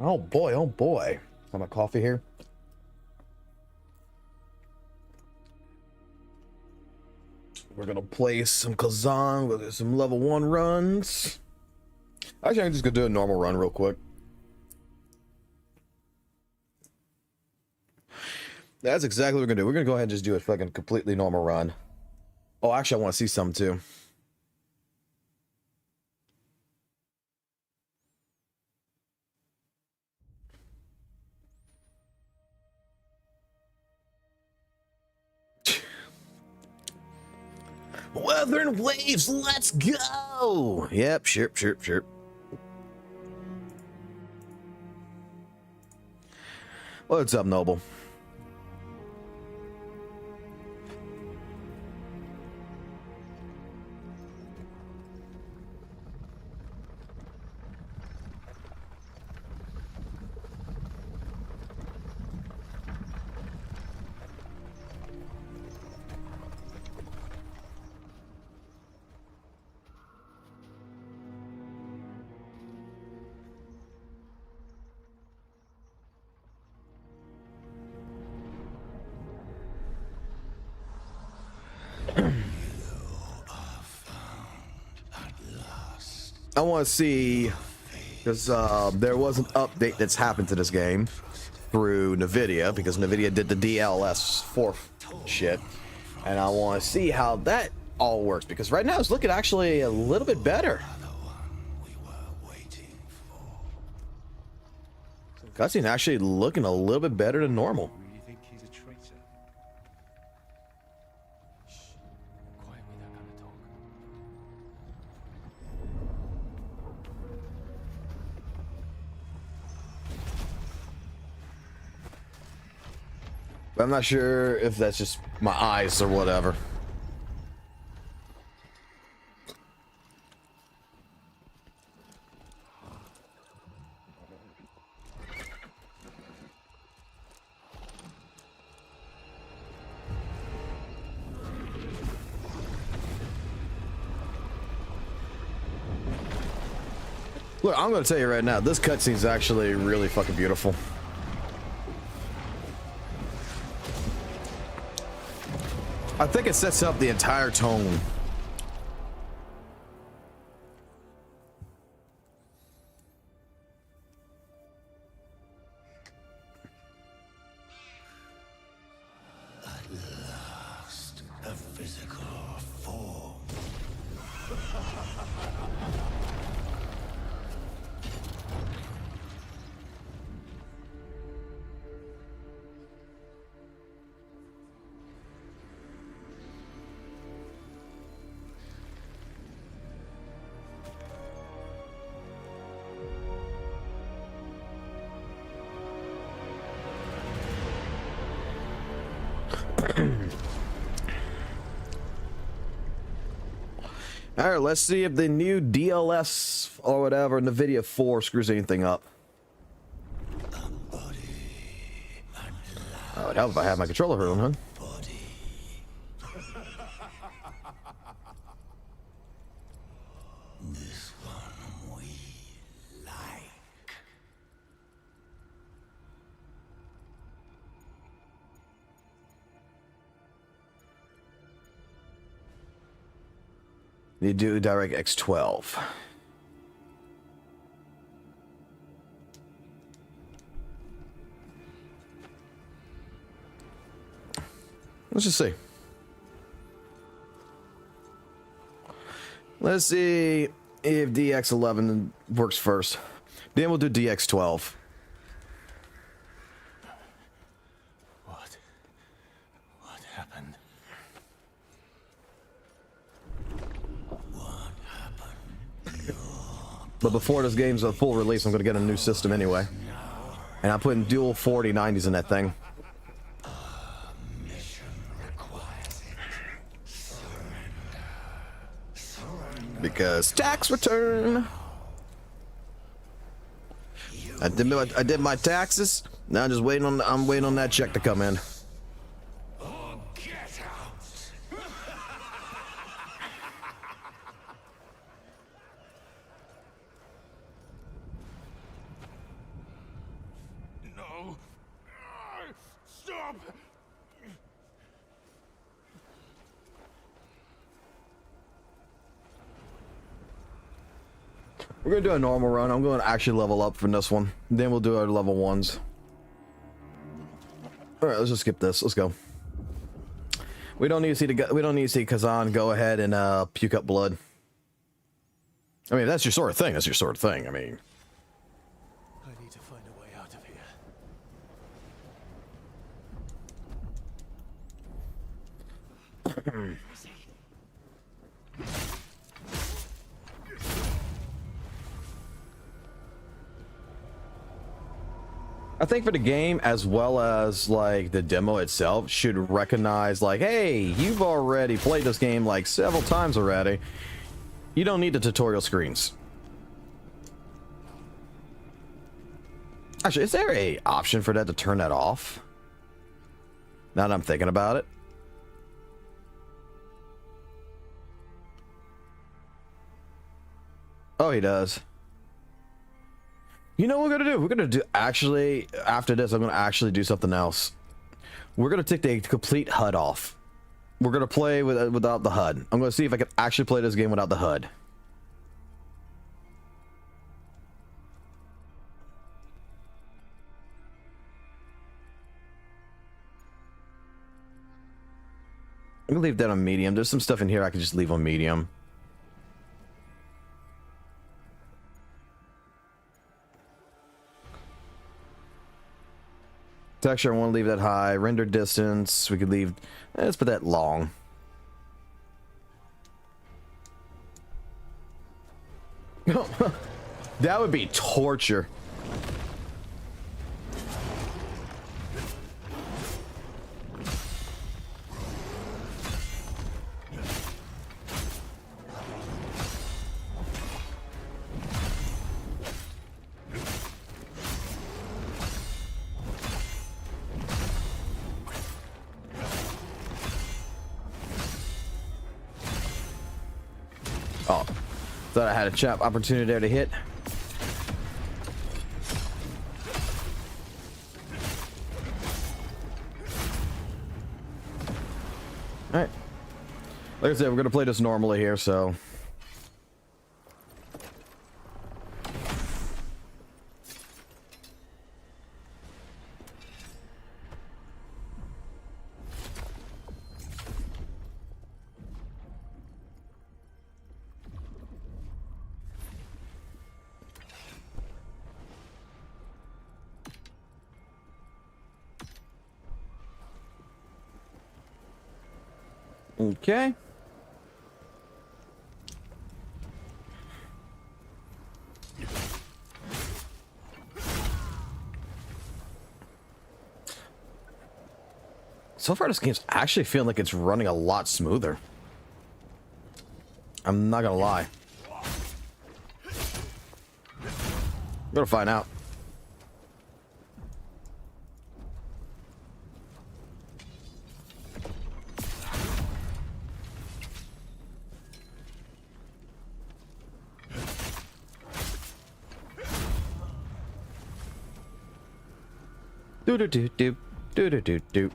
Oh boy, oh boy. Got my coffee here. We're gonna play some Khazan with some level 1 runs. Actually, I'm just gonna do a normal run real quick. That's exactly what we're gonna do. We're gonna go ahead and just do a fucking completely normal run. Oh, actually, I want to see some too. Weather and waves, let's go! Yep, sure. What's up, Noble? I want to see, because there was an update that's happened to this game through NVIDIA, because NVIDIA did the DLS4 shit, and I want to see how that all works, because right now it's looking actually a little bit better. Cutscene's actually looking a little bit better than normal. I'm not sure if that's just my eyes or whatever. Look, I'm gonna tell you right now, this cutscene is actually really fucking beautiful. I think it sets up the entire tone. At last, a physical form. All right, let's see if the new DLS or whatever NVIDIA 4 screws anything up. Oh, it'd help if I had my controller here, huh? This one we like. You do DirectX 12. Let's just see. Let's see if DX11 works first. Then we'll do DX12. What happened? What happened? But before this game's a full release, I'm going to get a new system anyway. And I'm putting dual 4090s in that thing. Because tax return. I did my taxes. Now I'm just waiting on that check to come in. No! Stop! We're gonna do a normal run. I'm going to actually level up from this one. Then we'll do our level 1s. All right, let's just skip this. Let's go. We don't need to see Khazan go ahead and puke up blood. I mean, if that's your sort of thing. That's your sort of thing. I mean, I need to find a way out of here. I think for the game, as well as like the demo itself, should recognize like, hey, you've already played this game like several times already. You don't need the tutorial screens. Actually, is there a option for that to turn that off? Now that I'm thinking about it. Oh, he does. You know what we're gonna do? We're gonna do actually after this. I'm gonna actually do something else. We're gonna take the complete HUD off. We're gonna play without the HUD. I'm gonna see if I can actually play this game without the HUD. I'm gonna leave that on medium. There's some stuff in here I can just leave on medium. Texture, I want to leave that high. Render distance, we could leave. Let's put that long. That would be torture. Oh, thought I had a chop opportunity there to hit. All right. Like I said, we're gonna play this normally here, so. Okay. So far, this game's actually feeling like it's running a lot smoother. I'm not gonna lie. I'm gonna find out. Do do do do do do do do.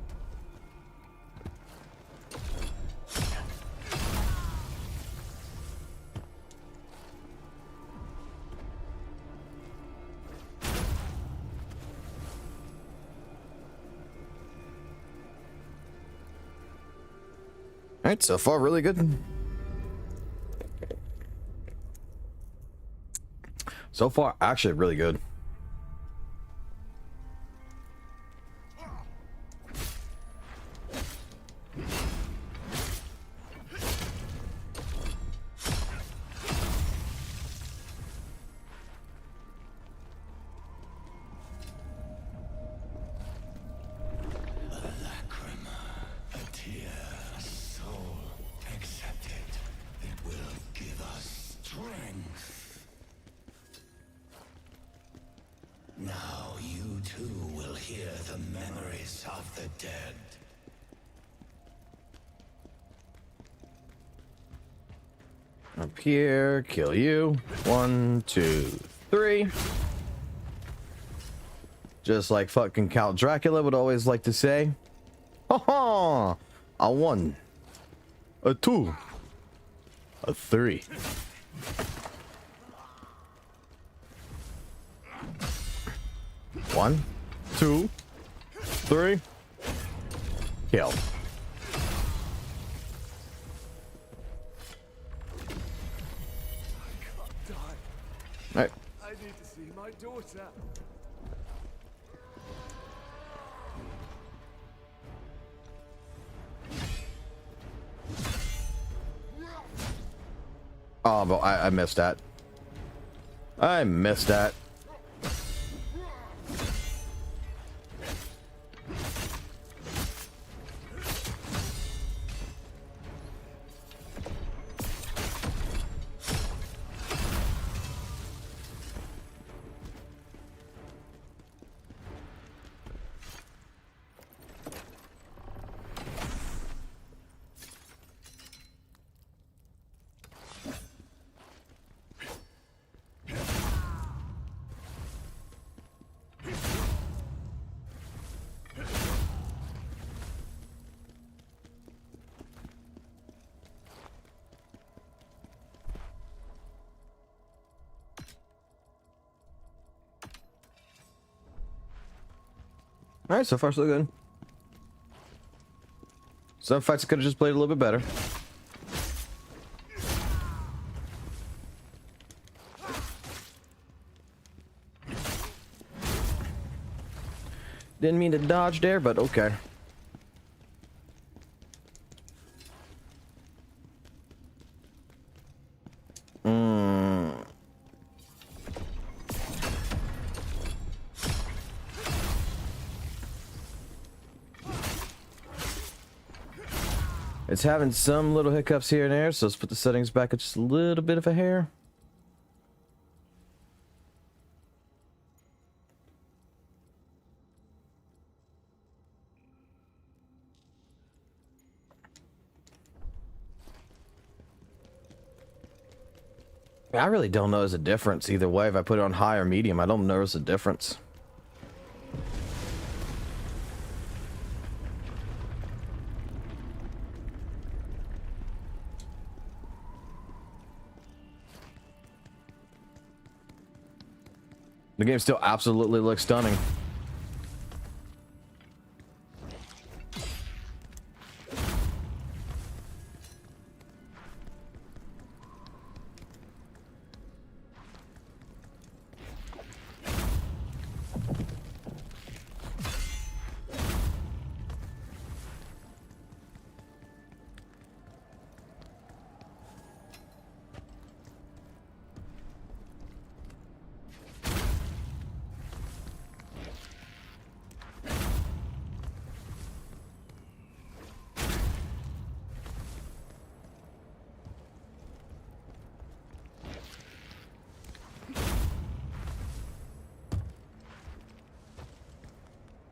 All right, so far really good. So far, actually really good. Now you too will hear the memories of the dead. Up here, kill you. 1, 2, 3. Just like fucking Count Dracula would always like to say. Ha ha! A 1. A 2. A 3. One, 2, 3. Kill. Alright. I need to see my daughter. Oh, but I missed that. I missed that. Alright, so far so good. Some fights I could have just played a little bit better. Didn't mean to dodge there, but okay. It's having some little hiccups here and there, so let's put the settings back at just a little bit of a hair. I really don't notice a difference either way. If I put it on high or medium, I don't notice a difference. The game still absolutely looks stunning.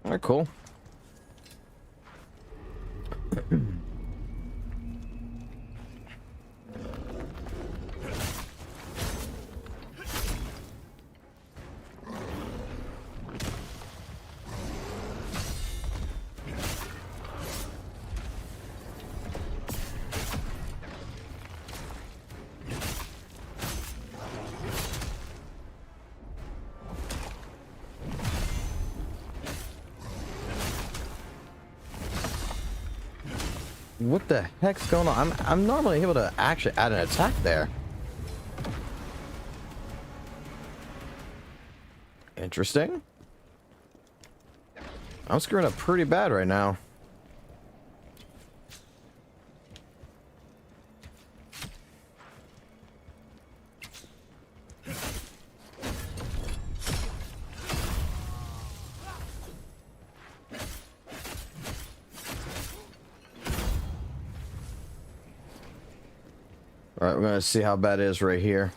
Alright, cool. What the heck's going on? I'm normally able to actually add an attack there. Interesting. I'm screwing up pretty bad right now. All right, we're gonna see how bad it is right here.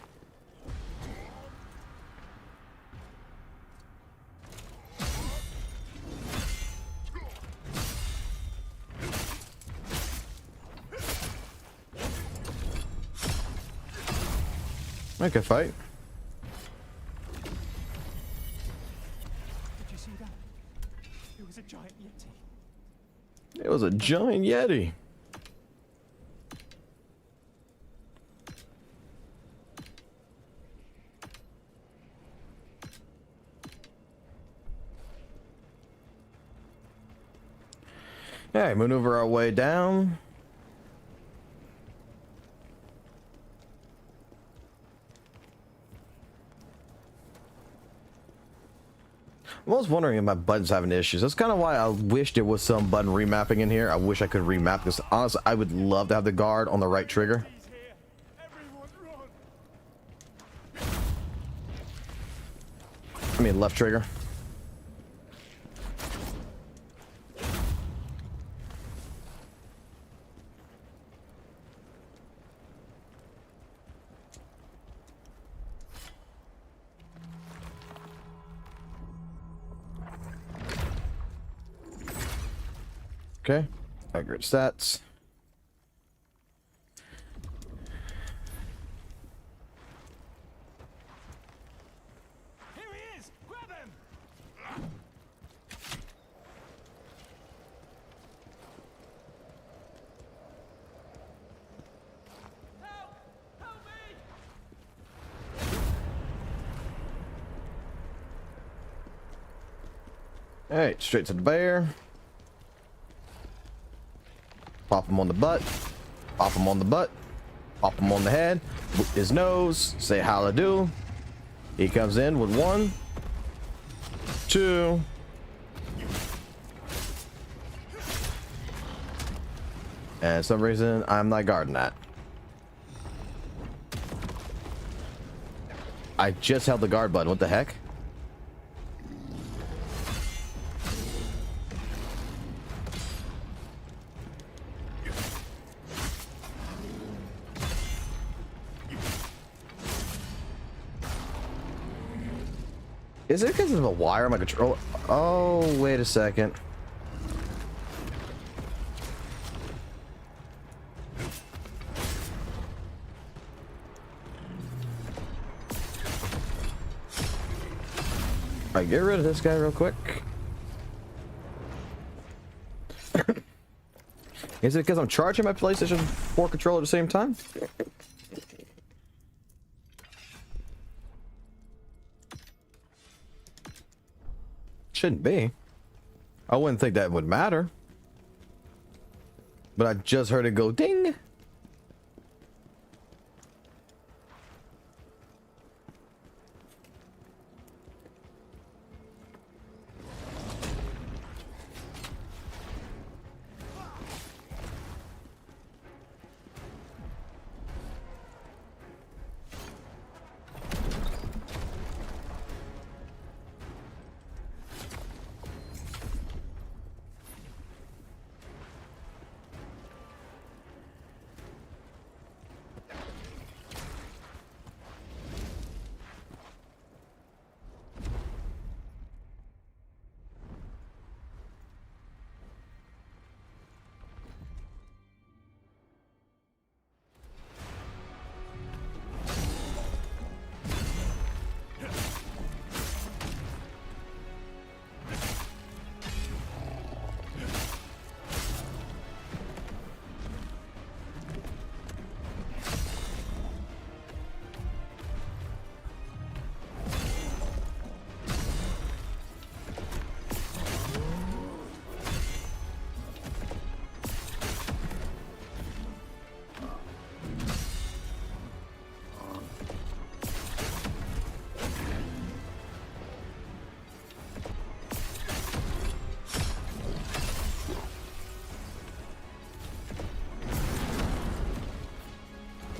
Make a fight. Did you see that? It was a giant yeti. It was a giant yeti. Alright, maneuver our way down. I was wondering if my button's having issues. That's kind of why I wish there was some button remapping in here. I wish I could remap, because honestly, I would love to have the guard on the right trigger. He's here. Everyone run. I mean, left trigger. Okay, accurate stats. Here he is. Grab him. Help! Help me! All right, straight to the bear. Pop him on the butt. Pop him on the butt. Pop him on the head. With his nose. Say how to do. He comes in with 1, 2. And for some reason, I'm not guarding that. I just held the guard button. What the heck? Is it because of a wire on my controller? Oh, wait a second. Alright, get rid of this guy real quick. Is it because I'm charging my PlayStation 4 controller at the same time? Shouldn't be. I wouldn't think that would matter. But I just heard it go ding.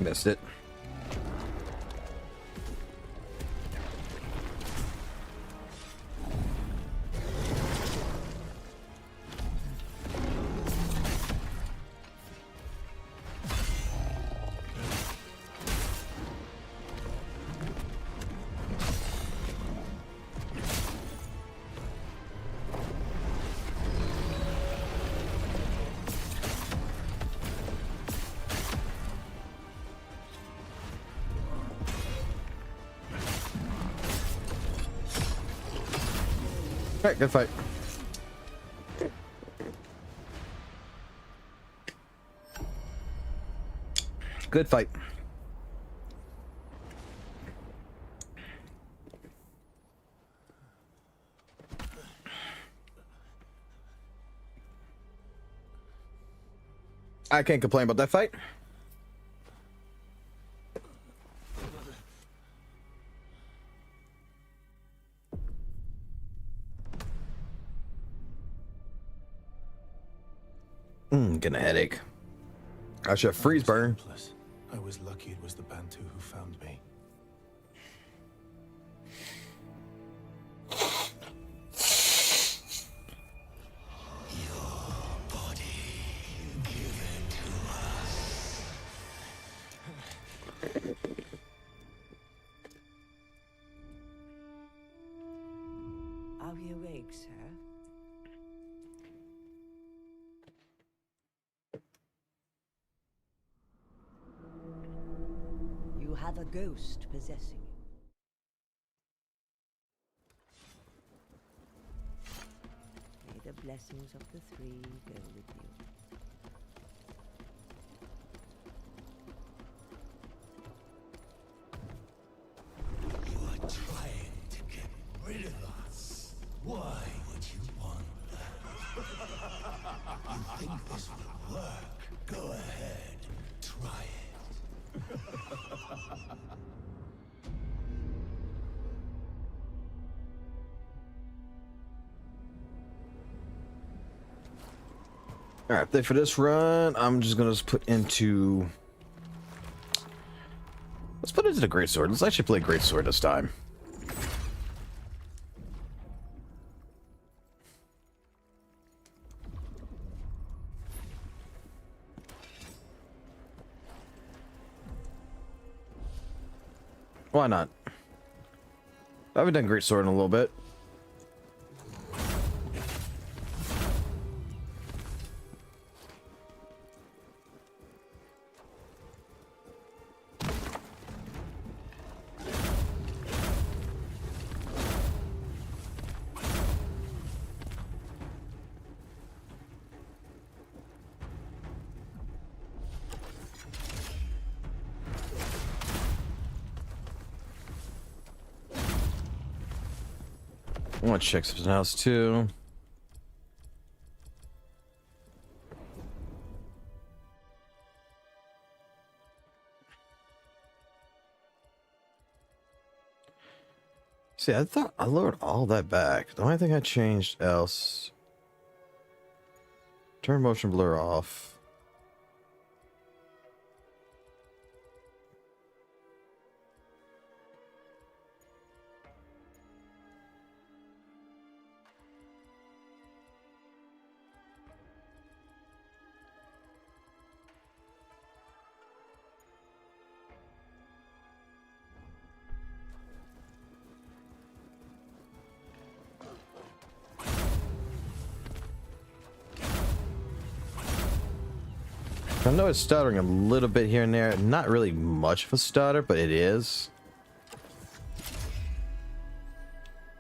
Missed it. Alright, good fight. Good fight. I can't complain about that fight. Getting a headache. I should freeze burn. I was lucky it was the Bantu who found me. Are we awake, sir? You have a ghost possessing you. May the blessings of the three go with you. You are trying to get rid of us. Why would you want that? You think this will work? Go ahead, try it. Alright, for this run, I'm just gonna put into... Let's put it into the Greatsword. Let's actually play Greatsword this time. Why not? I haven't done Greatsword in a little bit. I want to check something else too. See, I thought I lowered all that back. The only thing I changed else. Turn motion blur off. I know it's stuttering a little bit here and there. Not really much of a stutter, but it is.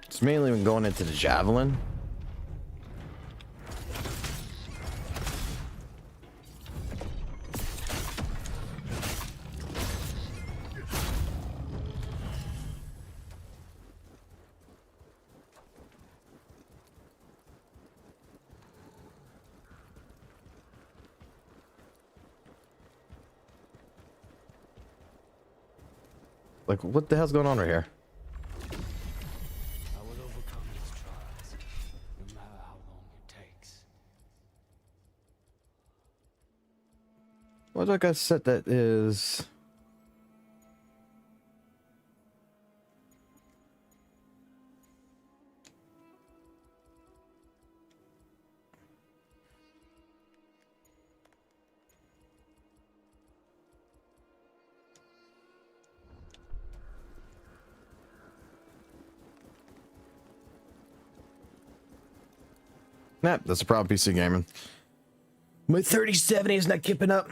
It's mainly when going into the javelin. Like, what the hell's going on right here? I will overcome these trials, no matter how long it takes. What do I got set that is? Nah, that's a problem, PC gaming. My 3070 is not keeping up.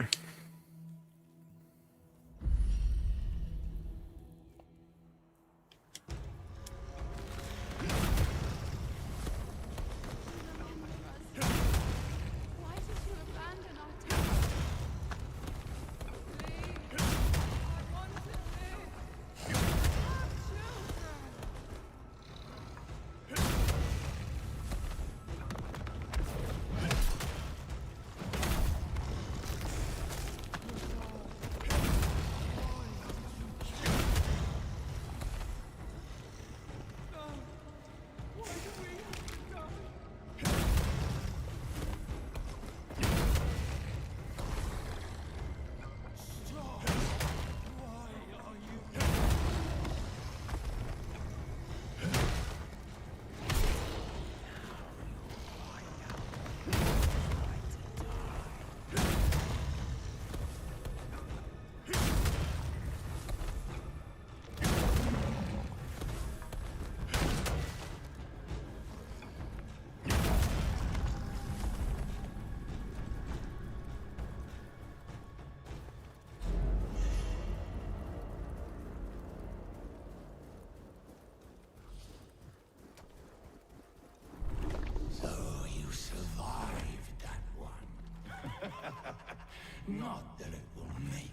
Not that it will make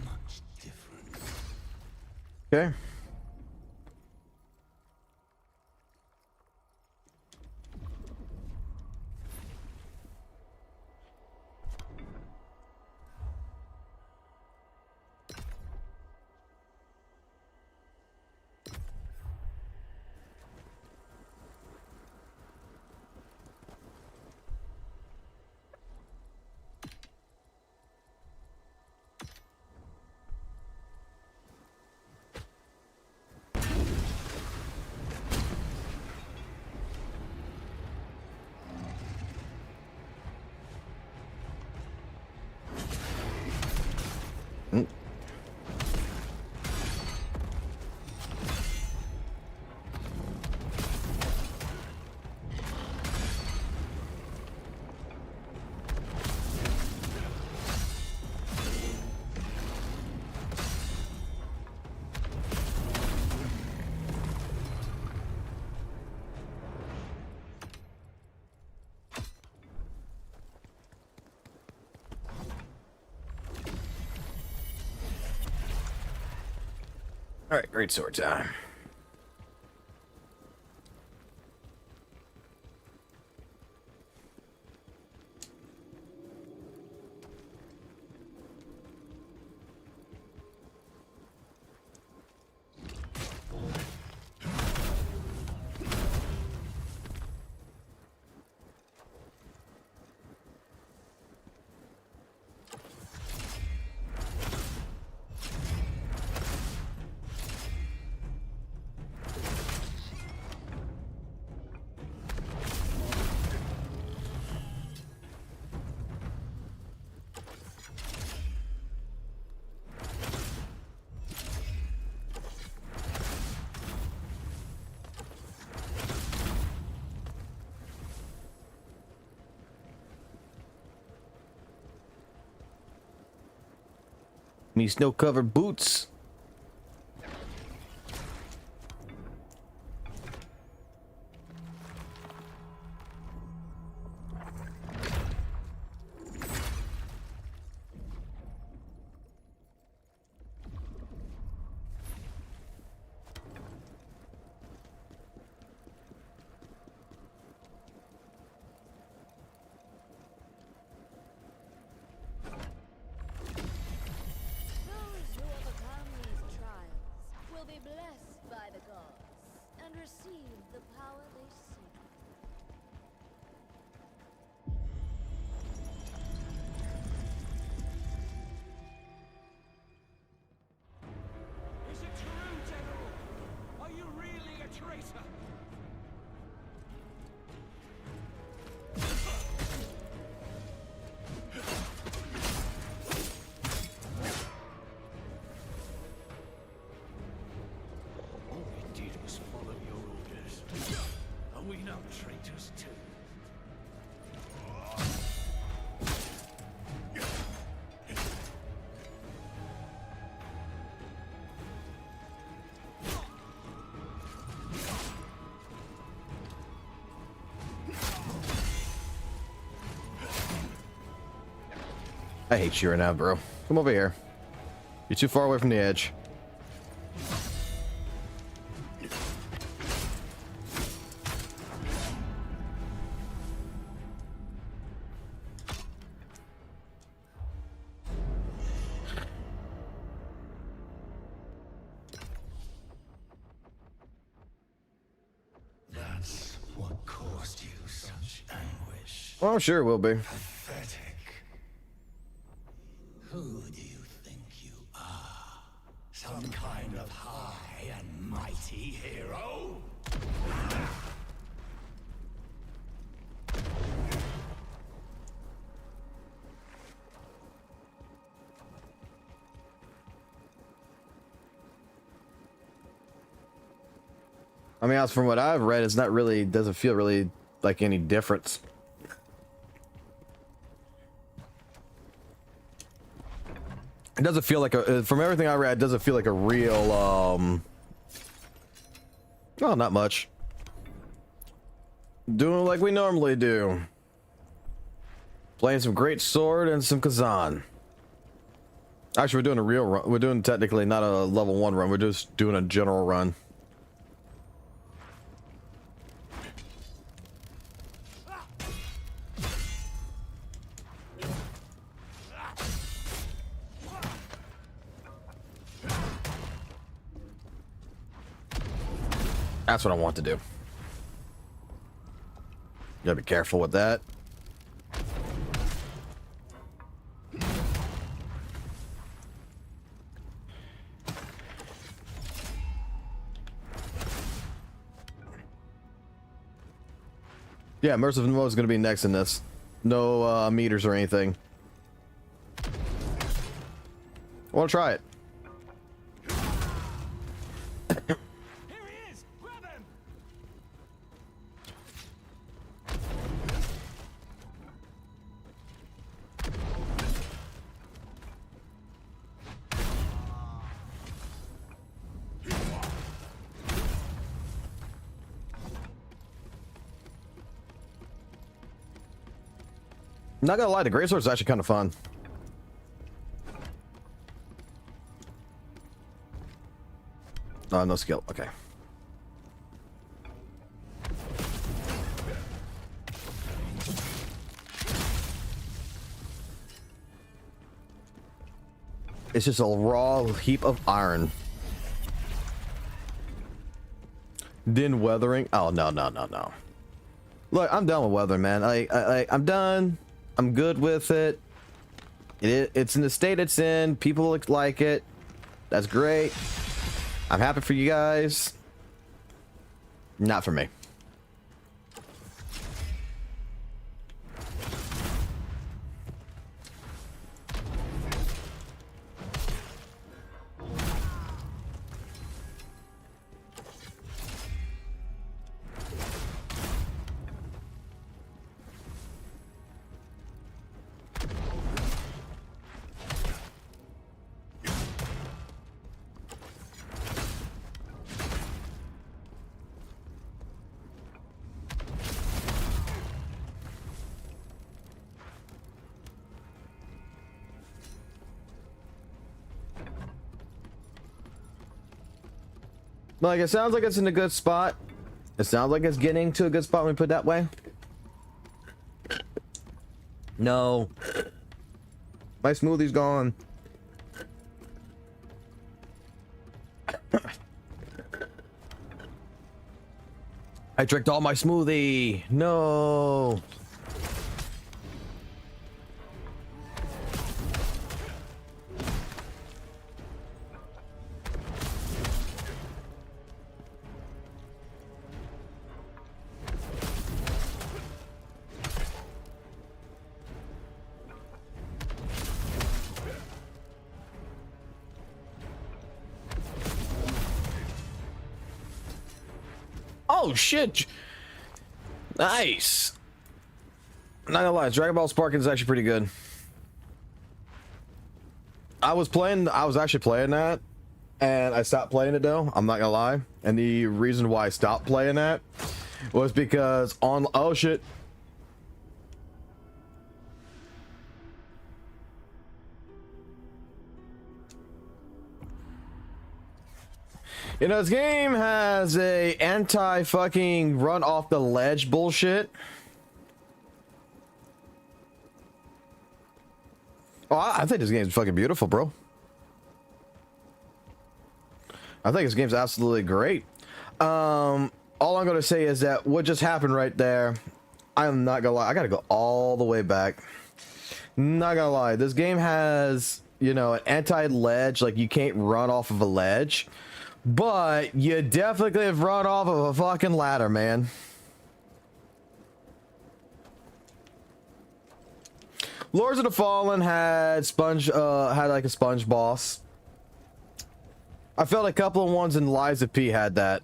much difference. Okay. All right, Greatsword time. Me snow-covered boots. I hate you right now, bro. Come over here. You're too far away from the edge. That's what caused you such anguish. Well, I'm sure it will be. Pathetic. Who do you think you are? Some kind of high and mighty hero? I mean, as from what I've read, it's not really, doesn't feel really like any difference. It doesn't feel like a, from everything I read, it doesn't feel like a real, well, not much. Doing like we normally do. Playing some Greatsword and some Khazan. Actually, we're doing a real run. We're doing technically not a level 1 run. We're just doing a general run. That's what I want to do. Gotta be careful with that. Yeah, immersive mode is gonna be next in this. No meters or anything. I want to try it. Not gonna lie, the Greatsword is actually kind of fun. No skill. Okay. It's just a raw heap of iron. Then weathering. Oh no. Look, I'm done with weathering, man. I'm done. I'm good with it. It's in the state it's in. People like it. That's great. I'm happy for you guys. Not for me. Like, it sounds like it's in a good spot. It sounds like it's getting to a good spot when we put it that way. No. My smoothie's gone. I drank all my smoothie. No. Oh shit! Nice. Not gonna lie, Dragon Ball Sparking is actually pretty good. I was actually playing that, and I stopped playing it though. I'm not gonna lie, and the reason why I stopped playing that was because oh shit. You know, this game has a anti-fucking run off the ledge bullshit. Oh, I think this game's fucking beautiful, bro. I think this game's absolutely great. All I'm gonna say is that what just happened right there, I'm not gonna lie, I gotta go all the way back. Not gonna lie, this game has, you know, an anti-ledge, like you can't run off of a ledge. But you definitely have run off of a fucking ladder, man. Lords of the Fallen had like a sponge boss. I felt a couple of ones in Lies of P had that.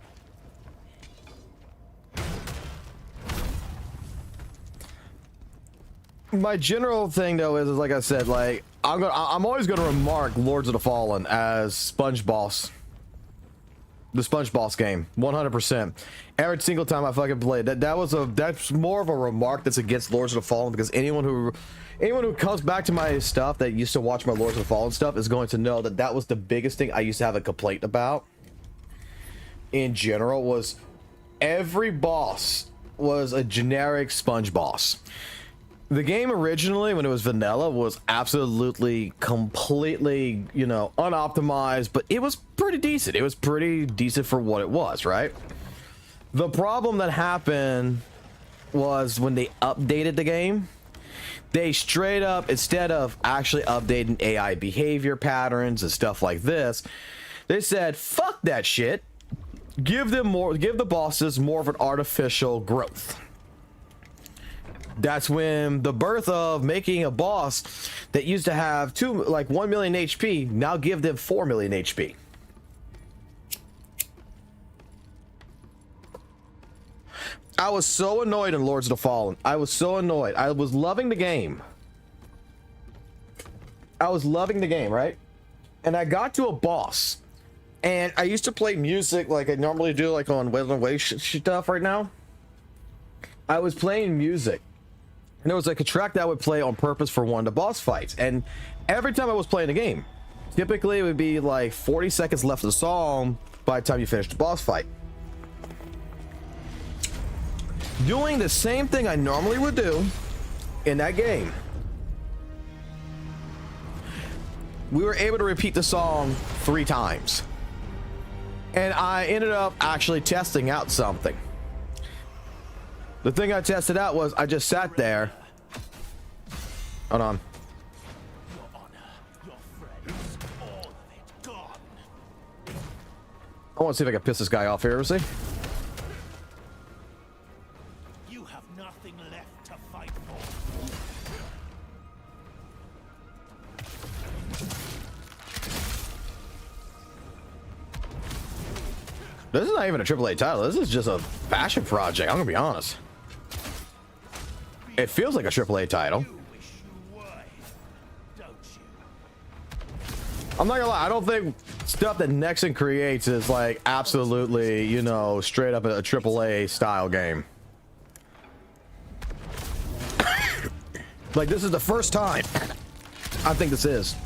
My general thing though is like I said, like I'm always gonna remark Lords of the Fallen as sponge boss. The Sponge Boss game, 100%. Every single time I fucking played that's more of a remark that's against Lords of the Fallen, because anyone who comes back to my stuff that used to watch my Lords of the Fallen stuff is going to know that that was the biggest thing I used to have a complaint about. In general, was every boss was a generic sponge boss. The game originally, when it was vanilla, was absolutely, completely, you know, unoptimized, but it was pretty decent. It was pretty decent for what it was, right? The problem that happened was when they updated the game, they straight up, instead of actually updating AI behavior patterns and stuff like this, they said, fuck that shit. Give the bosses more of an artificial growth. That's when the birth of making a boss that used to have 1 million HP, now give them 4 million HP. I was so annoyed in Lords of the Fallen. I was so annoyed. I was loving the game. Right? And I got to a boss. And I used to play music like I normally do, like on Wailing Away stuff right now. I was playing music. And there was like a track that I would play on purpose for one of the boss fights. And every time I was playing the game, typically it would be like 40 seconds left of the song by the time you finish the boss fight. Doing the same thing I normally would do in that game, we were able to repeat the song 3 times. And I ended up actually testing out something. The thing I tested out was I just sat there. Hold on. Your honor, your friends, all of it gone. I want to see if I can piss this guy off here. See? You have nothing left to fight for. This is not even a AAA title. This is just a passion project. I'm gonna be honest. It feels like a AAA title. You wish you were, don't you? I'm not gonna lie. I don't think stuff that Nexon creates is like absolutely, you know, straight up a AAA style game. Like, this is the first time I think this is.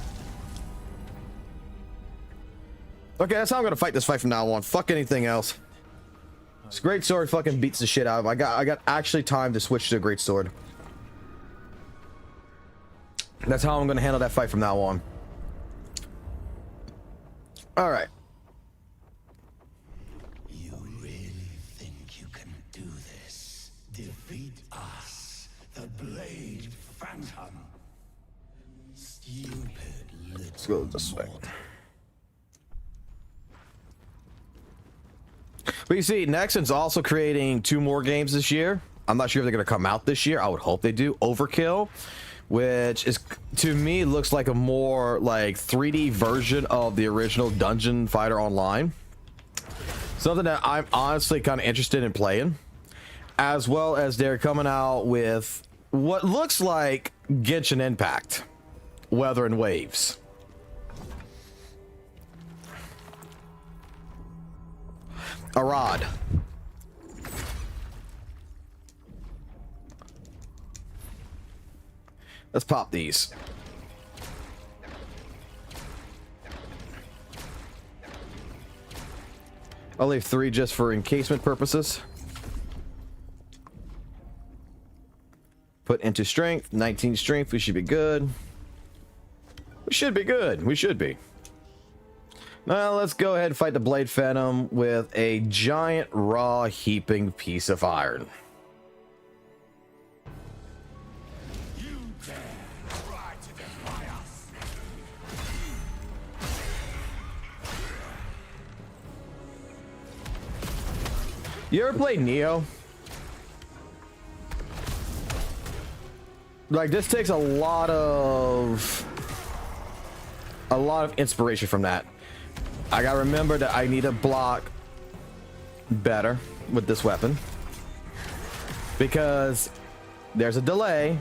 Okay, that's how I'm gonna fight this fight from now on. Fuck anything else. This Greatsword fucking beats the shit out of him. I got actually time to switch to a Greatsword. That's how I'm gonna handle that fight from now on. All right. You really think you can do this? Defeat us, the Blade Phantom. Stupid little. Let's go this way. But you see, Nexon's also creating 2 more games this year. I'm not sure if they're going to come out this year. I would hope they do. Overkill, which is, to me, looks like a more like 3D version of the original Dungeon Fighter Online. Something that I'm honestly kind of interested in playing. As well as they're coming out with what looks like Genshin Impact, Weather and Waves. A rod. Let's pop these. I'll leave 3 just for encasement purposes. Put into strength. 19 strength. We should be good. We should be good. We should be. Now let's go ahead and fight the Blade Phantom with a giant raw heaping piece of iron. You dare try to defy us? You ever played Neo? Like, this takes a lot of inspiration from that. I gotta remember that I need to block better with this weapon because there's a delay.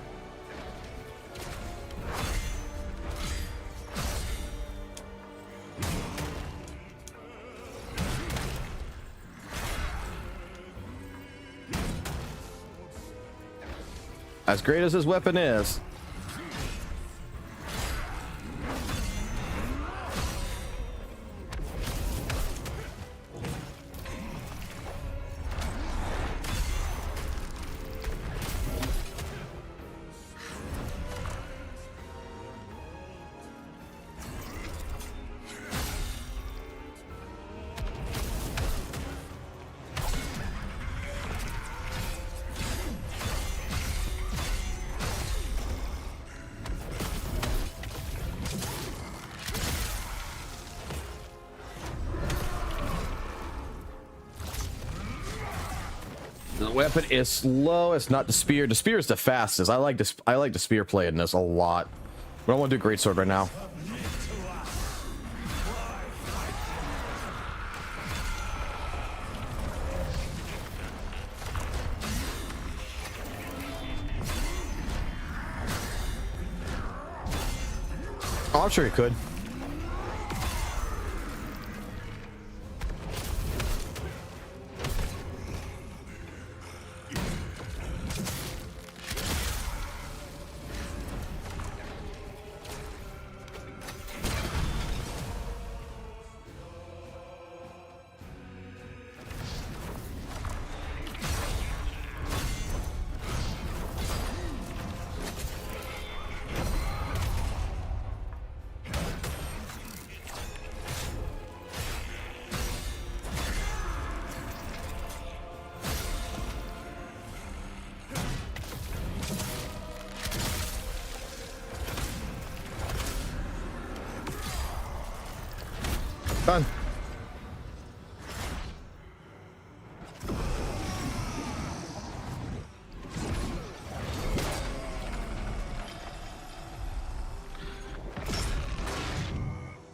As great as his weapon is. The weapon is slow. It's not the spear. The spear is the fastest. I like the spear play in this a lot. But I want to do Greatsword right now. Oh, I'm sure he could. Done.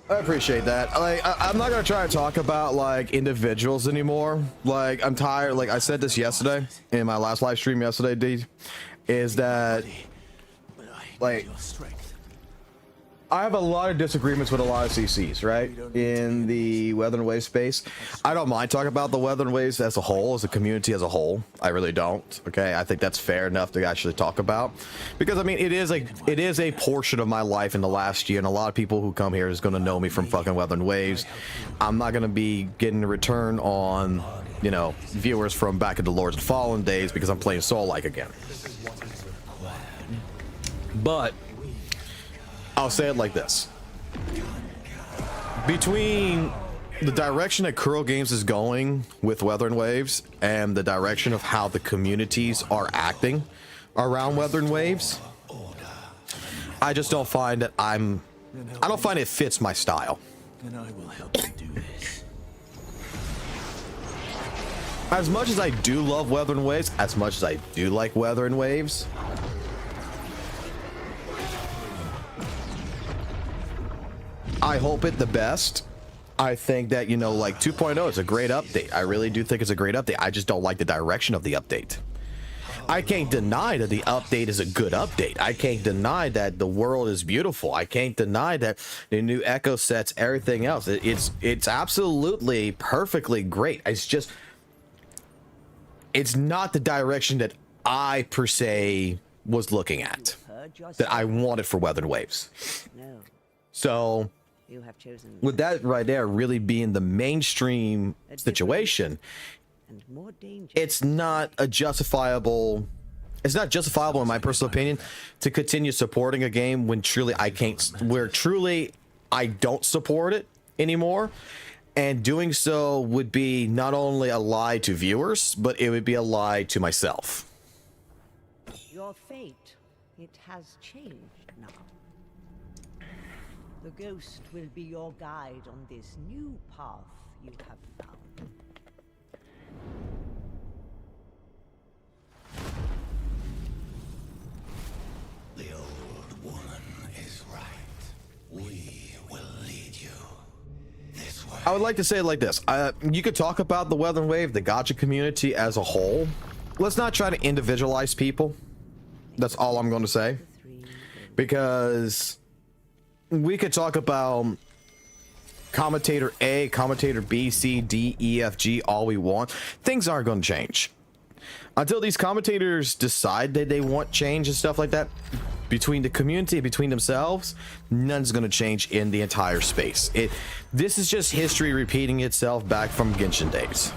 I appreciate that. Like, I'm not gonna try to talk about like individuals anymore. Like, I'm tired. Like I said this yesterday in my last live stream yesterday, D, is that like I have a lot of disagreements with a lot of CCs, right? In the Weather and Wave space. I don't mind talking about the Weather and Waves as a whole, as a community as a whole. I really don't. Okay, I think that's fair enough to actually talk about. Because I mean, it is a portion of my life in the last year, and a lot of people who come here is gonna know me from fucking Weather and Waves. I'm not gonna be getting a return on, you know, viewers from back in the Lords of Fallen days because I'm playing Soul like again. But I'll say it like this. Between the direction that Curl Games is going with Weather and Waves and the direction of how the communities are acting around Weather and Waves, I just don't find that I don't find it fits my style. Then I will help you do this. As much as I do love Weather and Waves, as much as I do like Weather and Waves, I hope it the best. I think that, you know, like 2.0 is a great update. I really do think it's a great update. I just don't like the direction of the update. I can't deny that the update is a good update. I can't deny that the world is beautiful. I can't deny that the new echo sets, everything else. It's absolutely perfectly great. It's just, it's not the direction that I per se was looking at, that I wanted for Weather and Waves. No, So you have chosen with that right there really being the mainstream situation, and more danger. it's not justifiable in my personal opinion to continue supporting a game when truly I can't, where truly I don't support it anymore. And doing so would be not only a lie to viewers, but it would be a lie to myself. Your fate, it has changed now. The ghost will be your guide on this new path you have found. The old woman is right. We will lead you this way. I would like to say it like this. You could talk about the Weather and Wave, the gacha community as a whole. Let's not try to individualize people. That's all I'm going to say. Because we could talk about commentator A, commentator B, C, D, E, F, G, all we want. Things aren't going to change. until these commentators decide that they want change and stuff like that between the community, between themselves, none's going to change in the entire space. This is just history repeating itself back from Genshin days.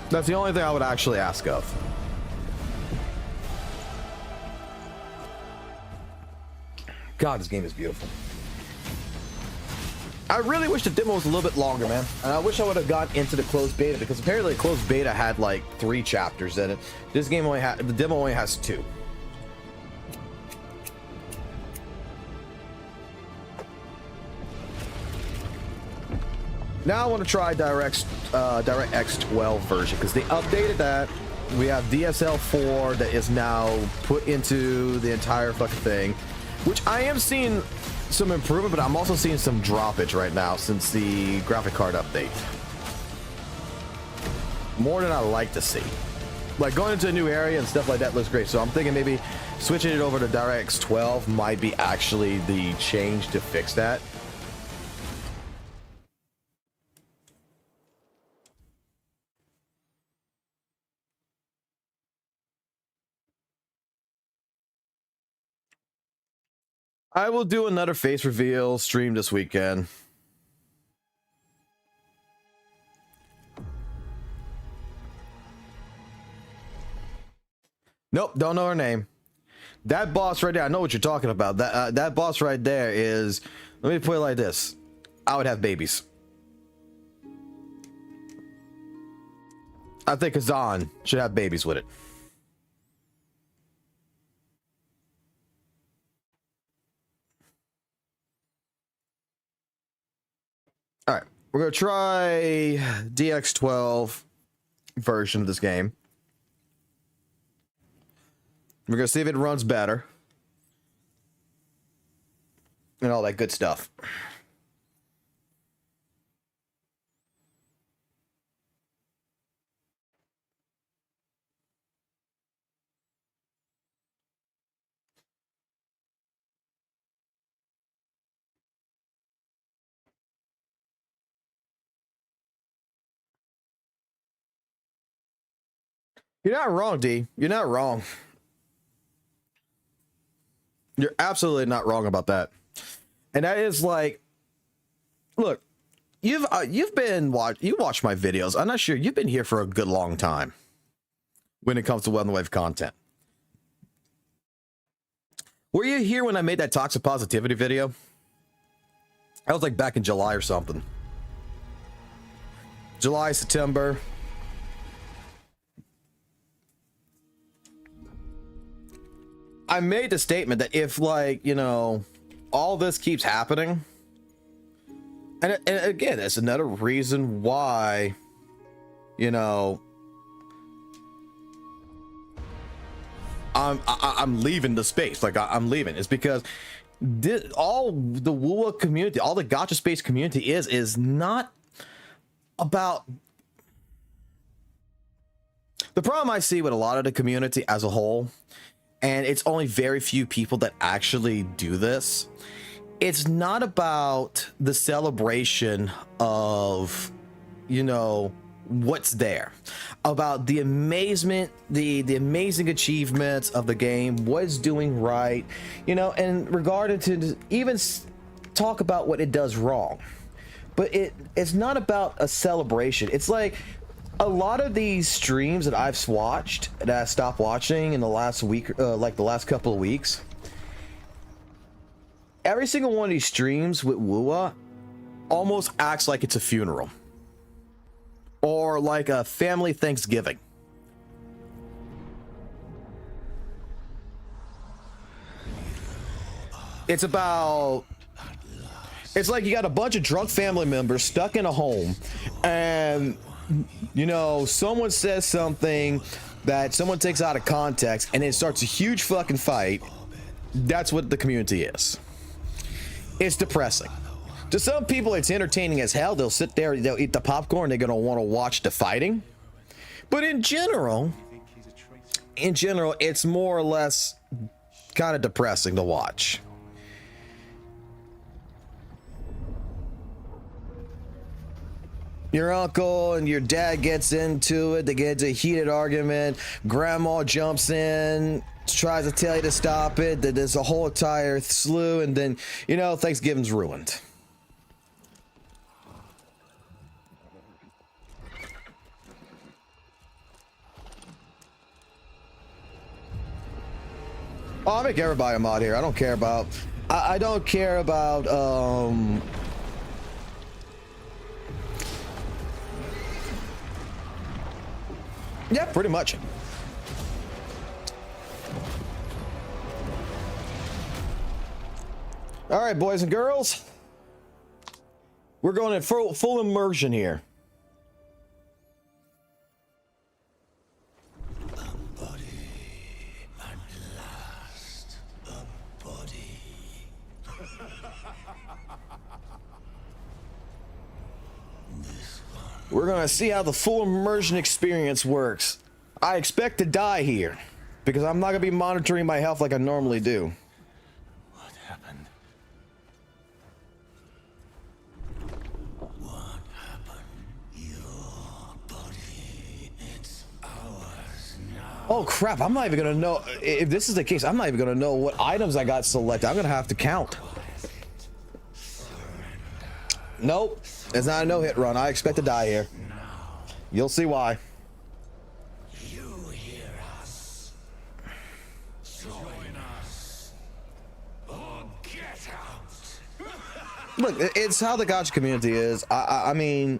That's the only thing I would actually ask of. God, this game is beautiful. I really wish the demo was a little bit longer, man. And I wish I would have gotten into the closed beta, because apparently the closed beta had like 3 chapters in it. This game only had, the demo only has 2. Now I want to try DirectX 12 version, because they updated that. We have DSL4 that is now put into the entire fucking thing, which I am seeing some improvement, but I'm also seeing some droppage right now since the graphic card update. More than I like to see. Like going into a new area and stuff like that looks great. So I'm thinking maybe switching it over to DirectX 12 might be actually the change to fix that. I will do another face reveal stream this weekend. Nope, don't know her name. That boss right there, I know what you're talking about. That boss right there is, let me put it like this. I would have babies. I think Khazan should have babies with it. All right, we're gonna try DX12 version of this game. We're gonna see if it runs better and all that good stuff. You're not wrong, D. You're not wrong. You're absolutely not wrong about that. And that is like, look, you watch my videos. I'm not sure you've been here for a good long time when it comes to Well Wave content. Were you here when I made that toxic positivity video? That was like back in July or something. July, September. I made the statement that if, like, you know, all this keeps happening, and again, that's another reason why, you know, I'm leaving the space. Like, I'm leaving. It's because all the WoW community, all the gacha space community is not about. The problem I see with a lot of the community as a whole, and it's only very few people that actually do this, it's not about the celebration of, you know, what's there, about the amazement, the amazing achievements of the game, what's doing right, you know, and regarding to even talk about what it does wrong. But it's not about a celebration. It's like a lot of these streams that I've watched, that I stopped watching in the last week, like the last couple of weeks, every single one of these streams with WUA almost acts like it's a funeral or like a family Thanksgiving. It's like you got a bunch of drunk family members stuck in a home, and you know, someone says something that someone takes out of context and it starts a huge fucking fight. That's what the community is. It's depressing. To some people, it's entertaining as hell. They'll sit there, they'll eat the popcorn, they're gonna want to watch the fighting. But in general, it's more or less kind of depressing to watch. your uncle and your dad gets into it. They get into a heated argument. Grandma jumps in, tries to tell you to stop it. That there's a whole entire slew, and then, you know, Thanksgiving's ruined. Oh, I'll make everybody a mod here. I don't care about... I don't care about, yeah, pretty much. All right, boys and girls. We're going in full immersion here. We're gonna see how the full immersion experience works. I expect to die here because I'm not gonna be monitoring my health like I normally do. What happened? What happened? Your body, it's ours now. Oh crap, I'm not even gonna know. If this is the case, I'm not even gonna know what items I got selected. I'm gonna have to count. Nope, it's not a no-hit run. I expect to die here. You'll see why. You hear us? Join us or get out. Look, it's how the gacha community is. I mean,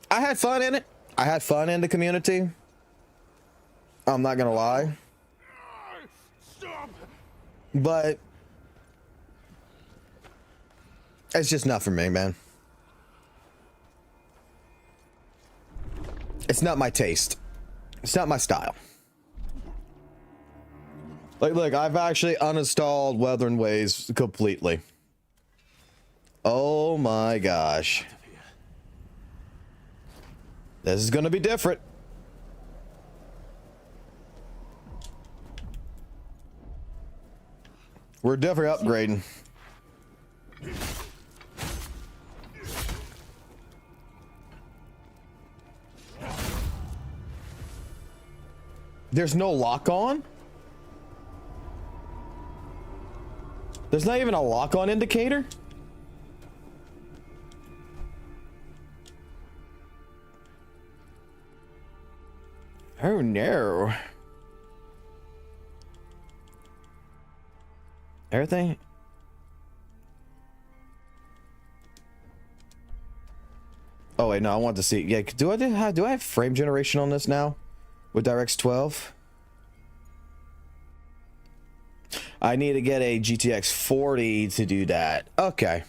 I had fun in it. I had fun in the community. I'm not gonna lie. Stop. But it's just not for me, man. It's not my taste. It's not my style. Like, look, I've actually uninstalled Weathering Ways completely. Oh my gosh. This is gonna be different. We're definitely upgrading. There's no lock-on? There's not even a lock-on indicator? Oh no. Everything? Oh wait, no, I want to see. Yeah, do I have frame generation on this now? With DirectX 12? I need to get a GTX 40 to do that. Okay.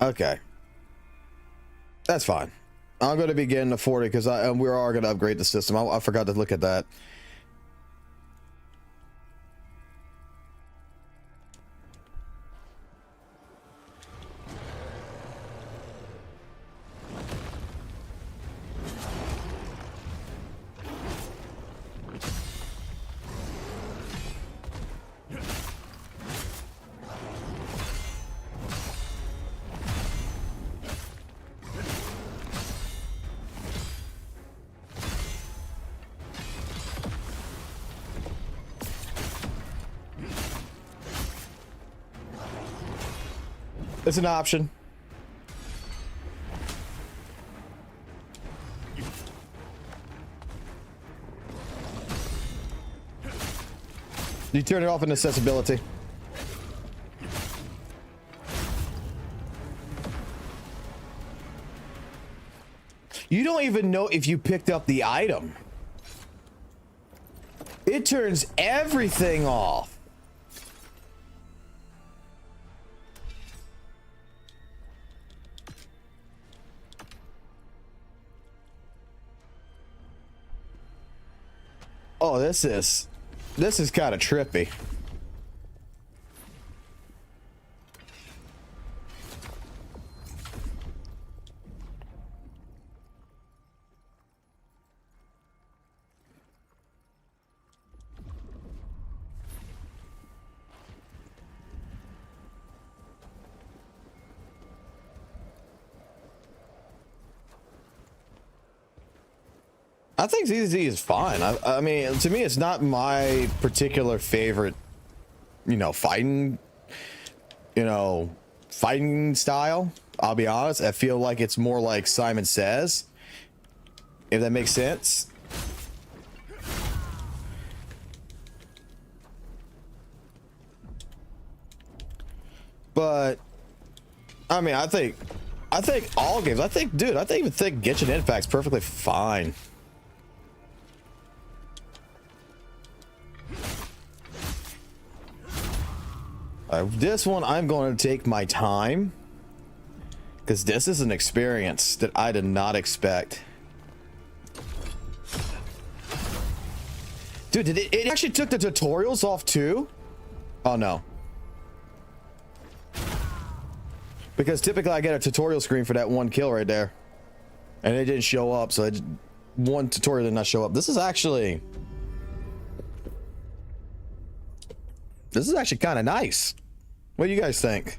Okay. That's fine. I'm going to be getting the 40 because we are going to upgrade the system. I forgot to look at that. It's an option. You turn it off in accessibility. You don't even know if you picked up the item. It turns everything off. Oh, this is kind of trippy. I think ZZ is fine. I mean, to me, it's not my particular favorite, fighting, fighting style. I'll be honest. I feel like it's more like Simon Says, if that makes sense. But I mean, I think all games. I think even Genshin Impact's perfectly fine. This one, I'm going to take my time because this is an experience that I did not expect. Dude, it actually took the tutorials off too? Oh no. Because typically I get a tutorial screen for that one kill right there. And it didn't show up, so one tutorial did not show up. This is actually kind of nice. What do you guys think?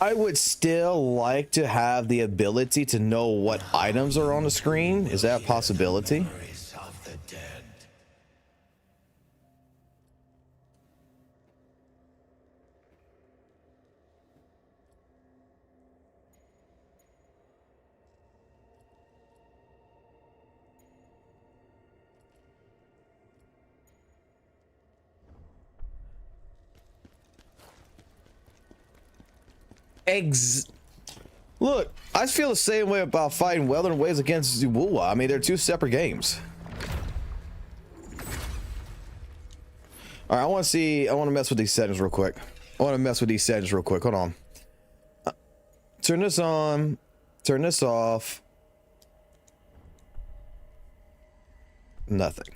I would still like to have the ability to know what items are on the screen. Is that a possibility? Look, I feel the same way about fighting Weathering Waves against Zuwua. I mean, they're two separate games. All right, I want to mess with these settings real quick. Hold on. Turn this on. Turn this off. Nothing.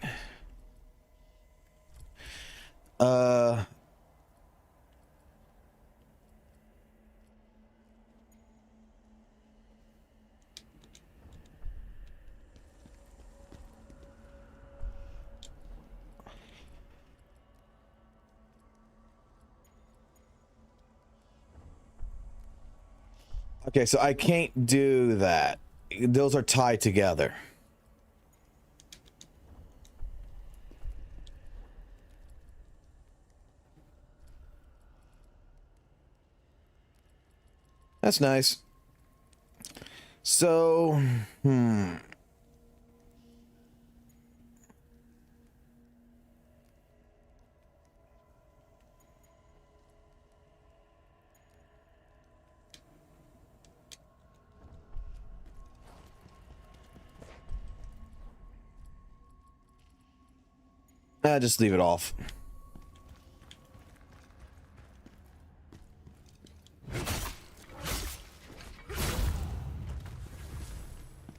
Okay, so I can't do that. Those are tied together. That's nice. So, just leave it off.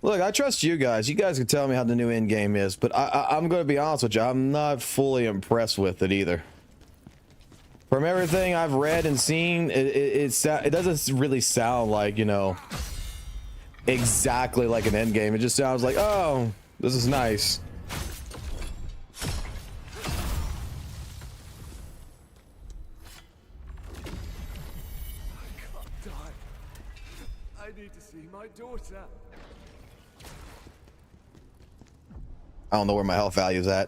Look, I trust you guys. You guys can tell me how the new endgame is, but I'm going to be honest with you. I'm not fully impressed with it either. From everything I've read and seen, it doesn't really sound like, exactly like an endgame. It just sounds like, oh, this is nice. I don't know where my health value is at.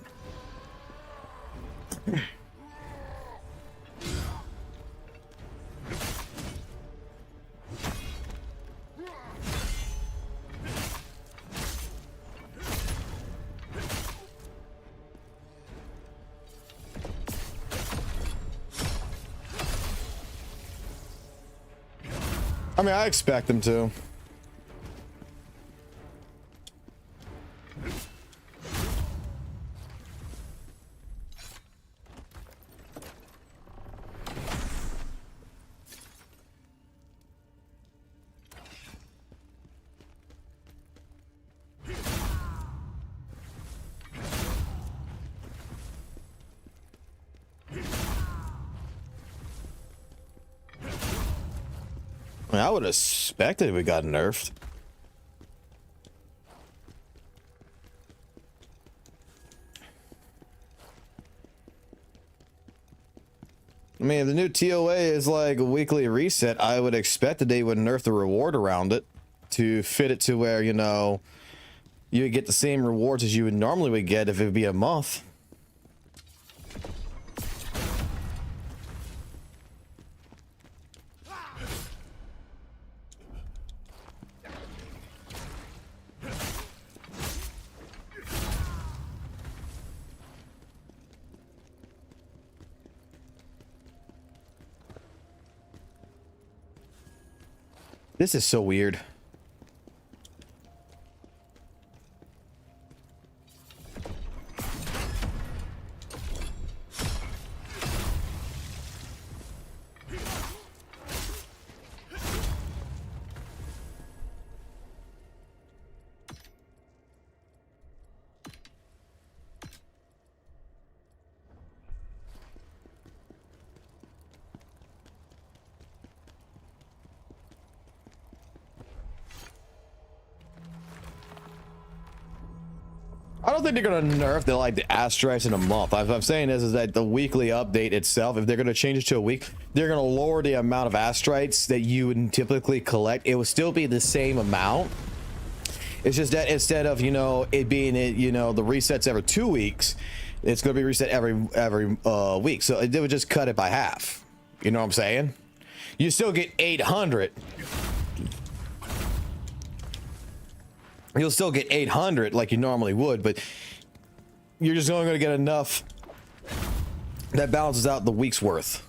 I mean, I expect them to. mean, I would have expected we got nerfed. I mean, if the new TOA is like a weekly reset, I would expect that they would nerf the reward around it to fit it to where, you know, you would get the same rewards as you would normally get if it would be a month. This is so weird. I don't think they're gonna nerf the like the asteroids in a month. I'm saying is that the weekly update itself, if they're gonna change it to a week, they're gonna lower the amount of asteroids that you would typically collect. It will still be the same amount. It's just that instead of, you know, it being you know, the resets every 2 weeks, it's gonna be reset every week. So it would just cut it by half. You know what I'm saying? You still get 800. You'll still get 800 like you normally would, but you're just only going to get enough that balances out the week's worth.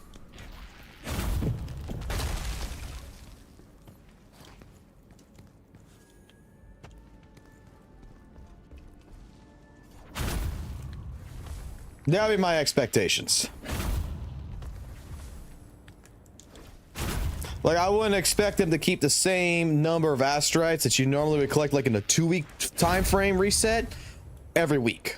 That would be my expectations. Like, I wouldn't expect them to keep the same number of asteroids that you normally would collect, like in a 2-week time frame reset, every week.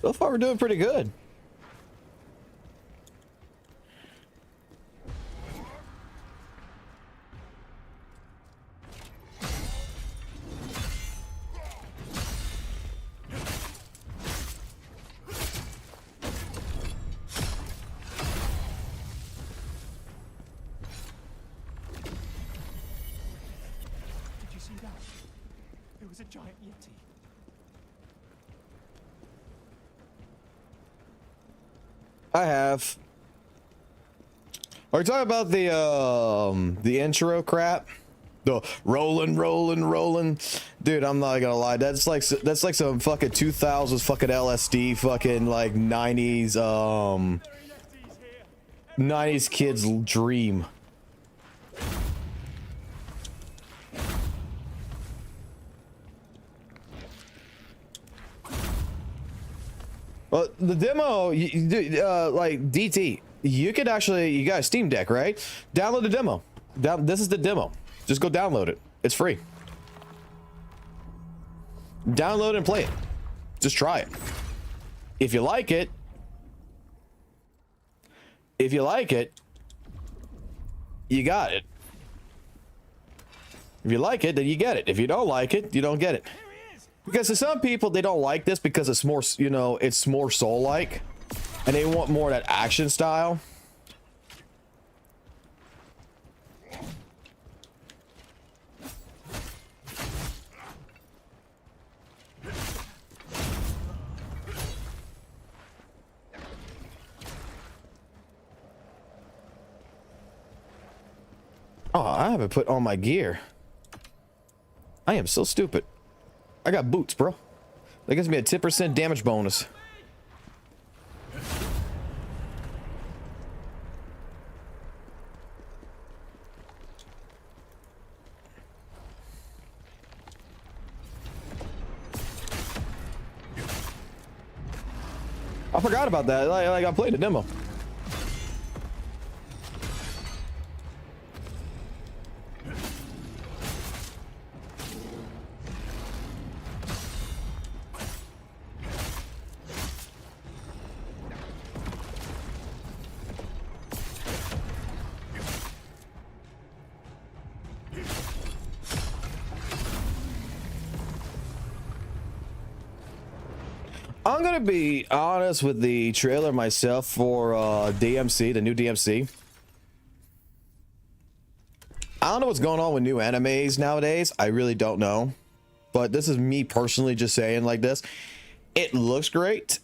So far, we're doing pretty good. Did you see that? It was a giant yeti. I have. Are we talking about the intro crap? The rolling, dude. I'm not gonna lie. That's like some fucking 2000s fucking LSD, fucking like 90s kids dream. Well, the demo, like DT, you could actually, you got a Steam Deck, right? Download the demo. This is the demo. Just go download it. It's free. Download and play it. Just try it. If you like it, you got it. If you like it, then you get it. If you don't like it, you don't get it. Because to some people, they don't like this because it's more, you know, it's more soul-like. And they want more of that action style. Oh, I haven't put on my gear. I am so stupid. I got boots, bro. That gives me a 10% damage bonus. I forgot about that. Like I played the demo. I'm gonna be honest with the trailer myself for DMC, the new DMC. I don't know what's going on with new animes nowadays. I really don't know. But this is me personally just saying like this. It looks great.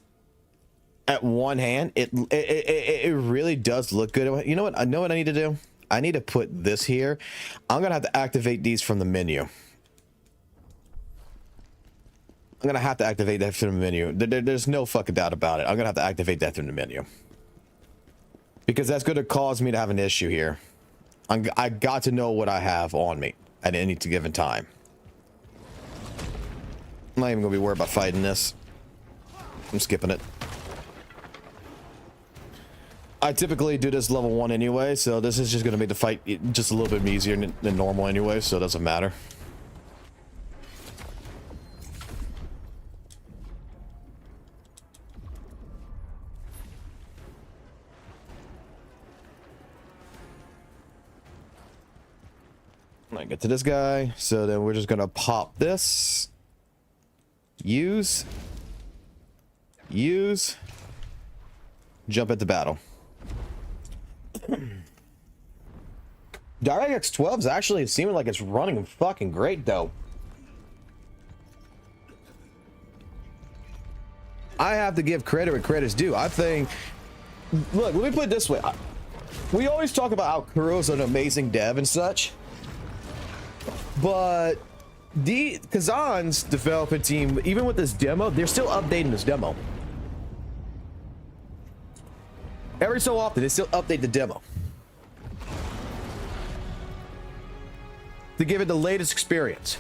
At one hand, it really does look good. You know what? I know what I need to do. I need to put this here. I'm gonna have to activate these from the menu. I'm gonna have to activate that from the menu. There's no fucking doubt about it. I'm gonna have to activate that from the menu because that's gonna cause me to have an issue here. I got to know what I have on me at any given time. I'm not even gonna be worried about fighting this. I'm skipping it. I typically do this level 1 anyway, so this is just gonna make the fight just a little bit easier than normal anyway, so it doesn't matter. I get to this guy, so then we're just gonna pop this. Use. Jump into battle. DirectX 12 is actually seeming like it's running fucking great though. I have to give credit where credit's due. I think, look, let me put it this way. We always talk about how Kuro's an amazing dev and such. But the Khazan's development team, even with this demo, they're still updating this demo. Every so often, they still update the demo to give it the latest experience.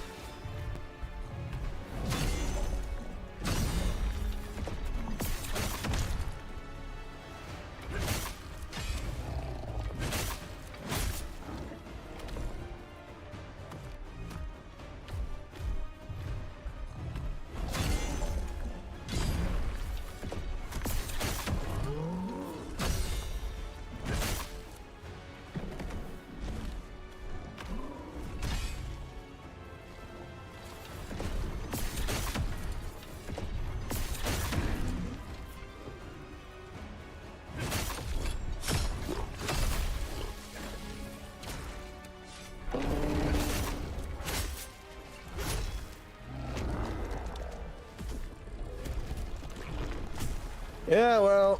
Yeah, well,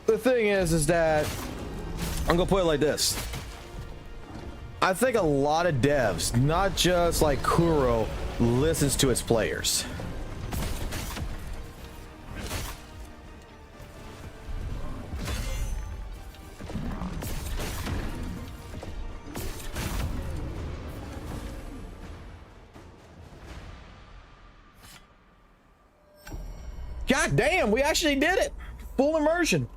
the thing is that I'm gonna put it like this. I think a lot of devs, not just like Kuro, listens to its players. God damn, we actually did it. Full immersion.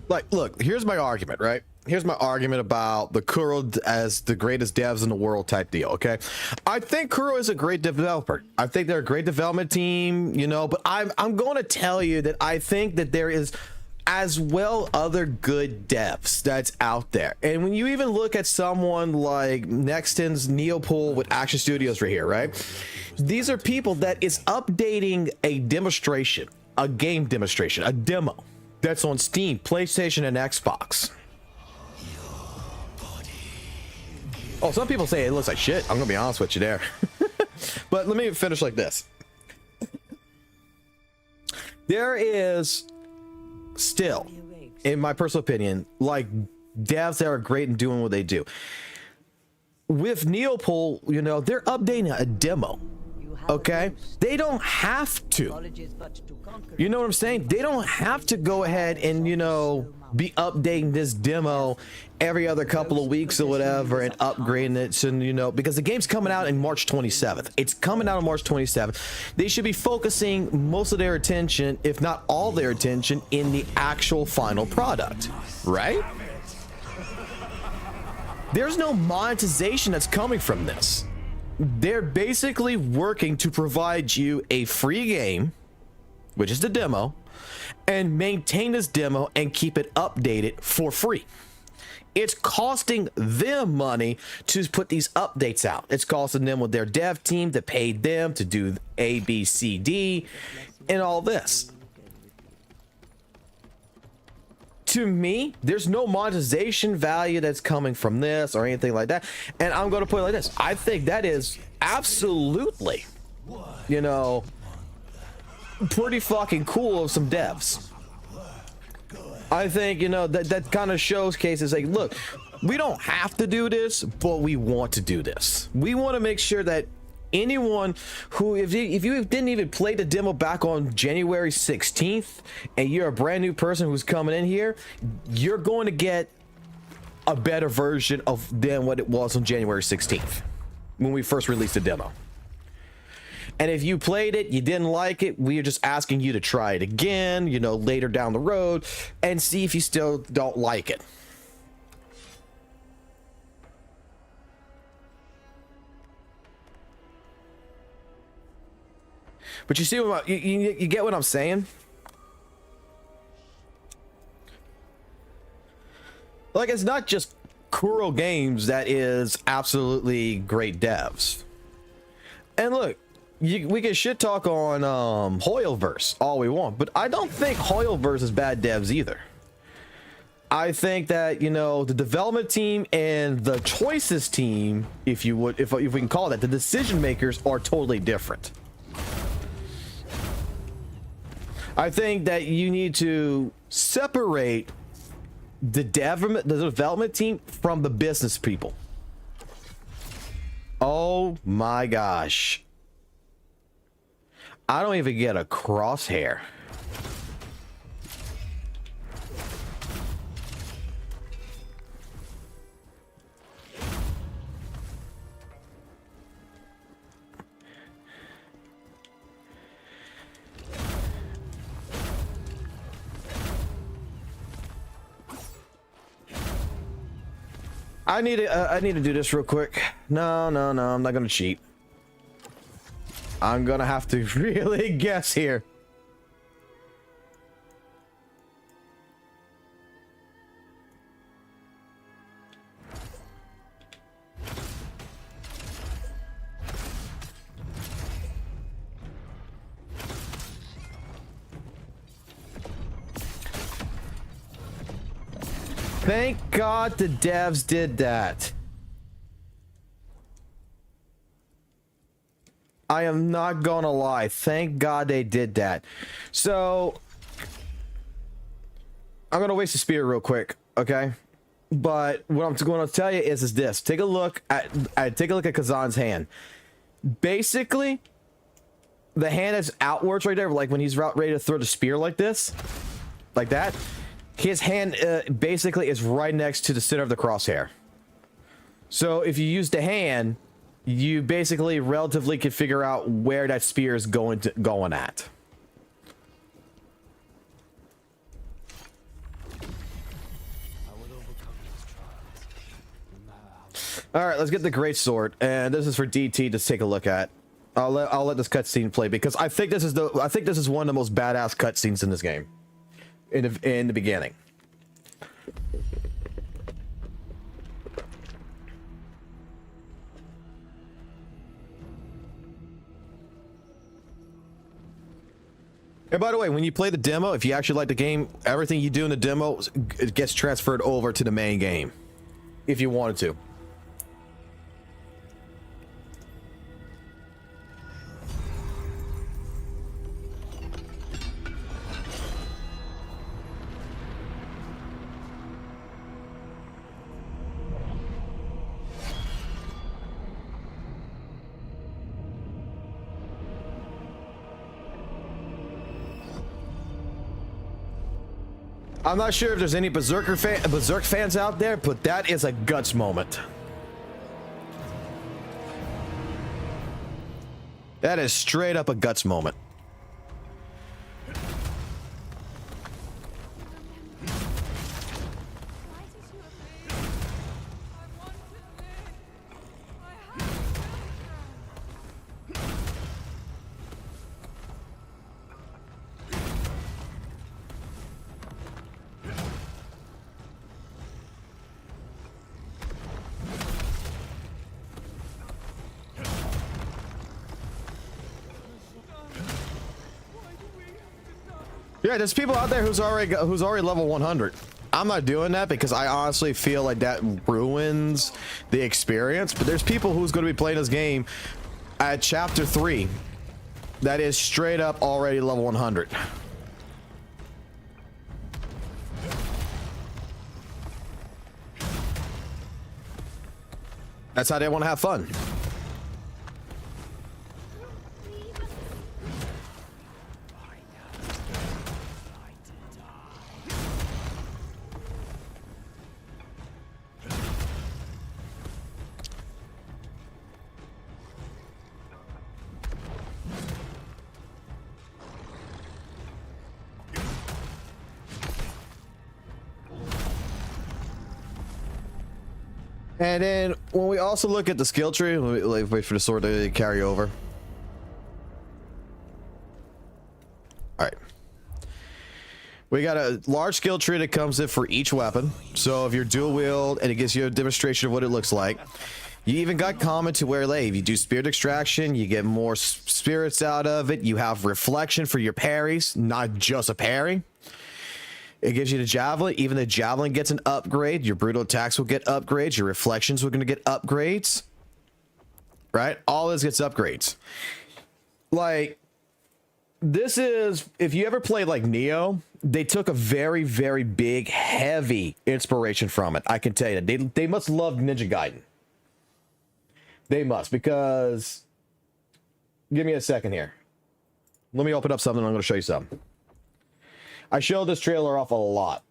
Like, look, here's my argument, right? Here's my argument about the Kuro as the greatest devs in the world type deal, okay? I think Kuro is a great developer. I think they're a great development team, you know, but I'm going to tell you that I think that there is as well other good devs that's out there. And when you even look at someone like Nexton's Neopol with Action Studios right here, right? These are people that is updating a demonstration, a game demonstration, a demo that's on Steam, PlayStation, and Xbox. Oh, some people say it looks like shit. I'm gonna be honest with you there. But let me finish like this. There is still, in my personal opinion, like devs that are great in doing what they do. With Neopol, you know, they're updating a demo. Okay, they don't have to. You know what I'm saying? They don't have to go ahead and, you know, be updating this demo every other couple of weeks or whatever and upgrading it. And, you know, because the game's coming out in March 27th. It's coming out on March 27th. They should be focusing most of their attention, if not all their attention, in the actual final product, right? There's no monetization that's coming from this. They're basically working to provide you a free game, which is the demo, and maintain this demo and keep it updated for free. It's costing them money to put these updates out. It's costing them with their dev team that paid them to do A, B, C, D, and all this. To me, there's no monetization value that's coming from this or anything like that. And I'm going to put it like this. I think that is absolutely, you know, pretty fucking cool of some devs. I think, you know, that kind of shows cases like, look, we don't have to do this, but we want to do this. We want to make sure that anyone who, if you didn't even play the demo back on January 16th and you're a brand new person who's coming in here, you're going to get a better version of than what it was on January 16th when we first released the demo. And if you played it, you didn't like it, we are just asking you to try it again, you know, later down the road and see if you still don't like it. But you see what you get what I'm saying? Like, it's not just Kuro Games that is absolutely great devs. And look, we can shit talk on Hoyoverse all we want, but I don't think Hoyoverse is bad devs either. I think that, you know, the development team and the choices team, if you would, if we can call that, the decision makers are totally different. I think that you need to separate the development team from the business people. Oh my gosh. I don't even get a crosshair. I need to do this real quick. No, I'm not gonna cheat. I'm gonna have to really guess here. Thank God the devs did that. I am not gonna lie. Thank God they did that. So I'm gonna waste a spear real quick, okay? But what I'm going to tell you is this: take a look at Khazan's hand. Basically, the hand is outwards right there, like when he's ready to throw the spear like this, like that. His hand basically is right next to the center of the crosshair. So if you use the hand, you basically relatively can figure out where that spear is going at. All right, let's get the Greatsword, and this is for DT to take a look at. I'll let this cutscene play because I think this is one of the most badass cutscenes in this game. In the beginning. And by the way, when you play the demo, if you actually like the game, everything you do in the demo, it gets transferred over to the main game. If you wanted to. I'm not sure if there's any Berserker fans out there, but that is a guts moment. That is straight up a guts moment. Yeah, there's people out there who's already level 100. I'm not doing that because I honestly feel like that ruins the experience. But there's people who's going to be playing this game at chapter 3 that is straight up already level 100. That's how they want to have fun. And then when we also look at the skill tree, wait for the sword to carry over. All right. We got a large skill tree that comes in for each weapon. So if you're dual wield, and it gives you a demonstration of what it looks like. You even got common to where, like, if you do spirit extraction, you get more spirits out of it. You have reflection for your parries, not just a parry. It gives you the javelin. Even the javelin gets an upgrade. Your brutal attacks will get upgrades. Your reflections are going to get upgrades. Right? All this gets upgrades. Like, this is, if you ever played like Neo, they took a very, very big, heavy inspiration from it. I can tell you that. They must love Ninja Gaiden. They must, because, give me a second here. Let me open up something. I'm going to show you something. I showed this trailer off a lot.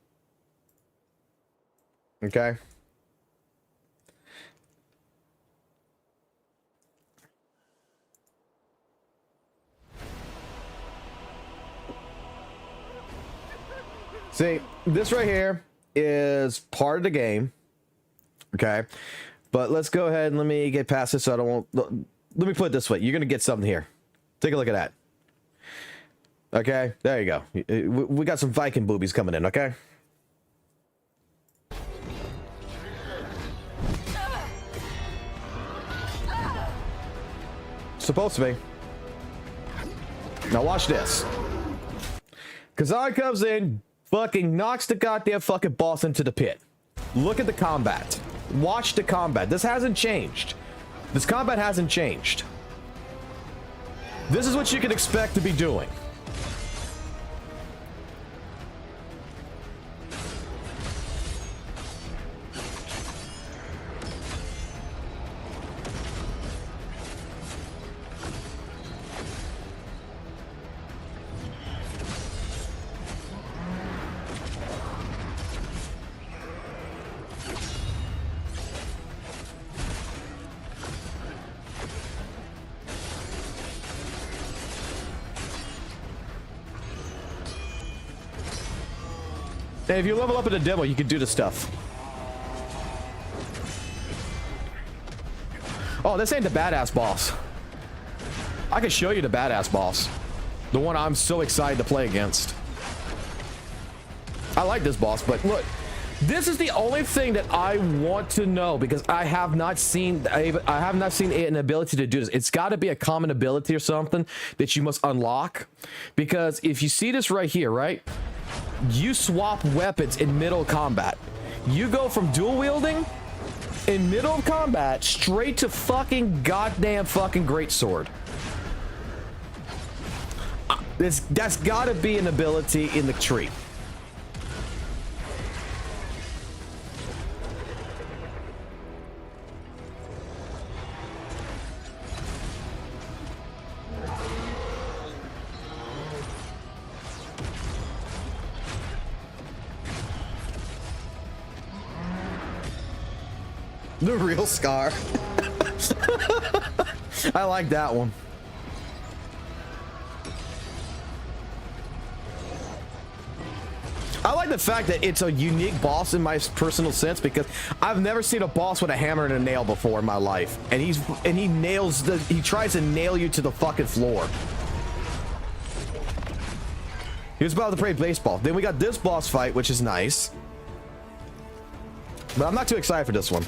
Okay. See, this right here is part of the game. Okay. But let's go ahead and let me get past this so I don't want... Let me put it this way. You're going to get something here. Take a look at that. Okay, there you go. We got some Viking boobies coming in, okay? Supposed to be. Now watch this. Khazan comes in, fucking knocks the goddamn fucking boss into the pit. Look at the combat. Watch the combat. This hasn't changed. This combat hasn't changed. This is what you can expect to be doing. And if you level up in the demo, you can do the stuff. Oh, this ain't the badass boss. I can show you the badass boss. The one I'm so excited to play against. I like this boss, but look, this is the only thing that I want to know because I have not seen an ability to do this. It's got to be a common ability or something that you must unlock, because if you see this right here, right, you swap weapons in middle of combat. You go from dual wielding in middle of combat straight to fucking goddamn fucking Greatsword. That's got to be an ability in the tree. The real Scar. I like that one. I like the fact that it's a unique boss in my personal sense, because I've never seen a boss with a hammer and a nail before in my life, and he tries to nail you to the fucking floor. He was about to play baseball. Then we got this boss fight, which is nice, but I'm not too excited for this one.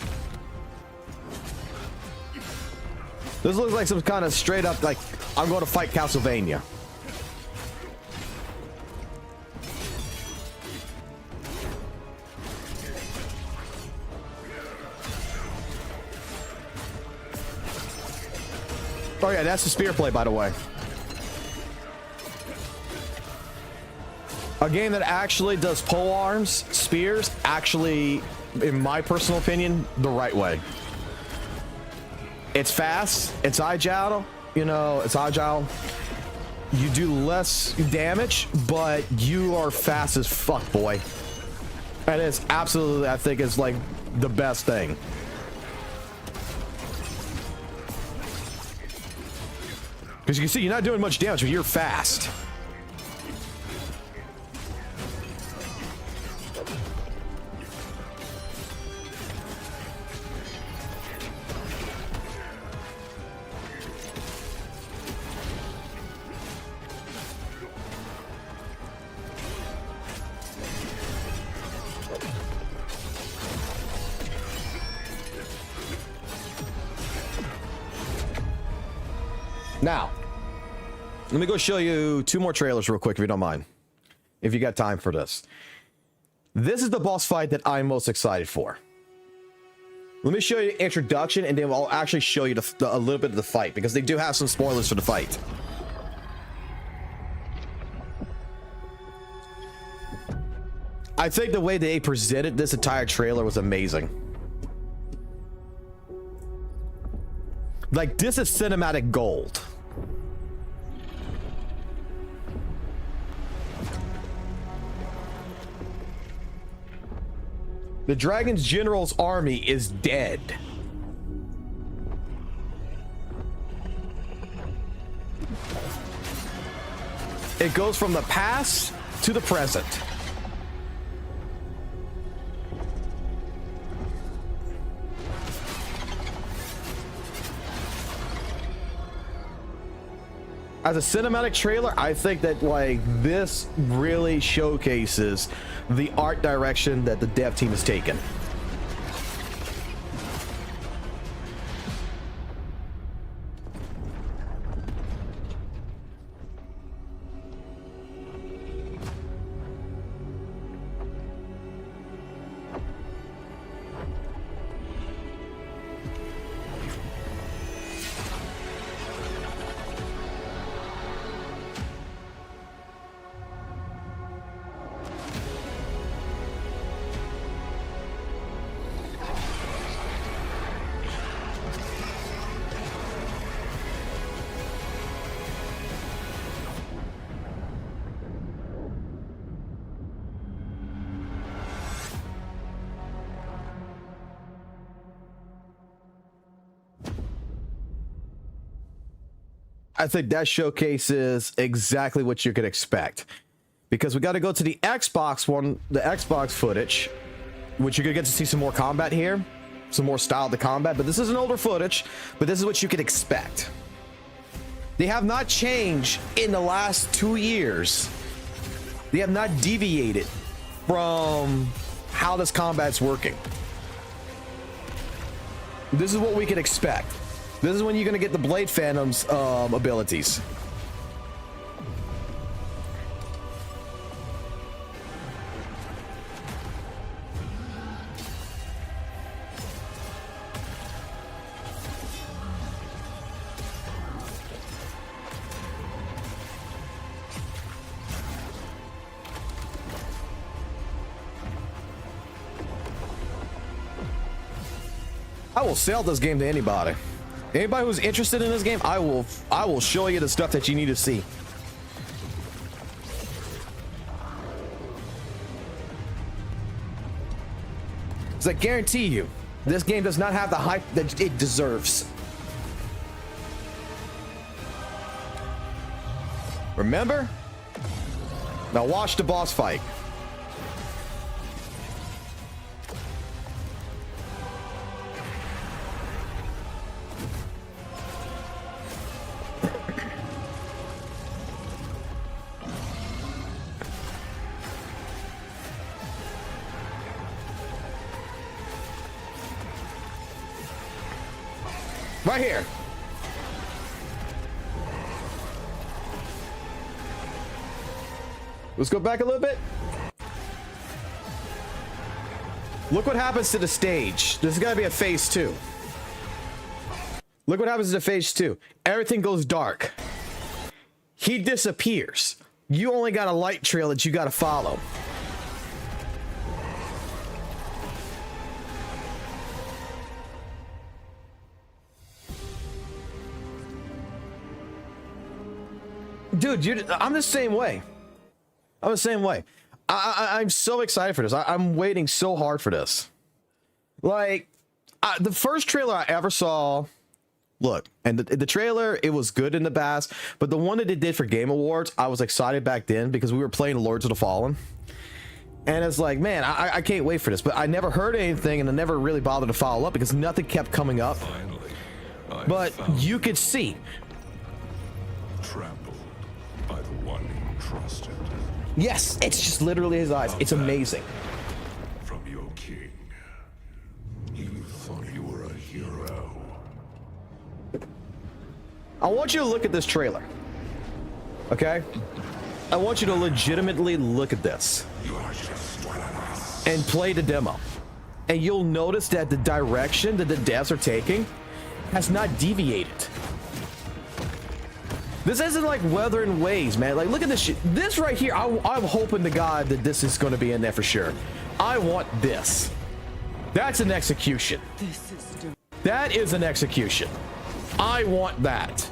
This looks like some kind of straight up, like, I'm going to fight Castlevania. Oh yeah, that's the spear play, by the way. A game that actually does pole arms, spears, actually, in my personal opinion, the right way. It's fast, it's agile, you know, it's agile. You do less damage, but you are fast as fuck, boy. And it's absolutely, I think, it's like the best thing. Because you can see you're not doing much damage, but you're fast. Now, let me go show you two more trailers real quick, if you don't mind. If you got time for this. This is the boss fight that I'm most excited for. Let me show you the introduction, and then I'll actually show you a little bit of the fight, because they do have some spoilers for the fight. I think the way they presented this entire trailer was amazing. Like, this is cinematic gold. The Dragon's General's army is dead. It goes from the past to the present. As a cinematic trailer, I think that, like, this really showcases the art direction that the dev team has taken. I think that showcases exactly what you could expect, because we got to go to the Xbox one, the Xbox footage, which you're gonna get to see some more combat here. some more style to combat, but this is an older footage, but this is what you could expect. They have not changed in the last 2 years. They have not deviated from how this combat's working. This is what we can expect. This is when you're gonna get the Blade Phantom's abilities. I will sell this game to anybody. Anybody who's interested in this game, I will show you the stuff that you need to see. Because I guarantee you, this game does not have the hype that it deserves. Remember? Now watch the boss fight. Right here. Let's go back a little bit. Look what happens to the stage. This is gotta be a phase 2. Look what happens to phase 2. Everything goes dark. He disappears. You only got a light trail that you gotta follow. Dude, I'm the same way. I'm the same way. I'm so excited for this. I'm waiting so hard for this. Like, the first trailer I ever saw, look, and the trailer, it was good in the past, but the one that it did for Game Awards, I was excited back then because we were playing Lords of the Fallen. And it's like, man, I can't wait for this. But I never heard anything, and I never really bothered to follow up because nothing kept coming up. Finally, But you could see. Trampled by the one you trusted. Yes, it's just literally his eyes. It's amazing. From your king. You thought you were a hero. I want you to look at this trailer. Okay? I want you to legitimately look at this. You are just one of us. And play the demo. And you'll notice that the direction that the devs are taking has not deviated. This isn't like Weather and Waves, man. Like, look at this shit. This right here, I'm hoping to God that this is going to be in there for sure. I want this. That's an execution. That is an execution. I want that.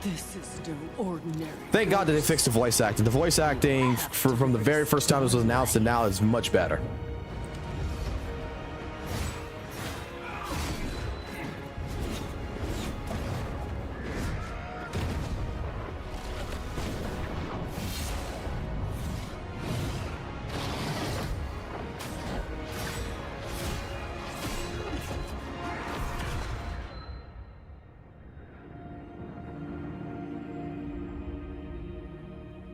This is no ordinary. Thank God that they fixed the voice acting. The voice acting from the very first time this was announced and now is much better.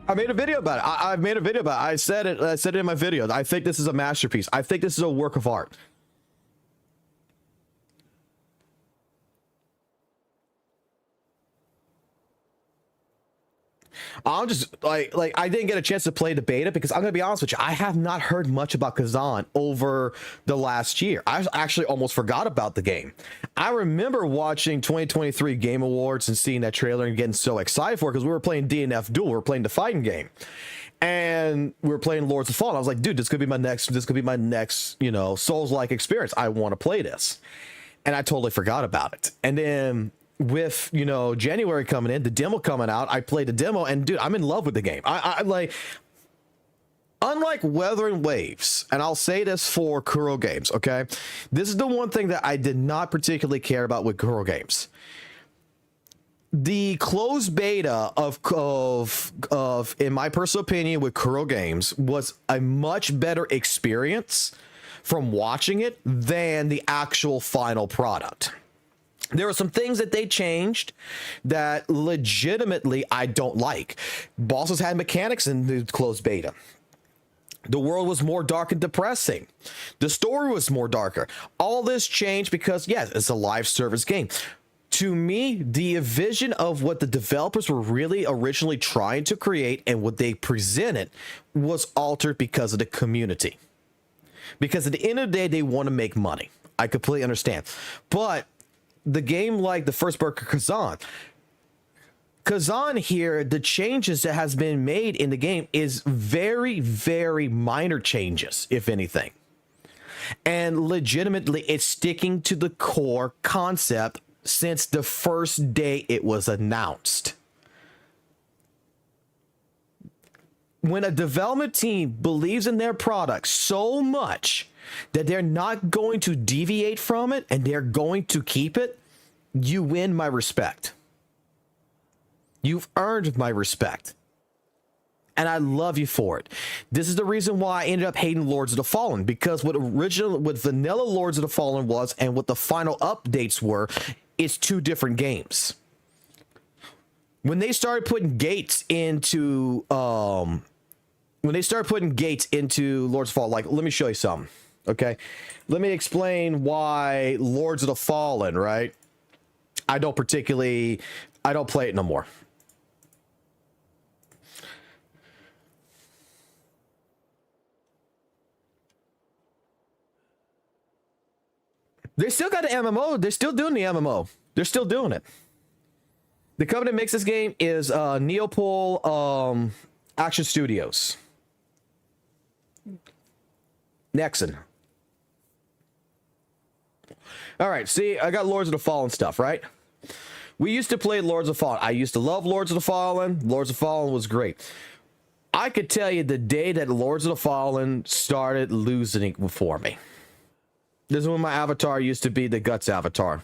I made a video about it. I've made a video about it. I said it in my video. I think this is a masterpiece. I think this is a work of art. I'm just like I didn't get a chance to play the beta because I'm gonna be honest with you, I have not heard much about Khazan over the last year. I actually almost forgot about the game. I remember watching 2023 Game Awards and seeing that trailer and getting so excited for it because we were playing DNF Duel, we were playing the fighting game, and we were playing Lords of Fallen. I was like, dude, this could be my next, you know, Souls-like experience. I want to play this, and I totally forgot about it. And then with, you know, January coming in, the demo coming out, I played the demo, and dude, I'm in love with the game. I like, unlike Weather and Waves, and I'll say this for Kuro games, okay? This is the one thing that I did not particularly care about with Kuro games. The closed beta of in my personal opinion with Kuro games was a much better experience from watching it than the actual final product. There were some things that they changed that legitimately I don't like. Bosses had mechanics in the closed beta. The world was more dark and depressing. The story was more darker. All this changed because, yes, it's a live service game. To me, the vision of what the developers were really originally trying to create and what they presented was altered because of the community. Because at the end of the day, they want to make money. I completely understand. But the game like the first Berserker Khazan here, the changes that has been made in the game is very, very minor changes, if anything. And legitimately, it's sticking to the core concept since the first day it was announced. When a development team believes in their product so much that they're not going to deviate from it and they're going to keep it, you win my respect. You've earned my respect. And I love you for it. This is the reason why I ended up hating Lords of the Fallen, because what vanilla Lords of the Fallen was and what the final updates were, it's two different games. When they started putting gates into Lords of the Fallen, like, let me show you something. Okay, let me explain why Lords of the Fallen, right? I don't play it no more. They still got an MMO. They're still doing the MMO. They're still doing it. The company that makes this game is Neopol Action Studios. Nexon. All right, see, I got Lords of the Fallen stuff, right? We used to play Lords of the Fallen. I used to love Lords of the Fallen. Lords of the Fallen was great. I could tell you the day that Lords of the Fallen started losing for me. This is when my avatar used to be the Guts avatar.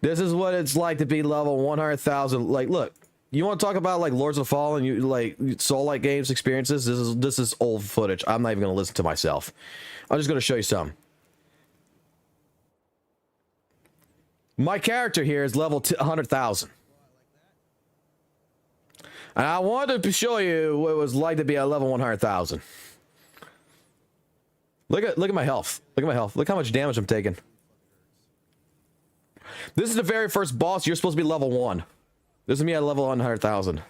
This is what it's like to be level 100,000. Like, look, you want to talk about like Lords of the Fallen, you like Soul-like games experiences? This is old footage. I'm not even going to listen to myself. I'm just going to show you some. My character here is level 100,000. And I wanted to show you what it was like to be at level 100,000. Look at my health. Look at my health. Look how much damage I'm taking. This is the very first boss. You're supposed to be level 1. This is me at level 100,000.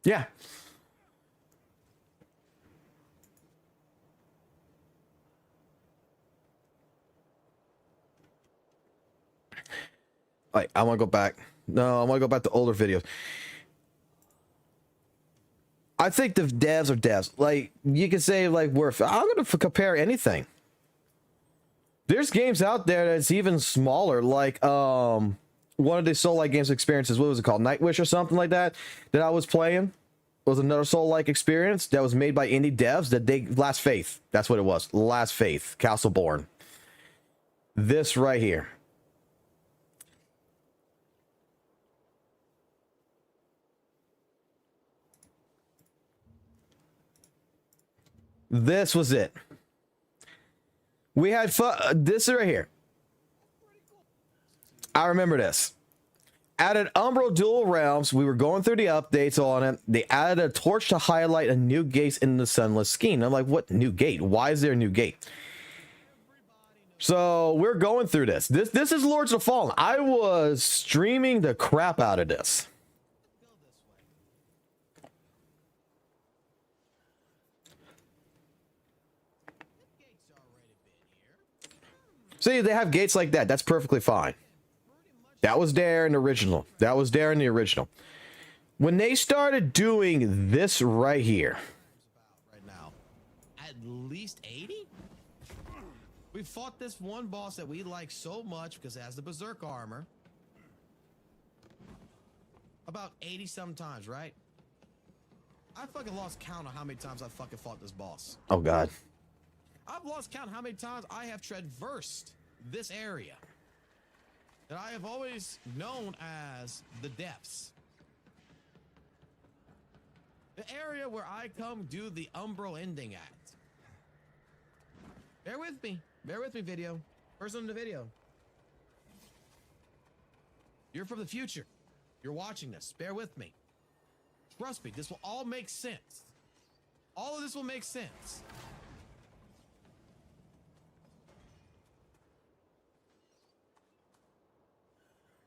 Yeah. Like, I want to go back. No, I want to go back to older videos. I think the devs are devs. Like, you can say, like, I'm going to compare anything. There's games out there that's even smaller, like, one of the Soul-like games experiences, what was it called? Nightwish or something like that, that I was playing. It was another Soul-like experience that was made by indie devs Last Faith. That's what it was. Last Faith. Castleborn. This right here. This was it. We had fun. This right here. I remember this. Added Umbral Dual Realms. We were going through the updates on it. They added a torch to highlight a new gate in the Sunless Scheme. I'm like, what new gate? Why is there a new gate? So we're going through this. This is Lords of the Fallen. I was streaming the crap out of this. See, they have gates like that. That's perfectly fine. That was there in the original. That was there in the original. When they started doing this right here. Right now, at least 80? We fought this one boss that we like so much because it has the Berserker armor. About 80 sometimes, right? I fucking lost count on how many times I fucking fought this boss. Oh, God. I've lost count how many times I have traversed this area. that I have always known as the depths. The area where I come do the Umbro ending at. Bear with me. Bear with me, video. Person in the video. You're from the future. You're watching this. Bear with me. Trust me, this will all make sense. All of this will make sense.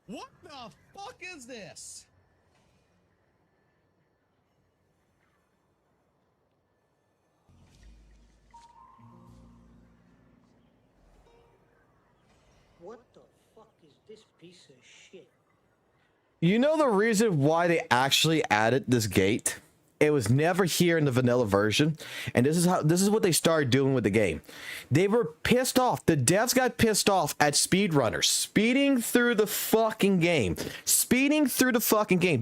What the fuck is this? What the fuck is this piece of shit? You know the reason why they actually added this gate? It was never here in the vanilla version, and this is what they started doing with the game. They were pissed off. The devs got pissed off at speedrunners speeding through the fucking game.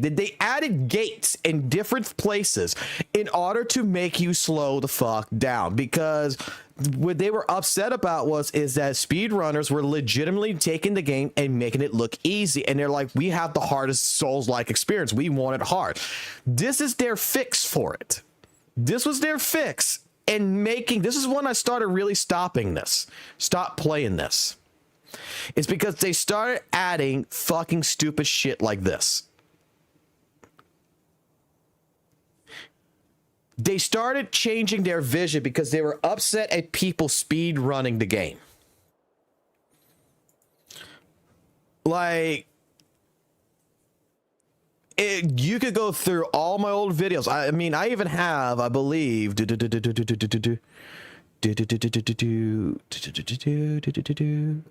They added gates in different places in order to make you slow the fuck down, because what they were upset about is that speedrunners were legitimately taking the game and making it look easy, and they're like, we have the hardest Souls-like experience, we want it hard. This is their fix for it. This was their fix, and this is when I started really stop playing this. It's because they started adding fucking stupid shit like this. They started changing their vision because they were upset at people speed running the game. Like, you could go through all my old videos. I mean, I even have, I believe,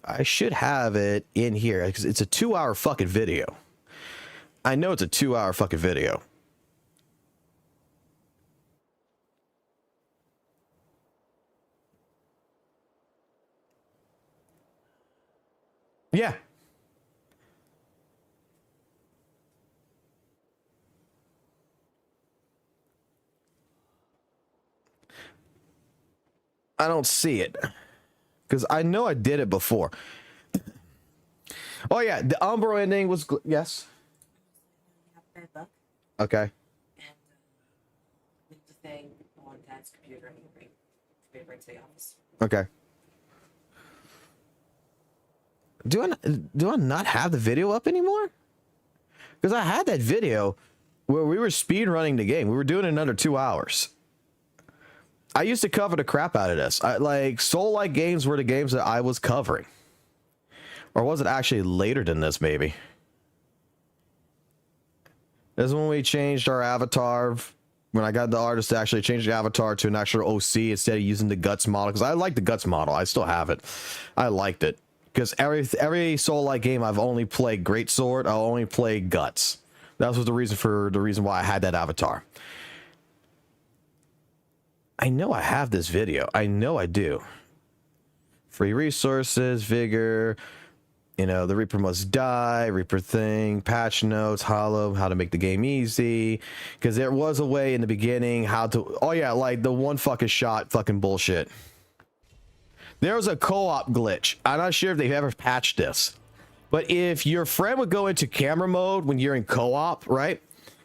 I should have it in here because it's a 2-hour fucking video. I know it's a 2-hour fucking video. Yeah. I don't see it because I know I did it before. Oh yeah, the Umbro ending was yes. Okay. And leave the thing on Dad's computer and bring it to the office. Okay. Do I not have the video up anymore? Because I had that video where we were speed running the game. We were doing it in under 2 hours. I used to cover the crap out of this. Like Soul-like games were the games that I was covering. Or was it actually later than this, maybe? This is when we changed our avatar. When I got the artist to actually change the avatar to an actual OC instead of using the Guts model. Because I like the Guts model. I still have it. I liked it. Because every Soul-like game I've only played Greatsword, I'll only play Guts. That was the reason why I had that avatar. I know I have this video. I know I do. Free resources, vigor, you know, the Reaper must die, Reaper thing, patch notes, hollow, how to make the game easy. Because there was a way in the beginning how to, oh yeah, like the one fucking shot fucking bullshit. There was a co-op glitch. I'm not sure if they've ever patched this. But if your friend would go into camera mode when you're in co-op, right?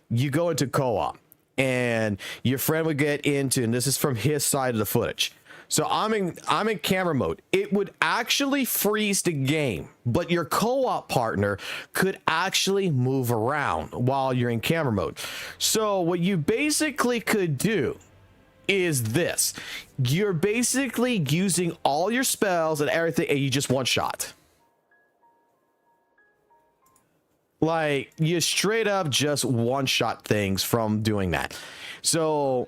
You go into co-op. And your friend would get into, and this is from his side of the footage. So I'm in camera mode. It would actually freeze the game, but your co-op partner could actually move around while you're in camera mode. So what you basically could do is this. You're basically using all your spells and everything, and you just one shot. Like, you straight up just one shot things from doing that. So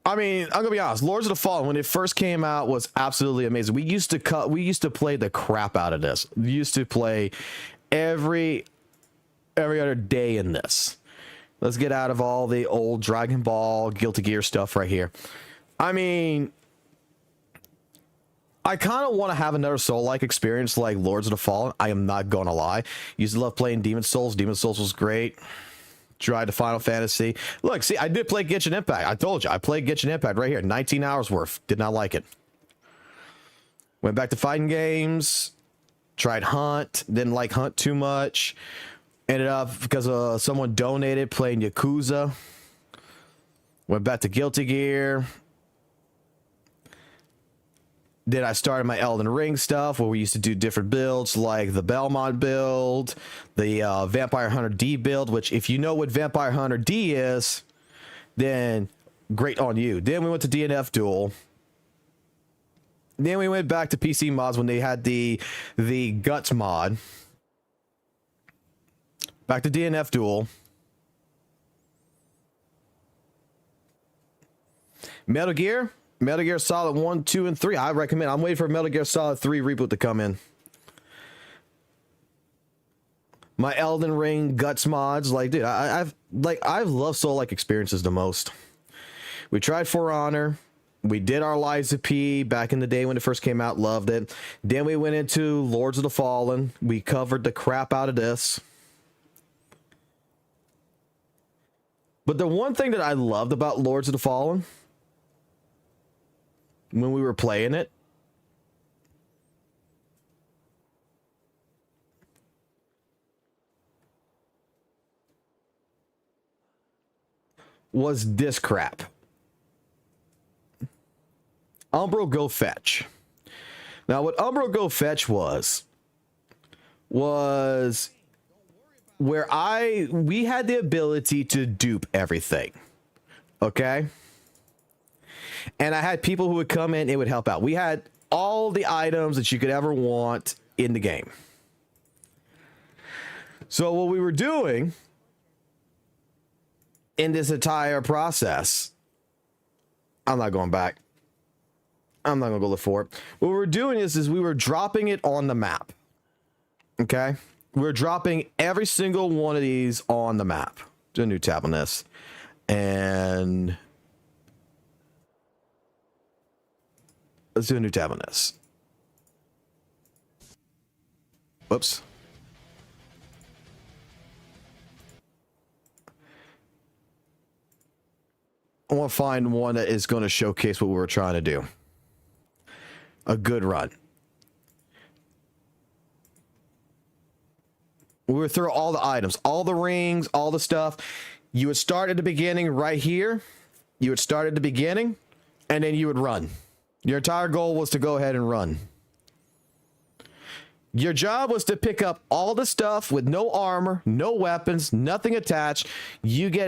I mean, I'm gonna be honest, Lords of the Fallen, when it first came out, was absolutely amazing. We used to play the crap out of this. We used to play every other day in this. Let's get out of all the old Dragon Ball, Guilty Gear stuff right here. I mean, I kind of want to have another Soul-like experience like Lords of the Fallen. I am not gonna lie. Used to love playing Demon Souls. Demon Souls was great. Tried the Final Fantasy. Look, see, I did play Genshin Impact. I told you, I played Genshin Impact right here. 19 hours worth. Did not like it. Went back to fighting games. Tried Hunt. Didn't like Hunt too much. Ended up, because someone donated, playing Yakuza. Went back to Guilty Gear. Then I started my Elden Ring stuff where we used to do different builds like the Belmont build, the Vampire Hunter D build, which if you know what Vampire Hunter D is, then great on you. Then we went to DNF Duel. Then we went back to PC mods when they had the Guts mod. Back to DNF Duel. Metal Gear Solid 1, 2, and 3. I recommend. I'm waiting for Metal Gear Solid 3 reboot to come in. My Elden Ring Guts mods, like, dude, I've loved soul-like experiences the most. We tried For Honor. We did our Lies of P back in the day when it first came out. Loved it. Then we went into Lords of the Fallen. We covered the crap out of this. But the one thing that I loved about Lords of the Fallen, when we were playing it, was this crap. Umbro Go Fetch. Now what Umbro Go Fetch was where we had the ability to dupe everything. Okay? And I had people who would come in, it would help out. We had all the items that you could ever want in the game. So what we were doing in this entire process, I'm not going back. I'm not going to go look for it. What we were doing is we were dropping it on the map. Okay? We're dropping every single one of these on the map. Do a new tab on this. And let's do a new tab on this. Whoops. I want to find one that is going to showcase what we were trying to do. A good run. We would throw all the items, all the rings, all the stuff. You would start at the beginning right here. You would start at the beginning, and then you would run. Your entire goal was to go ahead and run. Your job was to pick up all the stuff with no armor, no weapons, nothing attached. You get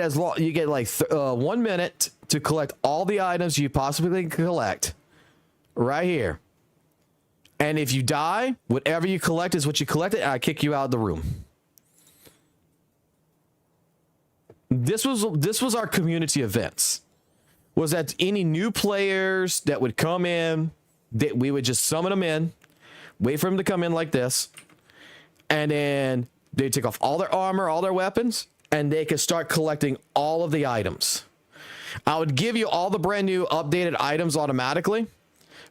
like 1 minute to collect all the items you possibly can collect right here. And if you die, whatever you collect is what you collected, and I kick you out of the room. This was our community events. Was that any new players that would come in, that we would just summon them in, wait for them to come in like this, and then they take off all their armor, all their weapons, and they could start collecting all of the items. I would give you all the brand new updated items automatically,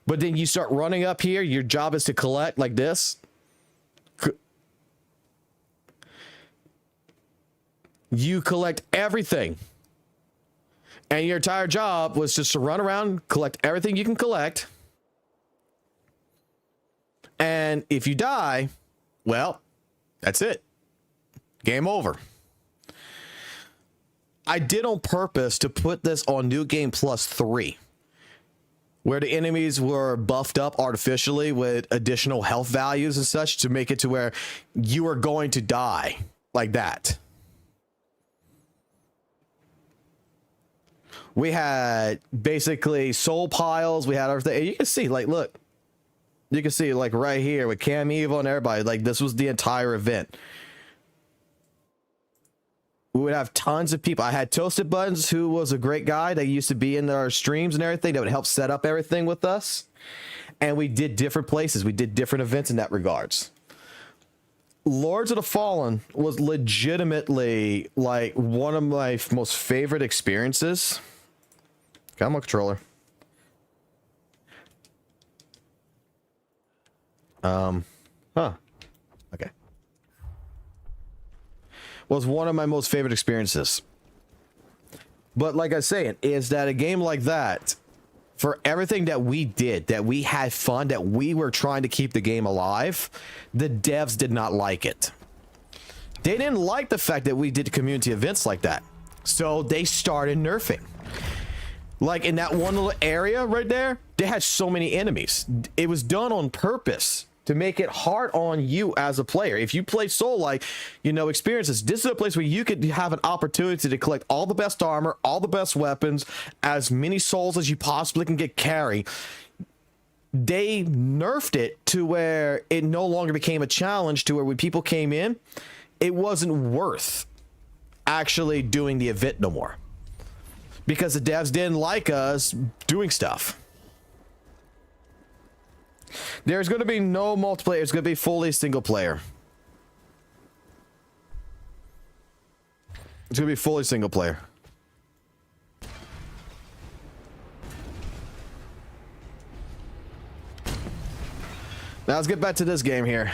but then you start running up here. Your job is to collect like this. You collect everything. And your entire job was just to run around, collect everything you can collect. And if you die, well, that's it. Game over. I did on purpose to put this on New Game Plus 3, where the enemies were buffed up artificially with additional health values and such to make it to where you are going to die like that. We had basically soul piles. We had everything. And you can see, like, look. You can see, like, right here with Cam Evo and everybody. Like, this was the entire event. We would have tons of people. I had Toasted Buttons, who was a great guy that used to be in our streams and everything. That would help set up everything with us. And we did different places. We did different events in that regards. Lords of the Fallen was legitimately, like, one of my most favorite experiences. Got my controller. Okay. was one of my most favorite experiences. But like I say, is that a game like that, for everything that we did, that we had fun, that we were trying to keep the game alive, the devs did not like it. They didn't like the fact that we did community events like that. So they started nerfing. Like in that one little area right there, they had so many enemies. It was done on purpose to make it hard on you as a player. If you play Soul-like, you know, experiences, this is a place where you could have an opportunity to collect all the best armor, all the best weapons, as many souls as you possibly can get carry. They nerfed it to where it no longer became a challenge, to where when people came in, it wasn't worth actually doing the event no more. Because the devs didn't like us doing stuff. There's going to be no multiplayer. It's going to be fully single player. It's going to be fully single player. Now let's get back to this game here.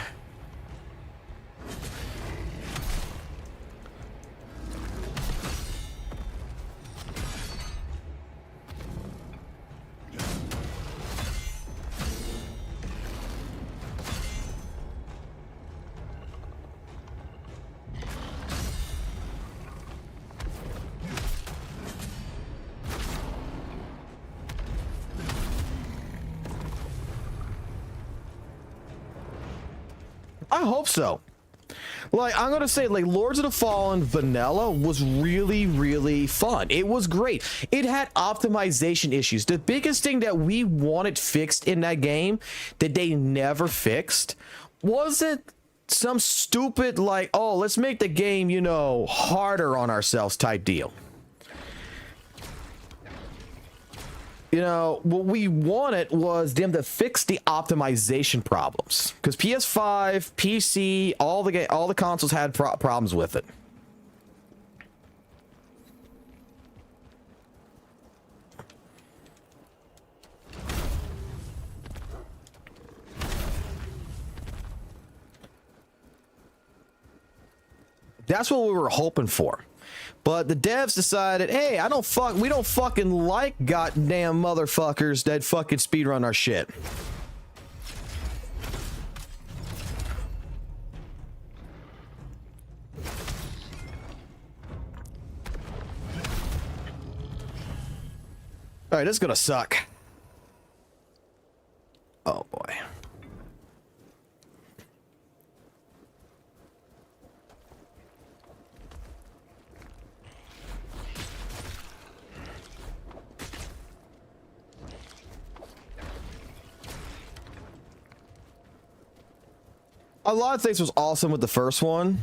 I hope so. Like, I'm gonna say, like, Lords of the Fallen Vanilla was really, really fun. It was great. It had optimization issues. The biggest thing that we wanted fixed in that game that they never fixed wasn't some stupid, like, oh, let's make the game, you know, harder on ourselves type deal. You know, what we wanted was them to fix the optimization problems, because PS5, PC, all the consoles had problems with it. That's what we were hoping for. But the devs decided, hey, we don't fucking like goddamn motherfuckers that fucking speedrun our shit. All right, this is gonna suck. Oh boy. A lot of things was awesome with the first one.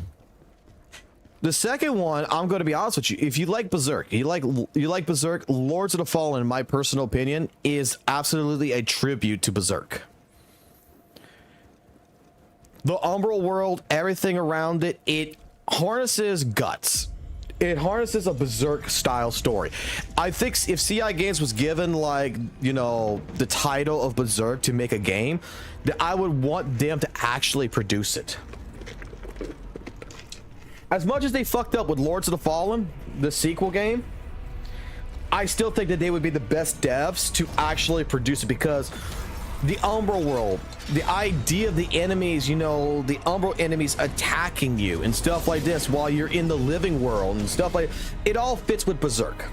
The second one, I'm going to be honest with you. If you like Berserk, you like Berserk, Lords of the Fallen, in my personal opinion, is absolutely a tribute to Berserk. The Umbral world, everything around it, it harnesses guts. It harnesses a Berserk style story. I think if CI Games was given, like, you know, the title of Berserk to make a game, that I would want them to actually produce it. As much as they fucked up with Lords of the Fallen, the sequel game, I still think that they would be the best devs to actually produce it, because the Umbral world, the idea of the enemies, you know, the Umbral enemies attacking you and stuff like this while you're in the living world and stuff like, it all fits with Berserk.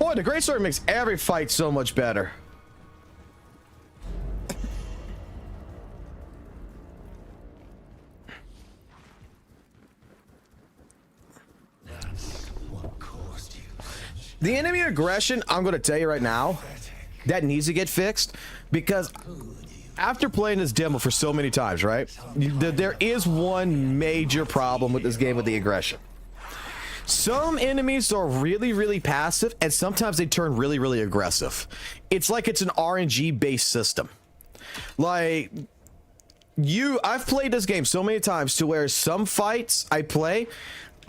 Boy, the Greatsword makes every fight so much better. The enemy aggression, I'm going to tell you right now, that needs to get fixed, because after playing this demo for so many times, right, there is one major problem with this game with the aggression. Some enemies are really, really passive, and sometimes they turn really, really aggressive. It's like it's an RNG based system. Like, I've played this game so many times to where some fights I play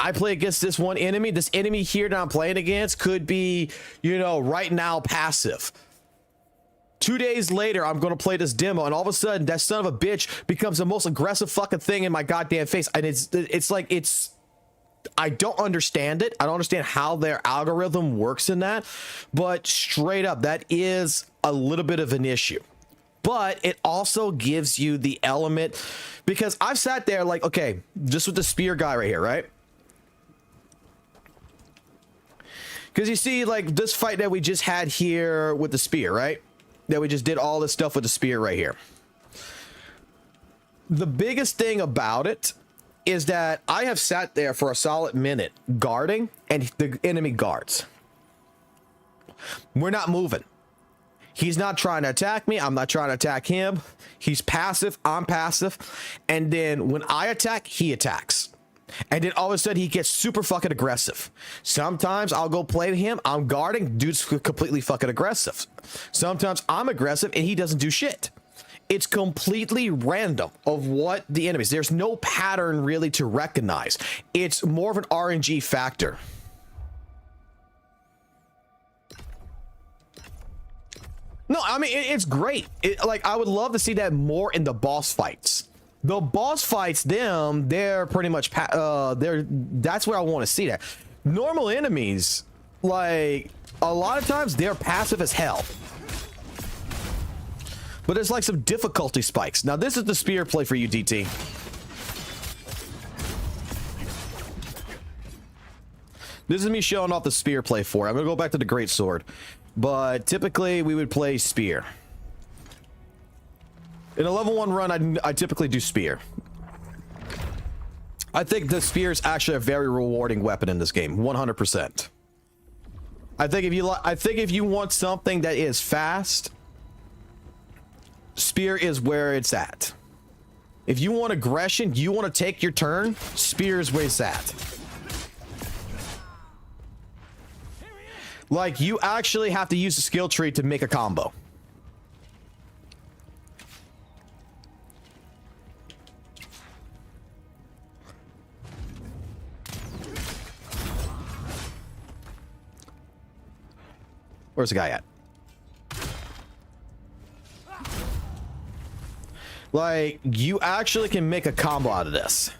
against this one enemy. This enemy here that I'm playing against could be, you know, right now passive. 2 days later, I'm going to play this demo, and all of a sudden, that son of a bitch becomes the most aggressive fucking thing in my goddamn face. And it's like, I don't understand it. I don't understand how their algorithm works in that. But straight up, that is a little bit of an issue. But it also gives you the element, because I've sat there like, okay, just with the spear guy right here, right? Because you see, like, this fight that we just had here with the spear, right? That we just did all this stuff with the spear right here. The biggest thing about it is that I have sat there for a solid minute guarding, and the enemy guards. We're not moving. He's not trying to attack me. I'm not trying to attack him. He's passive. I'm passive. And then when I attack, he attacks. And then all of a sudden he gets super fucking aggressive. Sometimes I'll go play him. I'm guarding. Dude's completely fucking aggressive. Sometimes I'm aggressive and he doesn't do shit. It's completely random of what the enemies. There's no pattern really to recognize. It's more of an RNG factor. No, I mean, it's great. Like, I would love to see that more in the boss fights. The boss fights, they're pretty much, that's where I want to see that. Normal enemies, like, a lot of times they're passive as hell. But there's like some difficulty spikes. Now, this is the spear play for you, DT. This is me showing off the spear play for it. I'm going to go back to the Greatsword. But typically, we would play spear. In a level 1 run, I typically do spear. I think the spear is actually a very rewarding weapon in this game, 100%. I think if you want something that is fast, spear is where it's at. If you want aggression, you want to take your turn, spear is where it's at. Like, you actually have to use the skill tree to make a combo. Where's the guy at? Like, you actually can make a combo out of this.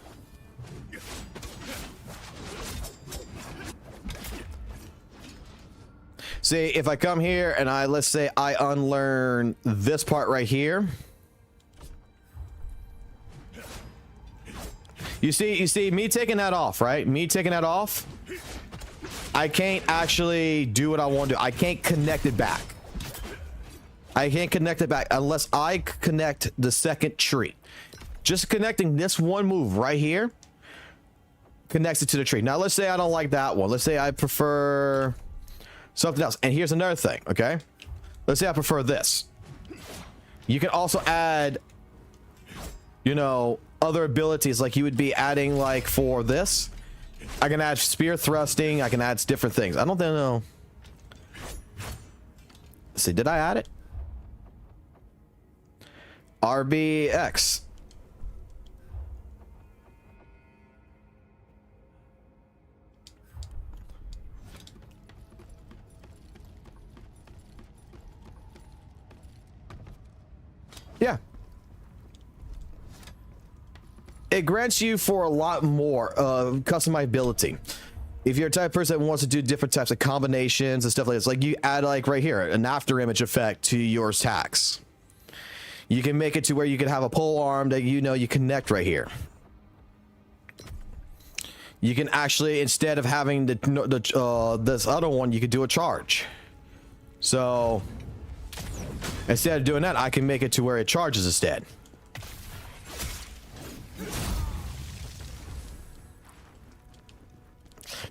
See, if I come here and let's say I unlearn this part right here. You see me taking that off, right? Me taking that off. I can't actually do what I want to do. I can't connect it back. I can't connect it back unless I connect the second tree. Just connecting this one move right here connects it to the tree. Now, let's say I don't like that one. Let's say I prefer something else. And here's another thing, okay? Let's say I prefer this. You can also add, you know, other abilities like you would be adding, like, for this. I can add spear thrusting. I can add different things. I don't know. Let's see, did I add it? RBX. Yeah. It grants you for a lot more customizability. If you're a type of person that wants to do different types of combinations and stuff like this, like you add, like right here, an after image effect to your attacks. You can make it to where you can have a pole arm that you know you connect right here. you can actually, instead of having this other one, you could do a charge. So instead of doing that, I can make it to where it charges instead.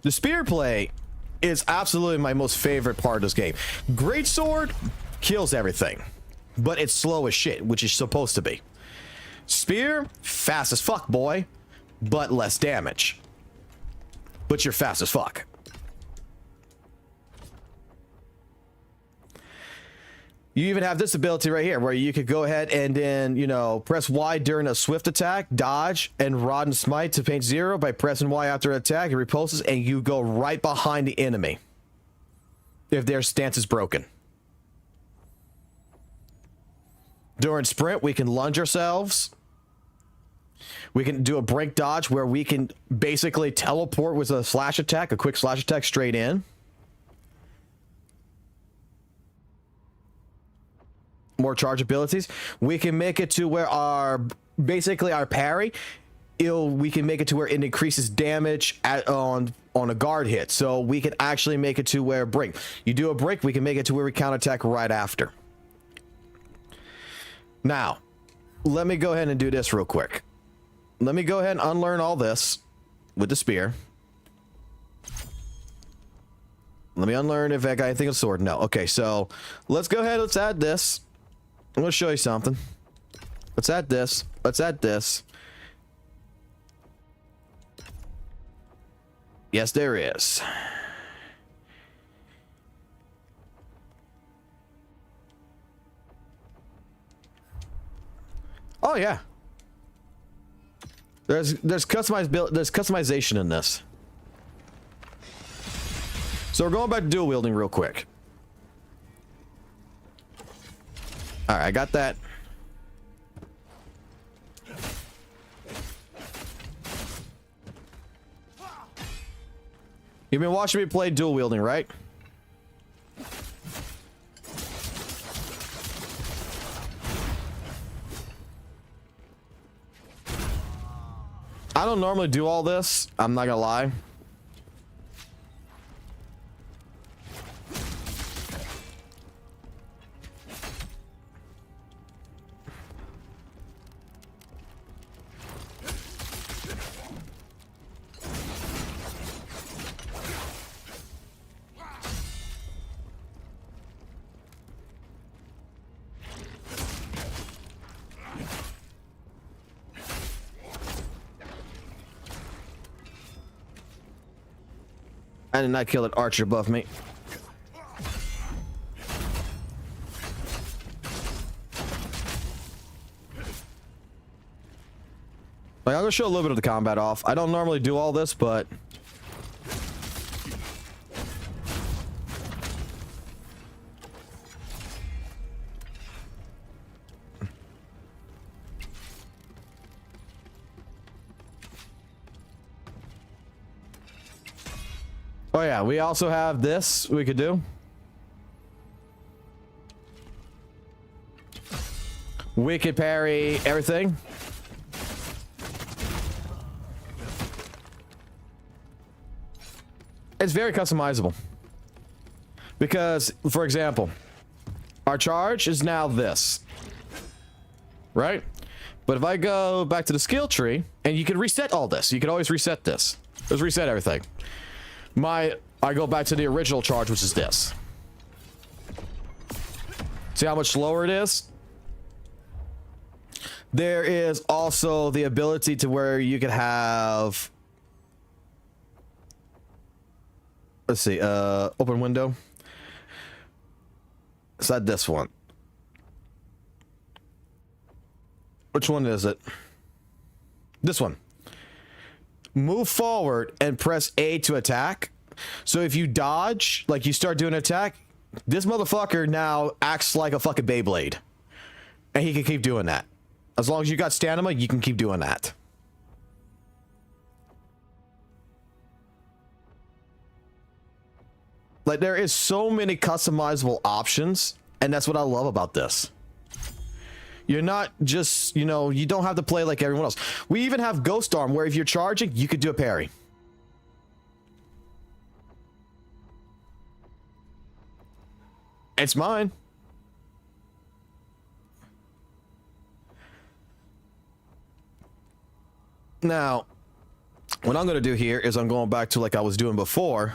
The spear play is absolutely my most favorite part of this game. Greatsword kills everything, but it's slow as shit, which is supposed to be. Spear, fast as fuck, boy, but less damage. But you're fast as fuck. You even have this ability right here where you could go ahead and then, you know, press Y during a swift attack, dodge, and rod and smite to paint 0 by pressing Y after an attack. It repulses, and you go right behind the enemy if their stance is broken. During sprint, we can lunge ourselves. We can do a break dodge where we can basically teleport with a slash attack, a quick slash attack straight in. More charge abilities. We can make it to where our parry, we can make it to where it increases damage on a guard hit. So we can actually make it to where break. You do a break, we can make it to where we counterattack right after. Now, let me go ahead and do this real quick. Let me go ahead and unlearn all this with the spear. Let me unlearn if I got anything with sword. No. Okay, so let's go ahead. Let's add this. I'm going to show you something. Let's add this. Let's add this. Yes, there is. Oh, yeah. There's customization in this. So we're going back to dual wielding real quick. All right, I got that. You've been watching me play dual wielding, right? I don't normally do all this. I'm not gonna lie. I did not kill an archer above me. Like, I'm gonna show a little bit of the combat off. I don't normally do all this, but oh yeah, we also have this we could do. We could parry everything. It's very customizable. Because, for example, our charge is now this. Right? But if I go back to the skill tree, and you can reset all this. You can always reset this. Just reset everything. I go back to the original charge, which is this. See how much slower it is? There is also the ability to where you could have, let's see, open window. It's not this one. Which one is it? This one. Move forward and press A to attack. So if you dodge, like you start doing an attack, this motherfucker now acts like a fucking Beyblade. And he can keep doing that. As long as you got stamina, you can keep doing that. Like, there is so many customizable options, and that's what I love about this. You're not just, you know, you don't have to play like everyone else. We even have Ghost Arm, where if you're charging, you could do a parry. It's mine. Now, what I'm going to do here is I'm going back to like I was doing before.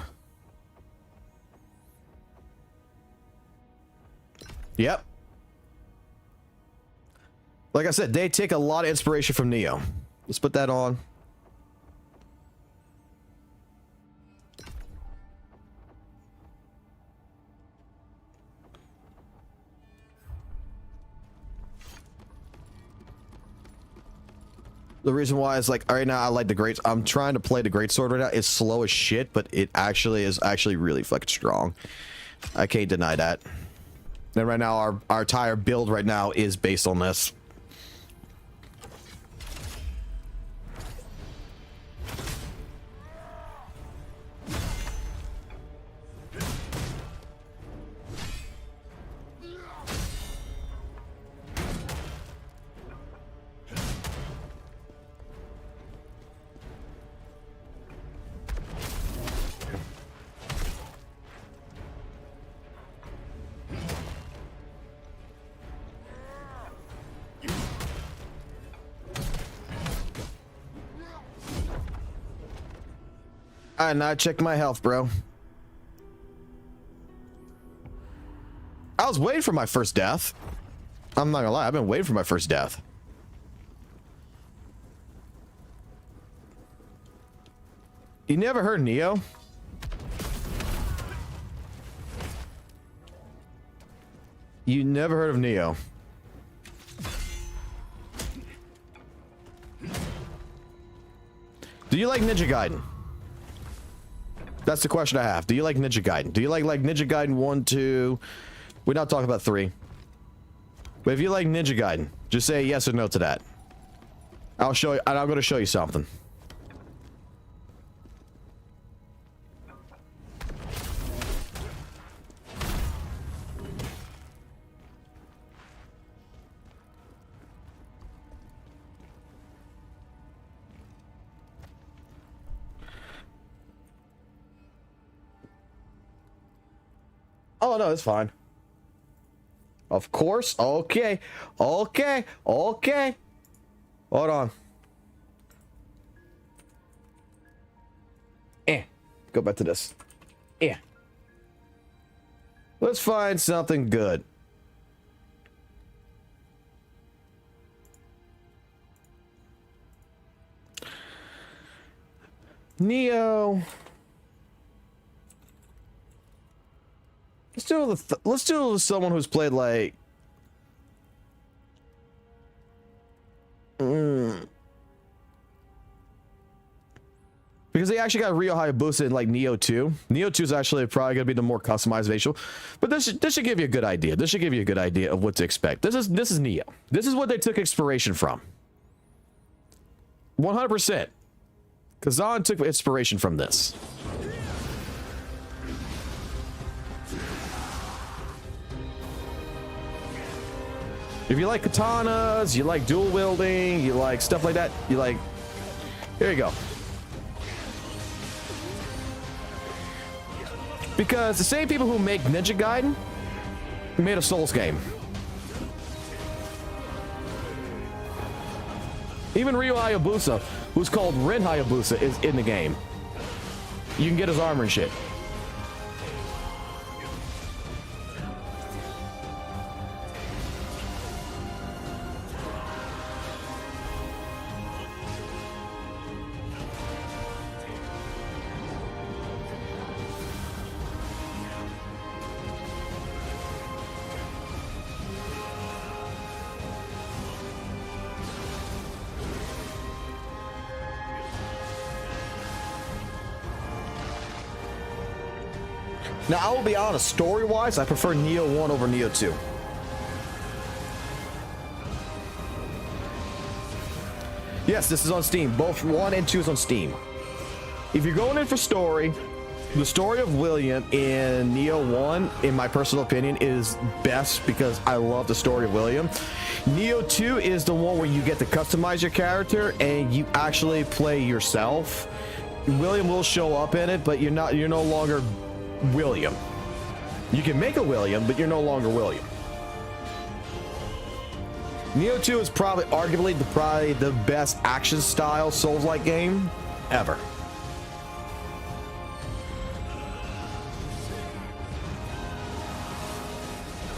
Yep. Like I said, they take a lot of inspiration from Neo. Let's put that on. The reason why is like right now I like the great. I'm trying to play the Greatsword right now. It's slow as shit, but it actually is really fucking strong. I can't deny that. And right now our entire build right now is based on this. I not check my health, bro. I was waiting for my first death. I'm not gonna lie, I've been waiting for my first death. You never heard Neo? You never heard of Neo? Do you like Ninja Gaiden? That's the question I have. Do you like Ninja Gaiden? Do you like Ninja Gaiden 1, 2? We're not talking about 3. But if you like Ninja Gaiden, just say yes or no to that. I'll show you, and I'm going to show you something. Oh, no, it's fine. Of course. Okay. Okay. Okay. Hold on. Go back to this. Let's find something good. Neo. Let's do it with someone who's played like because they actually got Ryo Hayabusa in like Neo 2. Neo 2 is actually probably gonna be the more customized visual, but this should give you a good idea. This should give you a good idea of what to expect. This is Neo. This is what they took inspiration from. 100%. Khazan took inspiration from this. If you like katanas, you like dual wielding, you like stuff like that, you like... Here you go. Because the same people who make Ninja Gaiden made a Souls game. Even Ryo Hayabusa, who's called Ren Hayabusa, is in the game. You can get his armor and shit. Now, I will be honest, story-wise, I prefer Neo 1 over Neo 2. Yes, this is on Steam. Both 1 and 2 is on Steam. If you're going in for story, the story of William in Neo 1, in my personal opinion, is best because I love the story of William. Neo 2 is the one where you get to customize your character and you actually play yourself. William will show up in it, but you're no longer William. You can make a William, but you're no longer William. Neo 2 is probably arguably the best action style Souls-like game ever.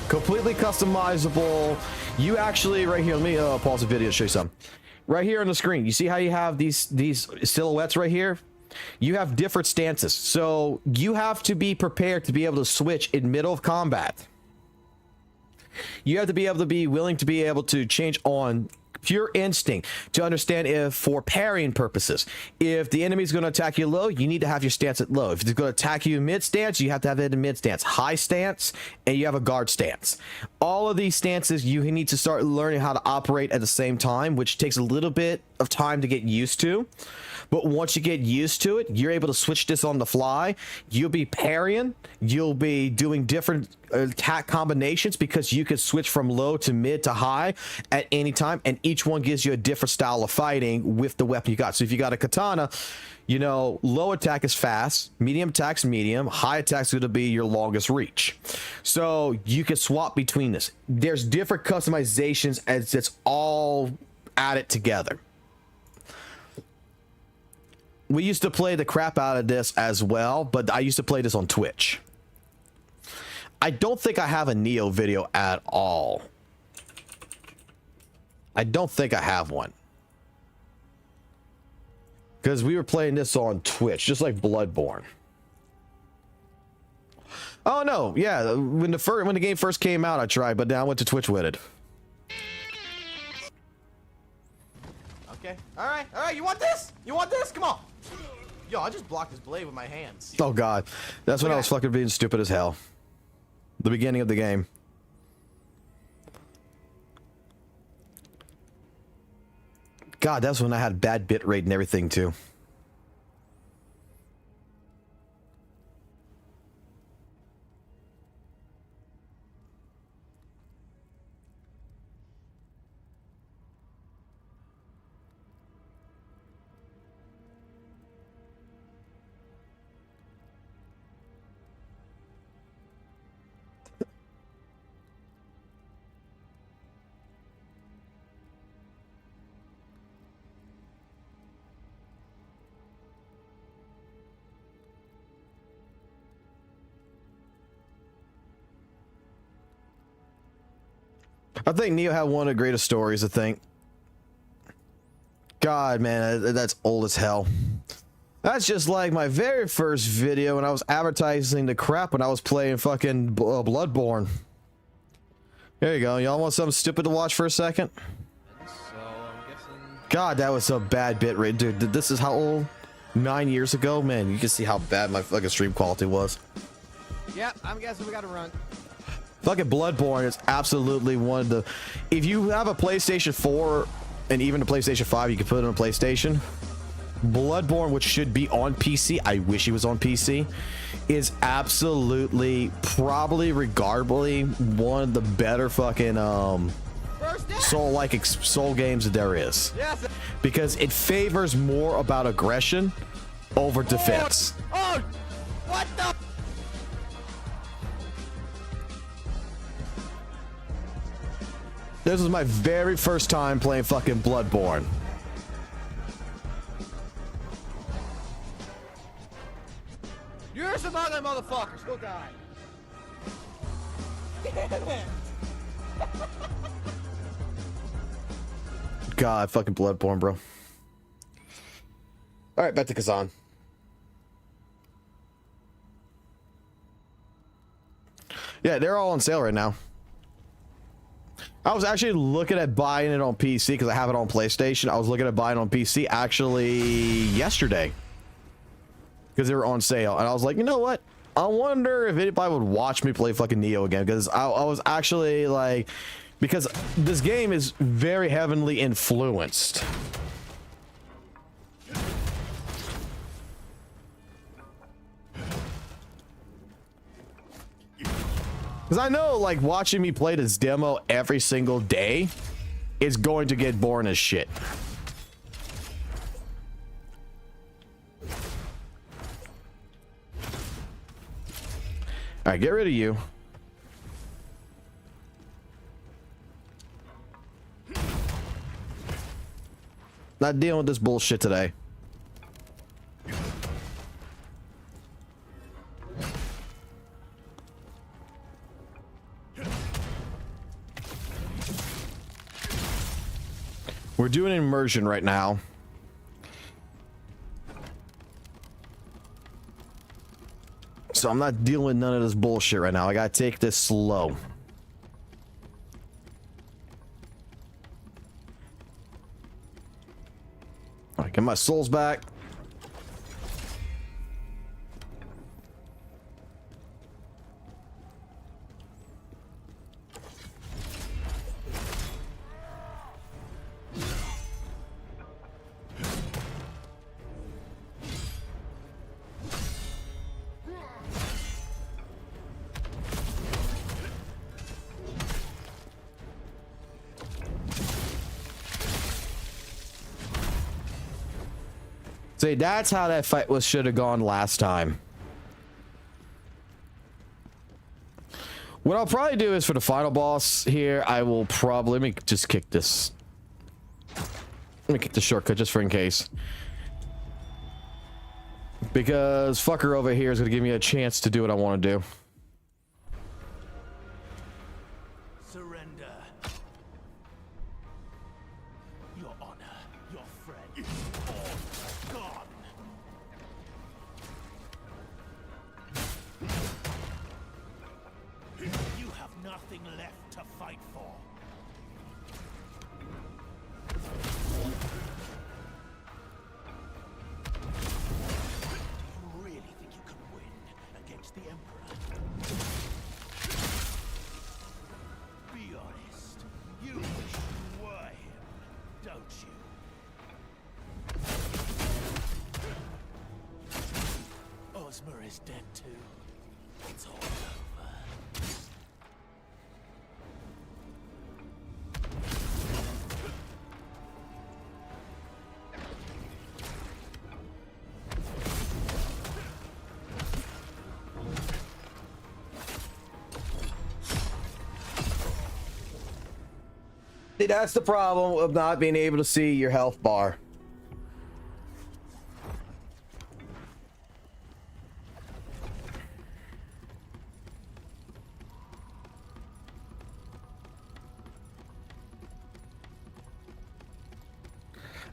Completely customizable. You actually, right here, let me pause the video to show you something. Right here on the screen, you see how you have these silhouettes right here? You have different stances. So you have to be prepared to be able to switch in middle of combat. You have to be able to be willing to be able to change on pure instinct to understand if for parrying purposes, if the enemy is going to attack you low, you need to have your stance at low. If it's going to attack you mid stance, you have to have it in mid stance, high stance, and you have a guard stance. All of these stances you need to start learning how to operate at the same time, which takes a little bit of time to get used to. But once you get used to it, you're able to switch this on the fly. You'll be parrying. You'll be doing different attack combinations because you can switch from low to mid to high at any time. And each one gives you a different style of fighting with the weapon you got. So if you got a katana, you know, low attack is fast, medium attack's medium, high attack's going to be your longest reach. So you can swap between this. There's different customizations as it's all added together. We used to play the crap out of this as well, but I used to play this on Twitch. I don't think I have a Neo video at all. I don't think I have one. Because we were playing this on Twitch, just like Bloodborne. Oh no, yeah, when the game first came out, I tried, but then I went to Twitch with it. Okay, all right, you want this? You want this? Come on. Yo, I just blocked his blade with my hands. Oh god, that's when I was fucking being stupid as hell. The beginning of the game. God, that's when I had bad bit rate and everything too. I think Neo had one of the greatest stories, I think. God, man, that's old as hell. That's just like my very first video when I was advertising the crap when I was playing fucking Bloodborne. There you go. Y'all want something stupid to watch for a second? So, I'm guessing... God, that was a bad bit rate. Dude, this is how old? 9 years ago? Man, you can see how bad my fucking stream quality was. Yep, I'm guessing we gotta run. Fucking Bloodborne is absolutely one of the... If you have a PlayStation 4 and even a PlayStation 5, you can put it on a PlayStation. Bloodborne, which should be on PC, I wish he was on PC, is absolutely, probably, regardably, one of the better fucking soul games that there is. Yes. Because it favors more about aggression over defense. Oh! What the... This was my very first time playing fucking Bloodborne. You're some ugly motherfuckers. Go die. Damn it. God, fucking Bloodborne, bro. Alright, back to Khazan. Yeah, they're all on sale right now. I was actually looking at buying it on PC because I have it on PlayStation. I was looking at buying it on PC actually yesterday because they were on sale. And I was like, you know what? I wonder if anybody would watch me play fucking Neo again, because I was actually like, because this game is very heavily influenced. Because I know, like, watching me play this demo every single day is going to get boring as shit. All right, get rid of you. Not dealing with this bullshit today. We're doing immersion right now. So I'm not dealing with none of this bullshit right now. I gotta take this slow. All right, get my souls back. See, that's how that fight should have gone last time. What I'll probably do is for the final boss here, I will probably, let me just kick this. Let me kick the shortcut just for in case. Because fucker over here is going to give me a chance to do what I want to do. Surrender. Your honor, your friend, all gone. You have nothing left to fight for. Do you really think you can win against the Emperor? Be honest. You wish you were him, don't you? Ozma is dead too. It's all over. See, that's the problem of not being able to see your health bar.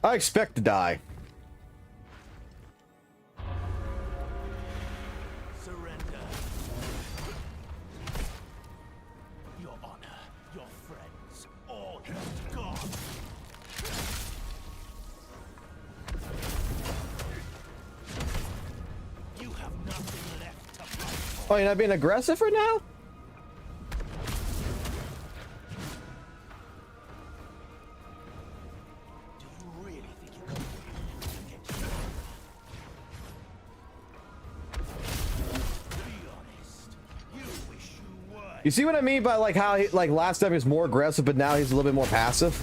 I expect to die. Surrender. Your honor, your friends, all gone. You have nothing left to fight for. Oh, you're not being aggressive right now? Do you really think you can win against the Emperor? Be honest. You wish you were. You see what I mean by like how he, like last time he was more aggressive, but now he's a little bit more passive?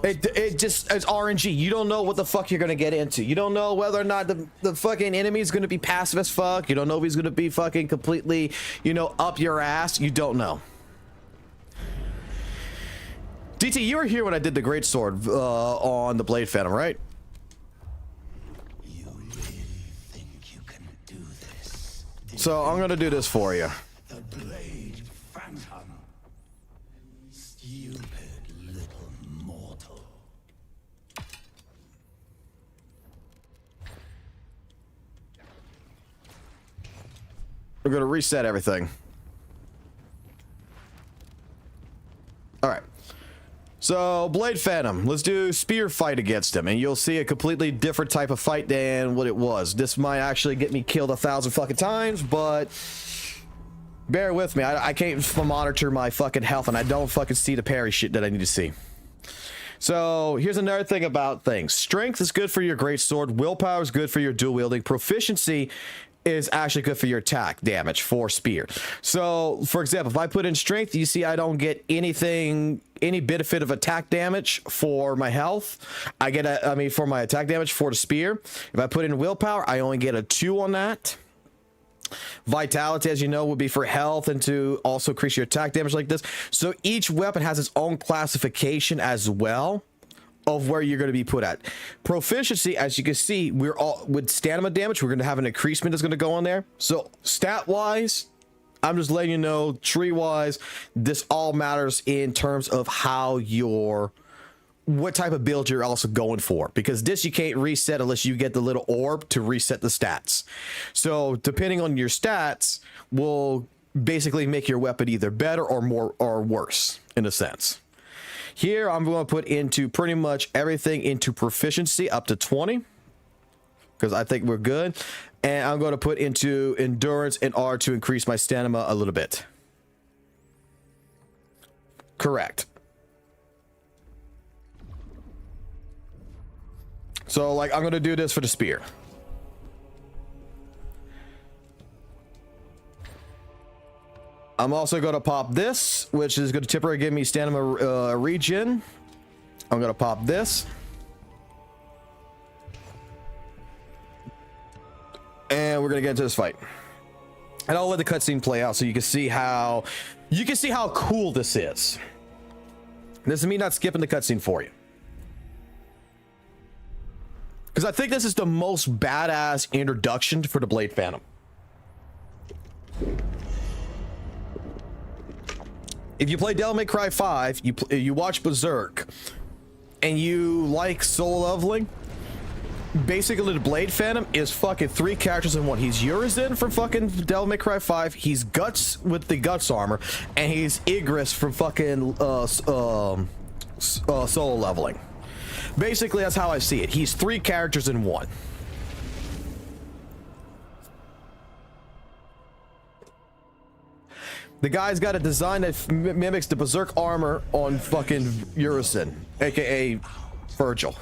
It just, it's RNG. You don't know what the fuck you're gonna get into. You don't know whether or not the fucking enemy is gonna be passive as fuck. You don't know if he's gonna be fucking completely, you know, up your ass. You don't know. DT, you were here when I did the Greatsword on the Blade Phantom, right? You really think you can do this? So I'm gonna do this for you. The Blade Phantom. Stupid little mortal. We're gonna reset everything. All right. So Blade Phantom, let's do spear fight against him, and you'll see a completely different type of fight than what it was. This might actually get me killed 1,000 fucking times, but bear with me. I can't monitor my fucking health, and I don't fucking see the parry shit that I need to see. So here's another thing about things. Strength is good for your greatsword. Willpower is good for your dual wielding. Proficiency is actually good for your attack damage for spear. So for example, if I put in strength, you see I don't get anything, any benefit of attack damage for my health. I get for my attack damage for the spear. If I put in willpower, I only get a 2 on that. Vitality, as you know, would be for health and to also increase your attack damage like this. So each weapon has its own classification as well of where you're going to be put at. Proficiency, as you can see, we're all with stamina damage, we're going to have an increasement that's going to go on there. So stat wise, I'm just letting you know, tree wise, this all matters in terms of how your what type of build you're also going for, because this you can't reset unless you get the little orb to reset the stats. So depending on your stats will basically make your weapon either better or more or worse in a sense. Here I'm going to put into pretty much everything into proficiency up to 20 because I think we're good, and I'm going to put into endurance and R to increase my stamina a little bit. Correct. So, like, I'm going to do this for the spear. I'm also going to pop this, which is going to temporarily give me stamina regen. I'm going to pop this. And we're going to get into this fight. And I'll let the cutscene play out so you can see how cool this is. This is me not skipping the cutscene for you. Because I think this is the most badass introduction for the Blade Phantom. If you play Devil May Cry 5, you watch Berserk, and you like solo leveling, basically the Blade Phantom is fucking 3 characters in one. He's Urizen from fucking Devil May Cry 5, he's Guts with the Guts armor, and he's Igris from fucking solo leveling. Basically, that's how I see it. He's 3 characters in one. The guy's got a design that mimics the Berserk armor on fucking Urizen, aka Virgil.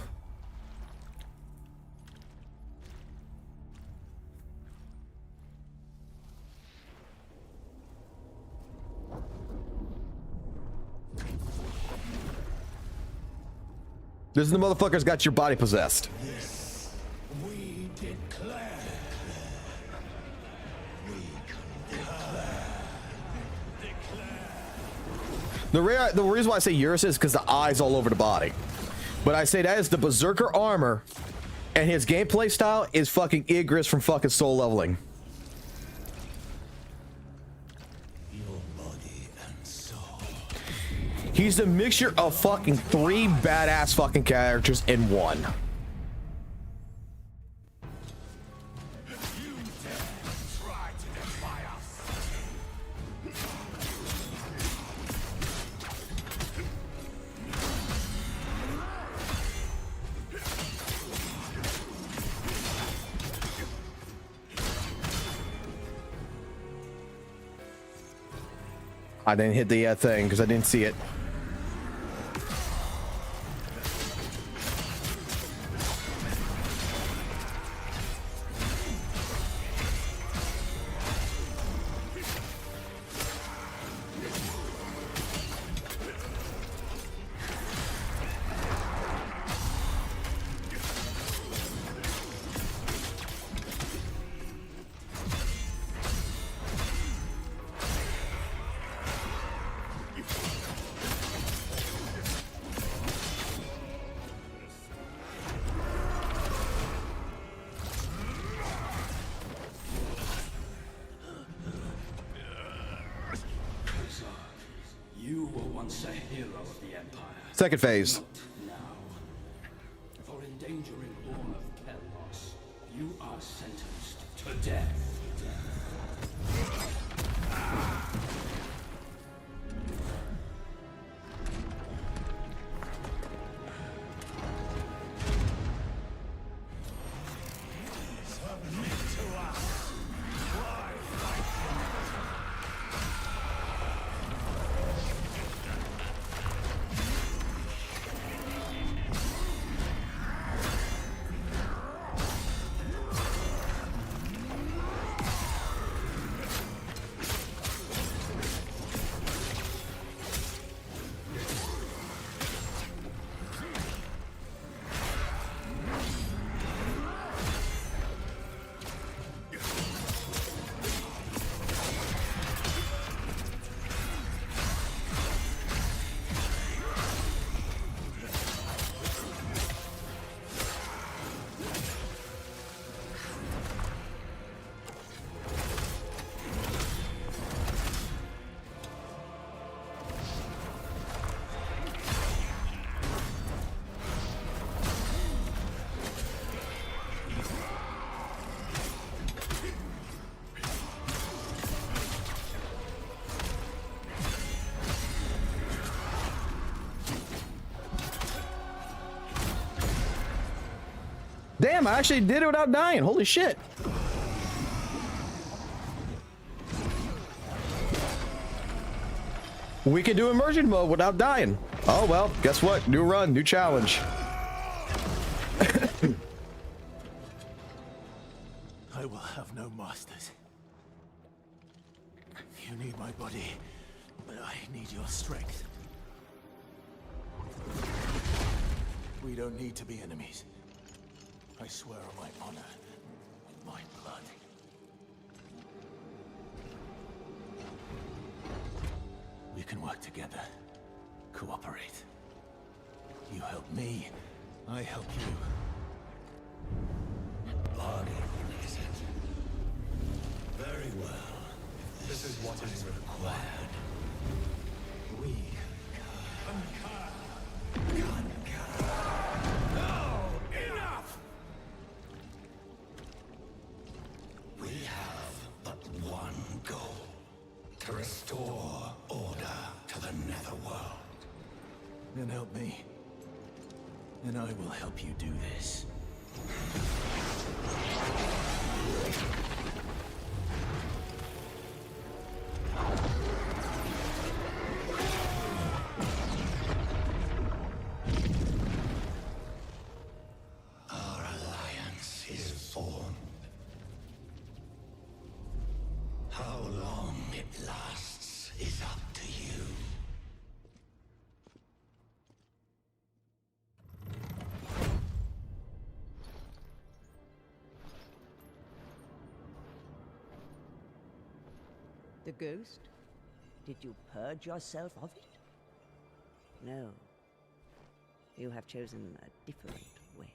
This is the motherfucker's got your body possessed. This we declare. The reason why I say Urizen is because the eyes all over the body. But I say that is the Berserker armor, and his gameplay style is fucking Igris from fucking soul leveling. He's a mixture of fucking 3 badass fucking characters in one. I didn't hit the thing because I didn't see it. You were once a hero of the Empire. Second phase. Now, for endangering all of Kellos, you are sentenced to death. Damn, I actually did it without dying. Holy shit. We can do immersion mode without dying. Oh, well, guess what? New run, new challenge. I will have no masters. You need my body, but I need your strength. We don't need to be enemies. I swear on my honor, and my blood. We can work together. Cooperate. You help me, I help you. Bargain, is it? Very well. This is what is required. We concur. No! Enough! We have but one goal. To restore order to the netherworld. Then help me. And I will help you do this. Our alliance is formed. How long it lasts is up to you. The ghost? Did you purge yourself of it? No. You have chosen a different way.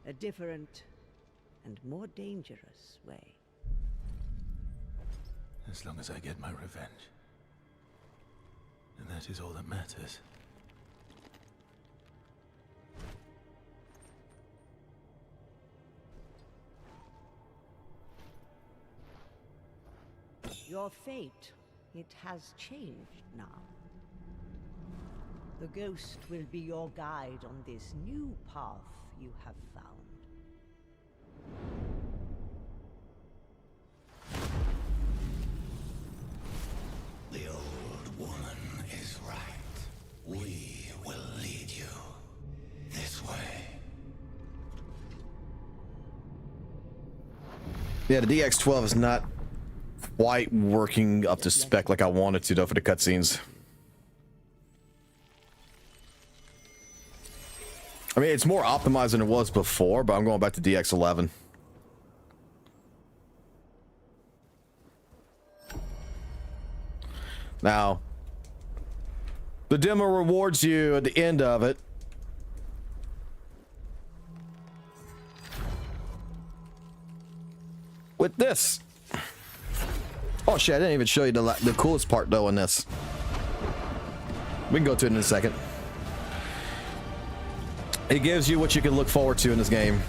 A different and more dangerous way. As long as I get my revenge. And that is all that matters. Your fate, it has changed now. The ghost will be your guide on this new path you have found. The old woman is right. We will lead you this way. Yeah, the DX12 is not quite working up to spec like I wanted to, though, for the cutscenes. I mean, it's more optimized than it was before, but I'm going back to DX11. Now, the demo rewards you at the end of it. With this. Oh shit, I didn't even show you the coolest part though in this. We can go to it in a second. It gives you what you can look forward to in this game.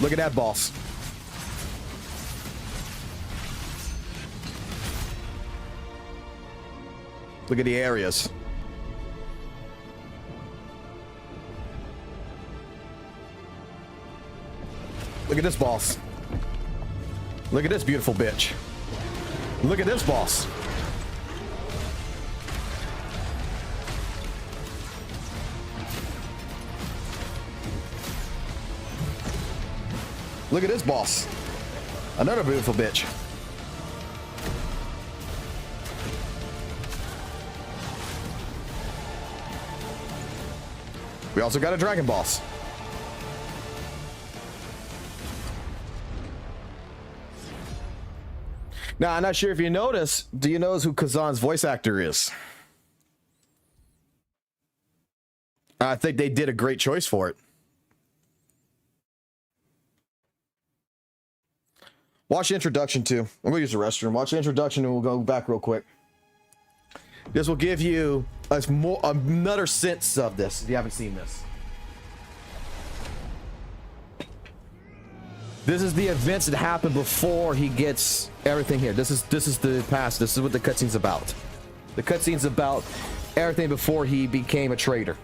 Look at that boss. Look at the areas. Look at this boss. Look at this beautiful bitch. Look at this boss. Look at this boss. Another beautiful bitch. We also got a dragon boss. Now, I'm not sure if you notice, do you notice who Khazan's voice actor is? I think they did a great choice for it. Watch the introduction too. I'm gonna use the restroom. Watch the introduction and we'll go back real quick. This will give you another sense of this if you haven't seen this. This is the events that happen before he gets everything here. This is the past. This is what the cutscene's about. The cutscene's about everything before he became a traitor.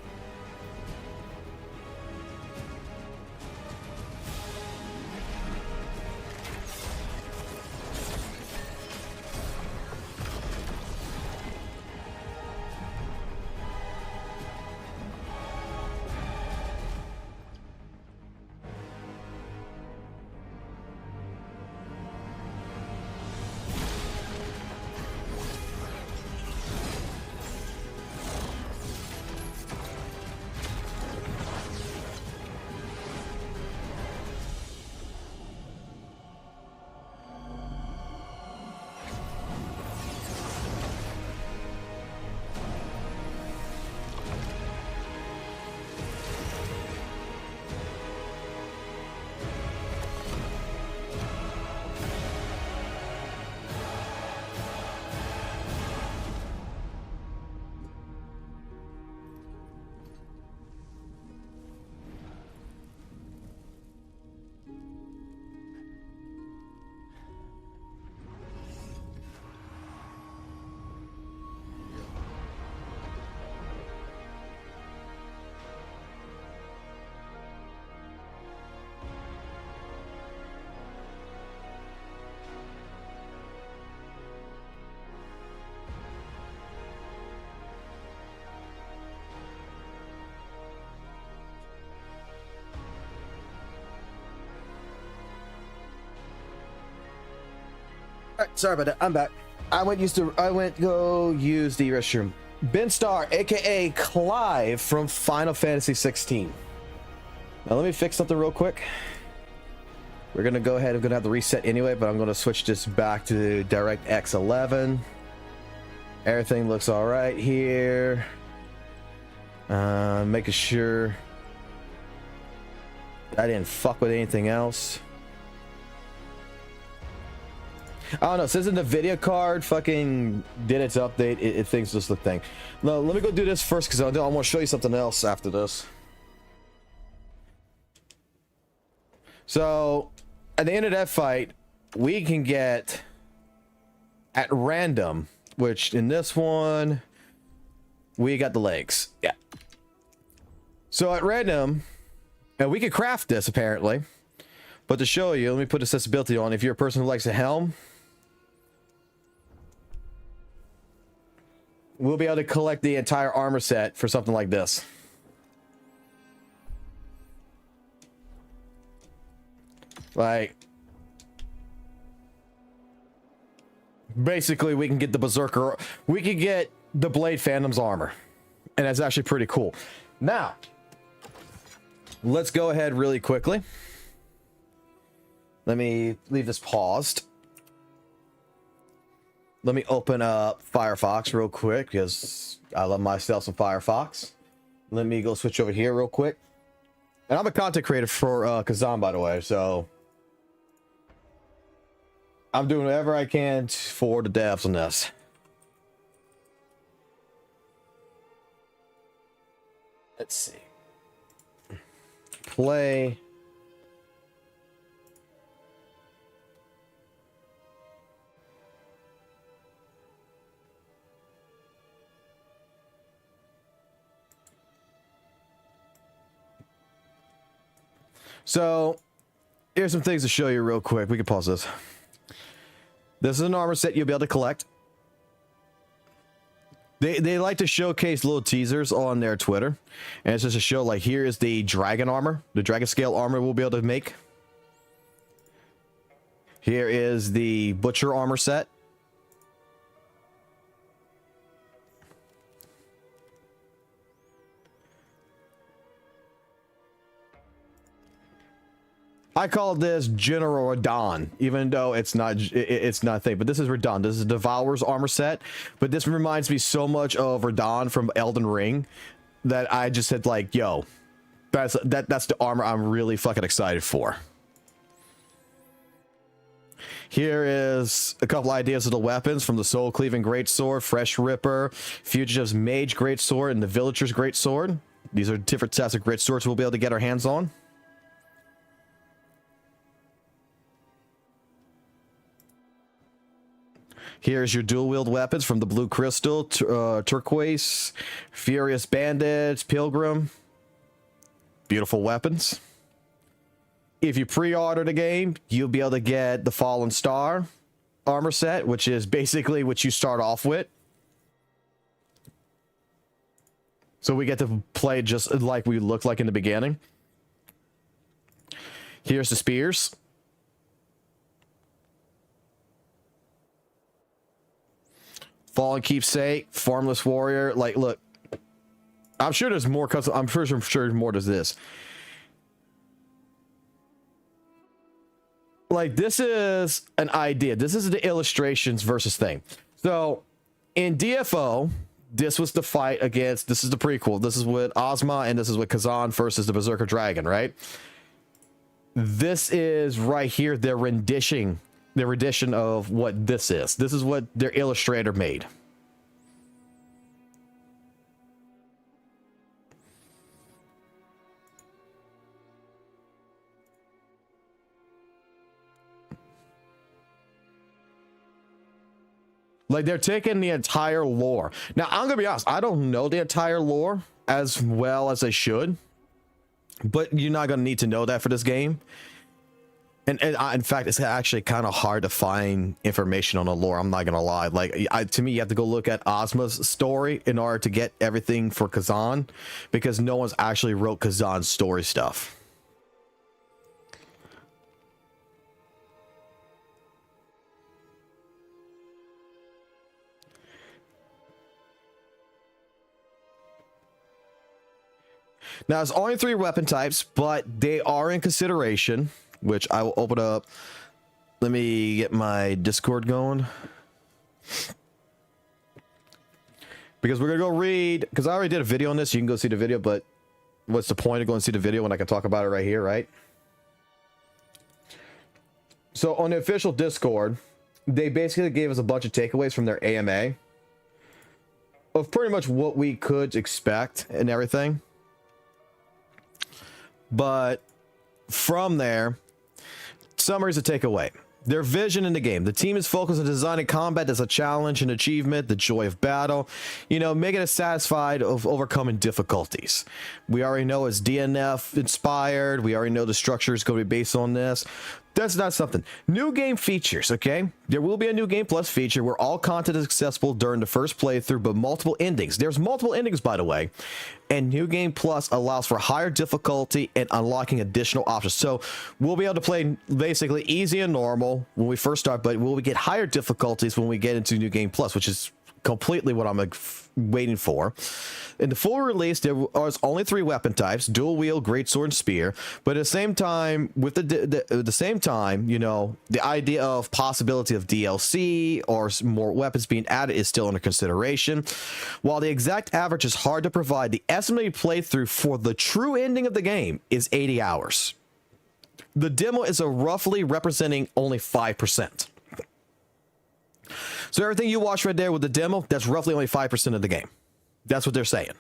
Alright, sorry about that. I'm back. I went go use the restroom. Ben Starr, aka Clive from Final Fantasy 16. Now let me fix something real quick. We're gonna go ahead. I'm gonna have to reset anyway, but I'm gonna switch this back to DirectX 11. Everything looks all right here. Making sure I didn't fuck with anything else. I don't know, since the video card fucking did its update, it thinks this is the thing. No, let me go do this first because I want to show you something else after this. So, at the end of that fight, we can get at random, which in this one, we got the legs. Yeah. So at random, and we could craft this apparently, but to show you, let me put accessibility on. If you're a person who likes a helm, we'll be able to collect the entire armor set for something like this. Like, basically we can get the Berserker, we can get the Blade Phantom's armor, and that's actually pretty cool. Now, let's go ahead really quickly. Let me leave this paused. Let me open up Firefox real quick because I love myself some Firefox. Let me go switch over here real quick. And I'm a content creator for Khazan, by the way, so I'm doing whatever I can for the devs on this. Let's see. Play. So, here's some things to show you real quick. We can pause this. This is an armor set you'll be able to collect. They like to showcase little teasers on their Twitter. And it's just to show, like, here is the dragon armor. The dragon scale armor we'll be able to make. Here is the butcher armor set. I call this General Radon, even though it's not a thing. But this is Radon. This is Devourer's armor set. But this reminds me so much of Radon from Elden Ring that I just said, like, yo, that's the armor I'm really fucking excited for. Here is a couple ideas of the weapons from the Soul Cleaving Greatsword, Fresh Ripper, Fugitive's Mage Greatsword, and the Villager's Greatsword. These are different sets of Greatswords we'll be able to get our hands on. Here's your dual wield weapons from the Blue Crystal, Turquoise, Furious Bandit, Pilgrim. Beautiful weapons. If you pre-order the game, you'll be able to get the Fallen Star armor set, which is basically what you start off with. So we get to play just like we looked like in the beginning. Here's the spears. Fallen Keepsake, Formless Warrior. Like, look, I'm sure there's more. I'm sure there's more to this. Like, this is an idea. This is the illustrations versus thing. So in DFO, this was the fight against, this is the prequel. This is with Ozma and this is with Khazan versus the Berserker Dragon, right? This is right here, their rendition of what this is. This is what their illustrator made. Like, they're taking the entire lore. Now, I'm gonna be honest, I don't know the entire lore as well as I should, but you're not gonna need to know that for this game. And in fact, it's actually kind of hard to find information on the lore. I'm not gonna lie. Like, to me, you have to go look at Ozma's story in order to get everything for Khazan, because no one's actually wrote Khazan's story stuff. Now, it's only 3 weapon types, but they are in consideration, which I will open up. Let me get my Discord going. Because we're going to go read, because I already did a video on this. You can go see the video, but what's the point of going to see the video when I can talk about it right here, right? So on the official Discord, they basically gave us a bunch of takeaways from their AMA of pretty much what we could expect and everything. But from there, summaries to take away. Their vision in the game. The team is focused on designing combat as a challenge and achievement, the joy of battle. You know, making us satisfied of overcoming difficulties. We already know it's DNF inspired. We already know the structure is going to be based on this. That's not something. New game features, okay? There will be a new game plus feature where all content is accessible during the first playthrough, but multiple endings. There's multiple endings, by the way. And new game plus allows for higher difficulty and unlocking additional options. So we'll be able to play basically easy and normal when we first start, but will we get higher difficulties when we get into new game plus, which is completely what I'm waiting for. In the full release, there was only 3 weapon types: dual wield, greatsword, and spear. But at the same time, with the same time, you know, the idea of possibility of DLC or more weapons being added is still under consideration. While the exact average is hard to provide, the estimated playthrough for the true ending of the game is 80 hours. The demo is roughly representing only 5%. So everything you watch right there with the demo, that's roughly only 5% of the game. That's what they're saying.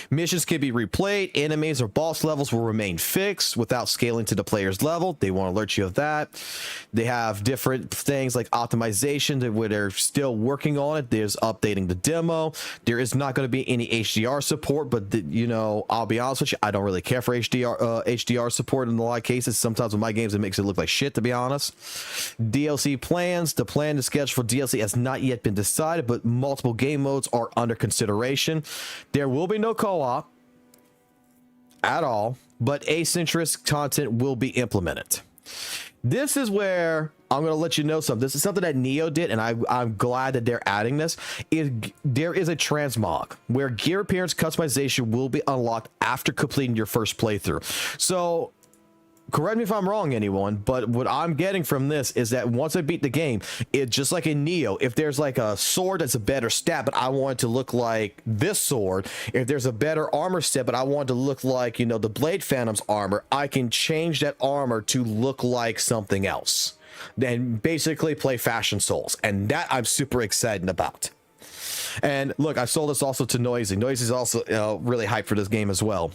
Missions can be replayed. Enemies or boss levels will remain fixed without scaling to the player's level. They won't alert you of that. They have different things like optimization where they're still working on it. There's updating the demo. There is not going to be any HDR support, but you know, I'll be honest with you, I don't really care for HDR support in a lot of cases. Sometimes with my games, it makes it look like shit, to be honest. DLC plans. The plan to schedule for DLC has not yet been decided, but multiple game modes are under consideration. There will be no co-op at all, but asynchronous content will be implemented. This is where I'm going to let you know something. This is something that Neo did, and I'm glad that they're adding this. There is a transmog where gear appearance customization will be unlocked after completing your first playthrough. So correct me if I'm wrong, anyone, but what I'm getting from this is that once I beat the game, it just like in Neo, if there's like a sword that's a better stat, but I want it to look like this sword, if there's a better armor set, but I want it to look like, you know, the Blade Phantom's armor, I can change that armor to look like something else. Then basically play Fashion Souls, and that I'm super excited about. And look, I sold this also to Noisy. Noisy's also really hyped for this game as well.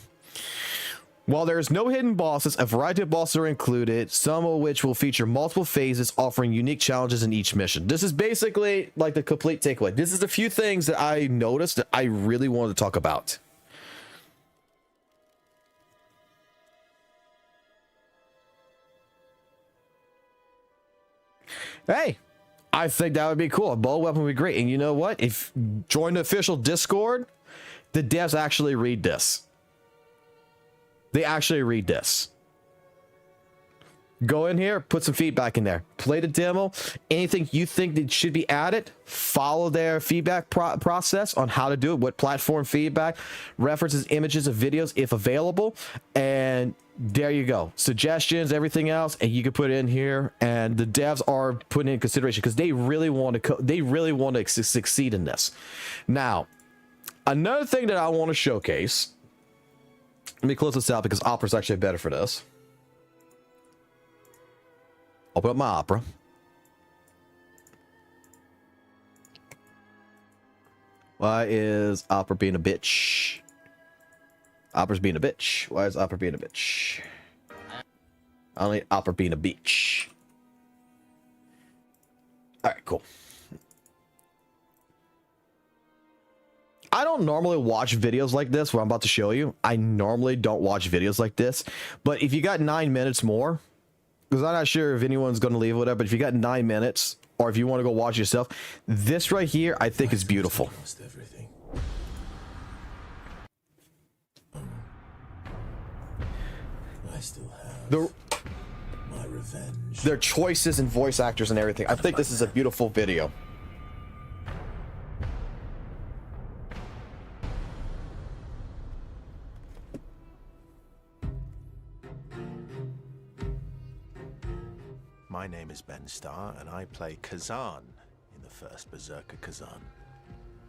While there is no hidden bosses, a variety of bosses are included, some of which will feature multiple phases, offering unique challenges in each mission. This is basically like the complete takeaway. This is a few things that I noticed that I really wanted to talk about. Hey, I think that would be cool. A bow weapon would be great. And you know what? If join the official Discord, the devs actually read this. They actually read this. Go in here, put some feedback in there. Play the demo. Anything you think that should be added, follow their feedback process on how to do it, what platform feedback, references, images of videos if available, and there you go. Suggestions, everything else, and you can put it in here. And the devs are putting in consideration because they really want to succeed in this. Now, another thing that I want to showcase. Let me close this out because Opera's actually better for this. Open up my Opera. Why is Opera being a bitch? Opera's being a bitch. Why is Opera being a bitch? I don't need Opera being a bitch. Alright, cool. I don't normally watch videos like this, what I'm about to show you. I normally don't watch videos like this. But if you got 9 minutes more, because I'm not sure if anyone's going to leave or whatever, but if you got 9 minutes, or if you want to go watch yourself, this right here, I think is beautiful. I still have my revenge. Their choices and voice actors and everything. I think this is a beautiful video. My name is Ben Starr, and I play Khazan in the first Berserker Khazan.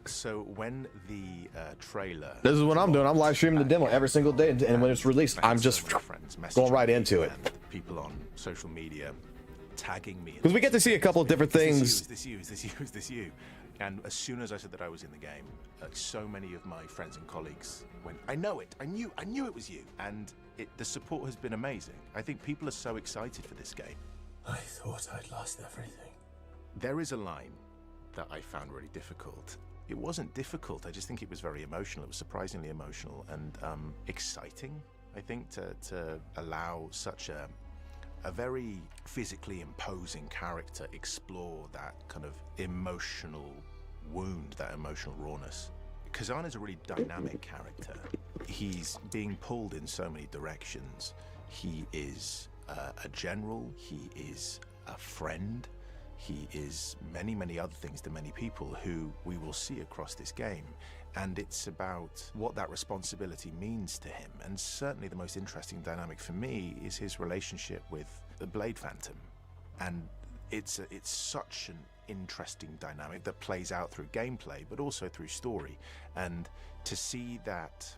So when the trailer... This is what I'm doing. I'm live streaming the demo every single day, and when it's released, I'm just going right into it. People on social media tagging me. Because we get to see a couple of different things. Is this you? Is this you? Is this you? And as soon as I said that I was in the game, so many of my friends and colleagues went, I know it. I knew it was you. And the support has been amazing. I think people are so excited for this game. I thought I'd lost everything. There is a line that I found really difficult. It wasn't difficult, I just think it was very emotional. It was surprisingly emotional and exciting, I think, to allow such a very physically imposing character explore that kind of emotional wound, that emotional rawness. Khazan is a really dynamic character. He's being pulled in so many directions. He is a general, he is a friend, he is many, many other things to many people who we will see across this game. And it's about what that responsibility means to him. And certainly the most interesting dynamic for me is his relationship with the Blade Phantom. And it's such an interesting dynamic that plays out through gameplay, but also through story. And to see that,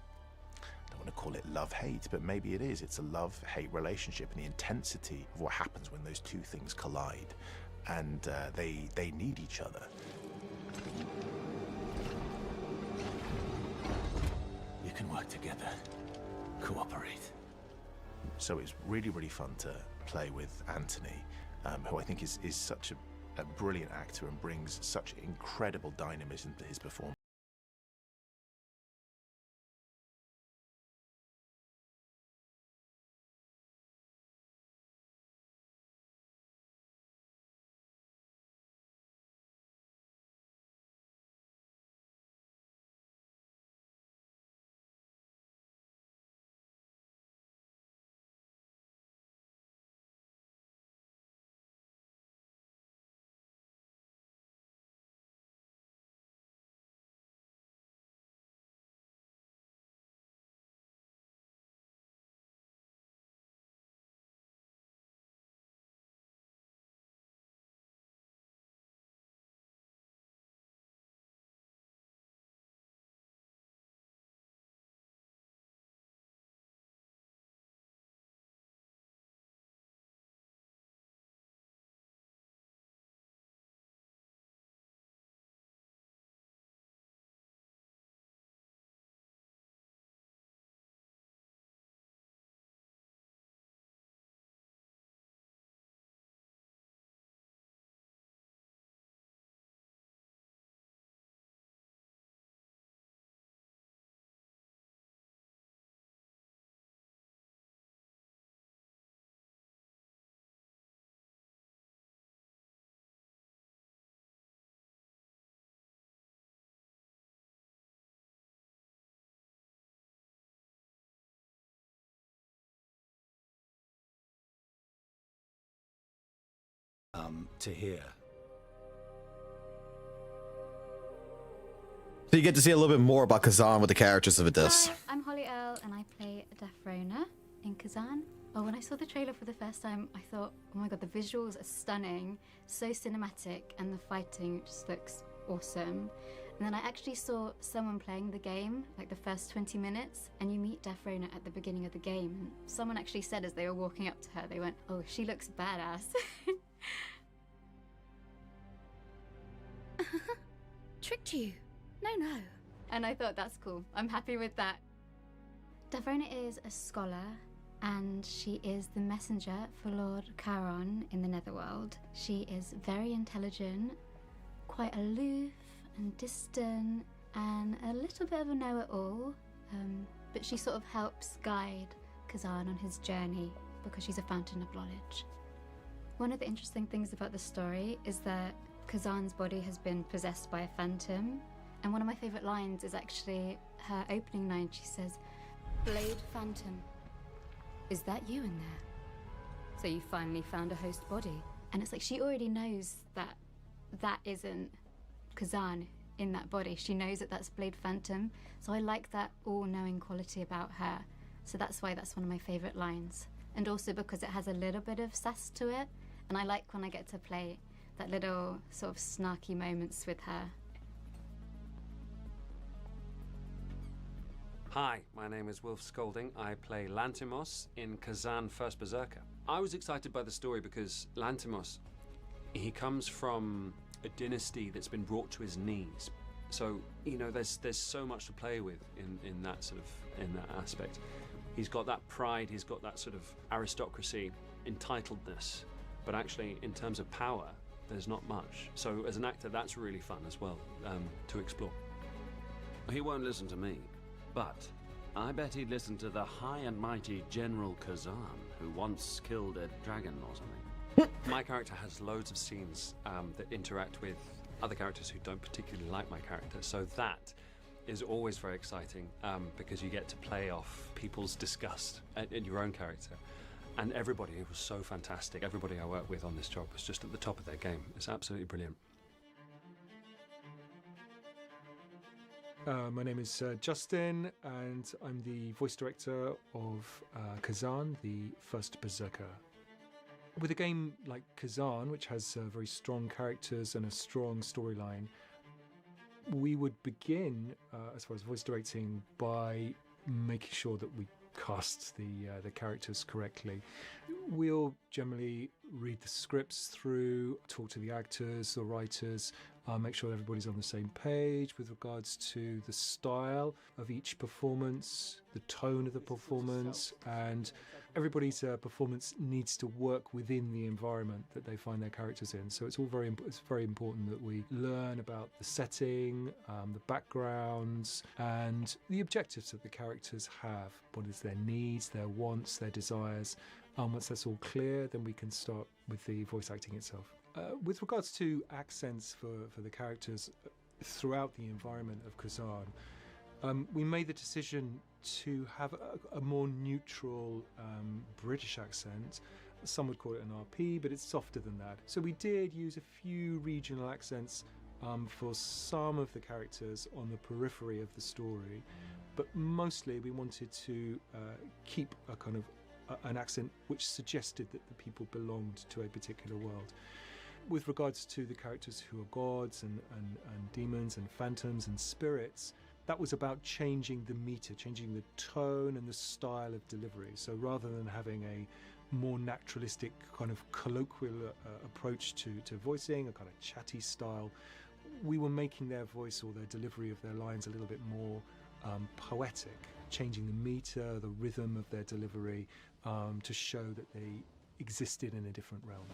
I don't want to call it love-hate, but maybe it is. It's a love-hate relationship, and the intensity of what happens when those two things collide. And they need each other. We can work together, cooperate. So it's really, really fun to play with Anthony, who I think is such a brilliant actor and brings such incredible dynamism to his performance. to hear. So you get to see a little bit more about Khazan with the characters of this. Hi, I'm Holly Earl, and I play Defrona in Khazan. Oh, when I saw the trailer for the first time, I thought, oh my god, the visuals are stunning, so cinematic, and the fighting just looks awesome. And then I actually saw someone playing the game, like the first 20 minutes, and you meet Defrona at the beginning of the game. And someone actually said as they were walking up to her, they went, oh, she looks badass. Tricked you. No. And I thought, that's cool. I'm happy with that. Defrona is a scholar, and she is the messenger for Lord Charon in the Netherworld. She is very intelligent, quite aloof and distant, and a little bit of a know-it-all, but she sort of helps guide Khazan on his journey because she's a fountain of knowledge. One of the interesting things about the story is that Khazan's body has been possessed by a phantom, and one of my favourite lines is actually her opening line. She says, "Blade Phantom, is that you in there? So you finally found a host body." And it's like she already knows that that isn't Khazan in that body. She knows that that's Blade Phantom. So I like that all-knowing quality about her. So that's why that's one of my favourite lines. And also because it has a little bit of sass to it. And I like when I get to play that little sort of snarky moments with her. Hi, my name is Wolf Scolding. I play Lantimos in Khazan First Berserker. I was excited by the story because Lantimos, he comes from a dynasty that's been brought to his knees. So, you know, there's so much to play with in that aspect. He's got that pride, he's got that sort of aristocracy, entitledness, but actually in terms of power, there's not much. So as an actor, that's really fun as well to explore. He won't listen to me, but I bet he'd listen to the high and mighty General Khazan, who once killed a dragon or something. My character has loads of scenes that interact with other characters who don't particularly like my character, so that is always very exciting because you get to play off people's disgust in your own character. And everybody was so fantastic. Everybody I worked with on this job was just at the top of their game. It's absolutely brilliant. My name is Justin, and I'm the voice director of Khazan, the first Berserker. With a game like Khazan, which has very strong characters and a strong storyline, we would begin, as far as voice directing, by making sure that we cast the characters correctly. We'll generally read the scripts through, talk to the actors, the writers, make sure everybody's on the same page with regards to the style of each performance, the tone of the performance, and everybody's performance needs to work within the environment that they find their characters in. So it's very important that we learn about the setting, the backgrounds, and the objectives that the characters have. What is their needs, their wants, their desires. Once that's all clear, then we can start with the voice acting itself. With regards to accents for the characters throughout the environment of Khazan, we made the decision to have a more neutral British accent. Some would call it an RP, but it's softer than that. So we did use a few regional accents for some of the characters on the periphery of the story, but mostly we wanted to keep a kind of an accent which suggested that the people belonged to a particular world. With regards to the characters who are gods and demons and phantoms and spirits, that was about changing the meter, changing the tone and the style of delivery. So rather than having a more naturalistic kind of colloquial approach to voicing, a kind of chatty style, we were making their voice or their delivery of their lines a little bit more poetic, changing the meter, the rhythm of their delivery to show that they existed in a different realm.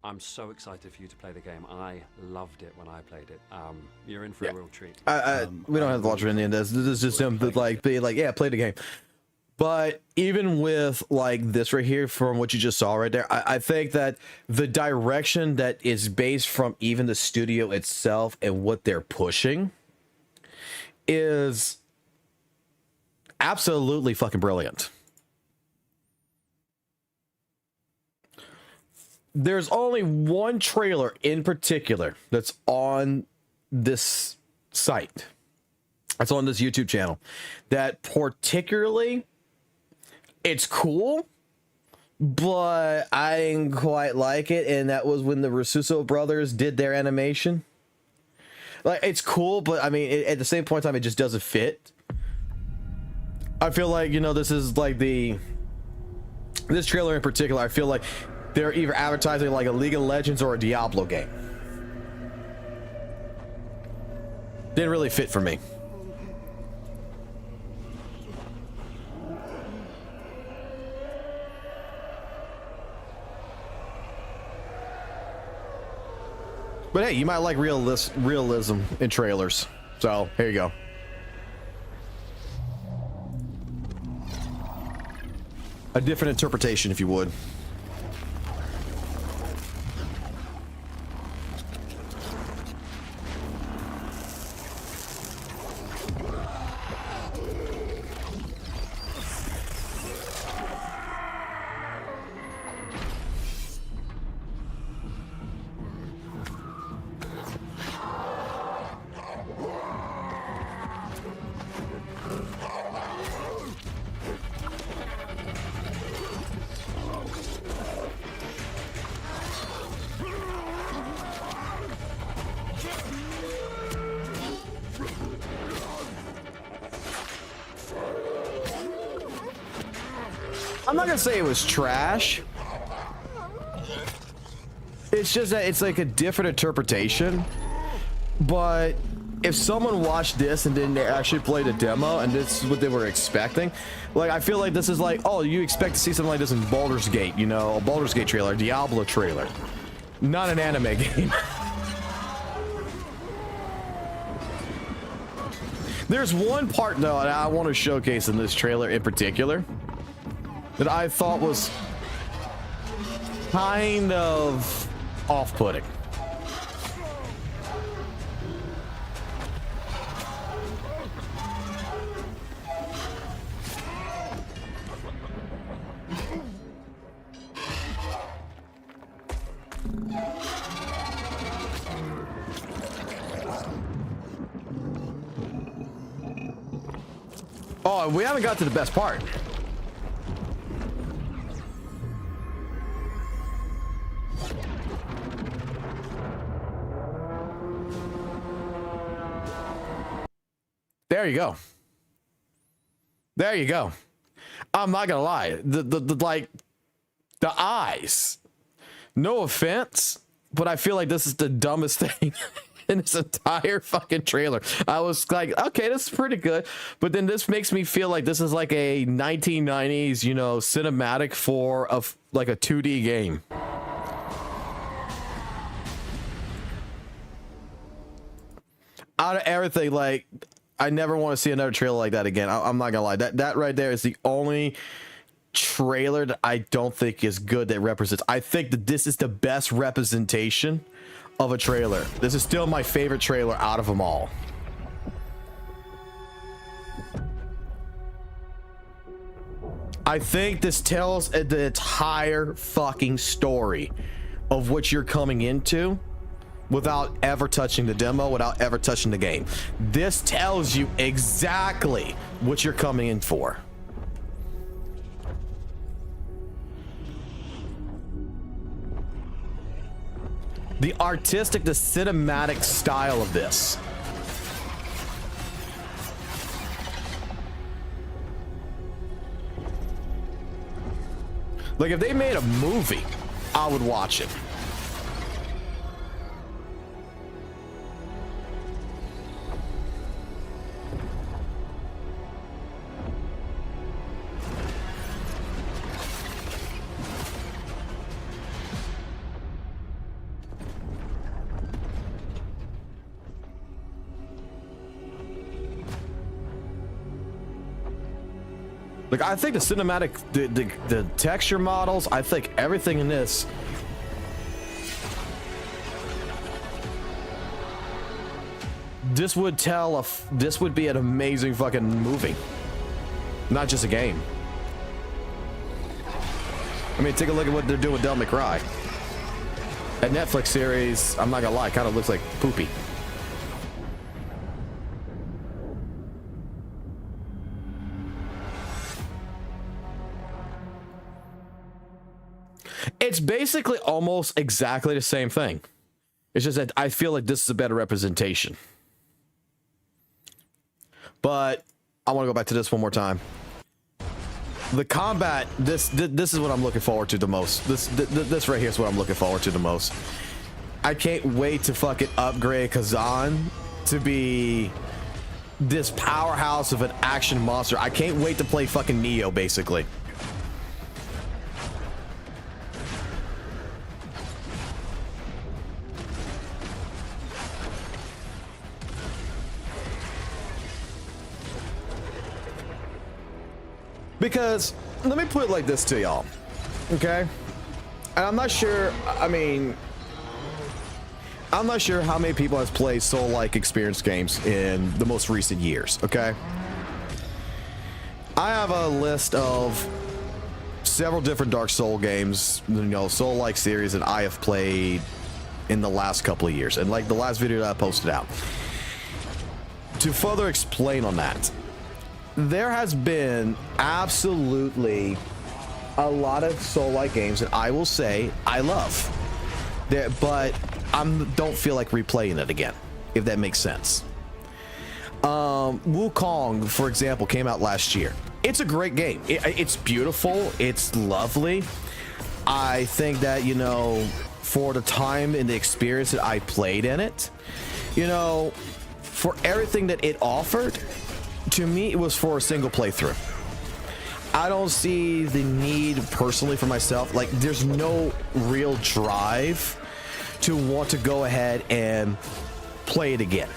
I'm so excited for you to play the game. I loved it when I played it. You're in for a real treat. We don't have to watch any of this. This is just him be like, yeah, play the game. But even with like this right here, from what you just saw right there, I think that the direction that is based from even the studio itself and what they're pushing is absolutely fucking brilliant. There's only one trailer in particular that's on this site. That's on this YouTube channel. That particularly, it's cool, but I didn't quite like it. And that was when the Russo brothers did their animation. Like, it's cool, but I mean, at the same point in time, it just doesn't fit. I feel like, you know, this is like this trailer in particular, I feel like they're either advertising like a League of Legends or a Diablo game. Didn't really fit for me. But hey, you might like realism in trailers. So, here you go. A different interpretation, if you would. I'm not gonna say it was trash. It's just that it's like a different interpretation. But if someone watched this and then they actually played a demo and this is what they were expecting, like, I feel like this is like, oh, you expect to see something like this in Baldur's Gate, you know, a Baldur's Gate trailer, a Diablo trailer, not an anime game. There's one part though that I want to showcase in this trailer in particular that I thought was kind of off-putting. Oh, we haven't got to the best part. There you go. There you go. I'm not gonna lie. The eyes. No offense, but I feel like this is the dumbest thing in this entire fucking trailer. I was like, okay, this is pretty good, but then this makes me feel like this is like a 1990s, you know, cinematic for like a 2D game. Out of everything, like, I never want to see another trailer like that again. I'm not gonna lie. That right there is the only trailer that I don't think is good that represents. I think that this is the best representation of a trailer. This is still my favorite trailer out of them all. I think this tells the entire fucking story of what you're coming into without ever touching the demo, without ever touching the game. This tells you exactly what you're coming in for. The artistic, the cinematic style of this. Like, if they made a movie, I would watch it. Like, I think the cinematic, the texture models, I think everything in this would tell this would be an amazing fucking movie, not just a game. I mean, take a look at what they're doing with Devil May Cry. That Netflix series, I'm not gonna lie, kind of looks like poopy. It's basically almost exactly the same thing. It's just that I feel like this is a better representation. But I want to go back to this one more time. The combat, this is what I'm looking forward to the most. This right here is what I'm looking forward to the most. I can't wait to fucking upgrade Khazan to be this powerhouse of an action monster. I can't wait to play fucking Neo, basically. Because, let me put it like this to y'all, okay? And I'm not sure, I mean, I'm not sure how many people has played Soul-like experience games in the most recent years, okay? I have a list of several different Dark Soul games, you know, Soul-like series that I have played in the last couple of years. And like the last video that I posted out. To further explain on that, there has been absolutely a lot of Soul-like games that I will say I love, but I don't feel like replaying it again, if that makes sense. Wukong, for example, came out last year. It's a great game. It's beautiful. It's lovely. I think that, you know, for the time and the experience that I played in it, you know, for everything that it offered, to me, it was for a single playthrough. I don't see the need personally for myself. Like, there's no real drive to want to go ahead and play it again.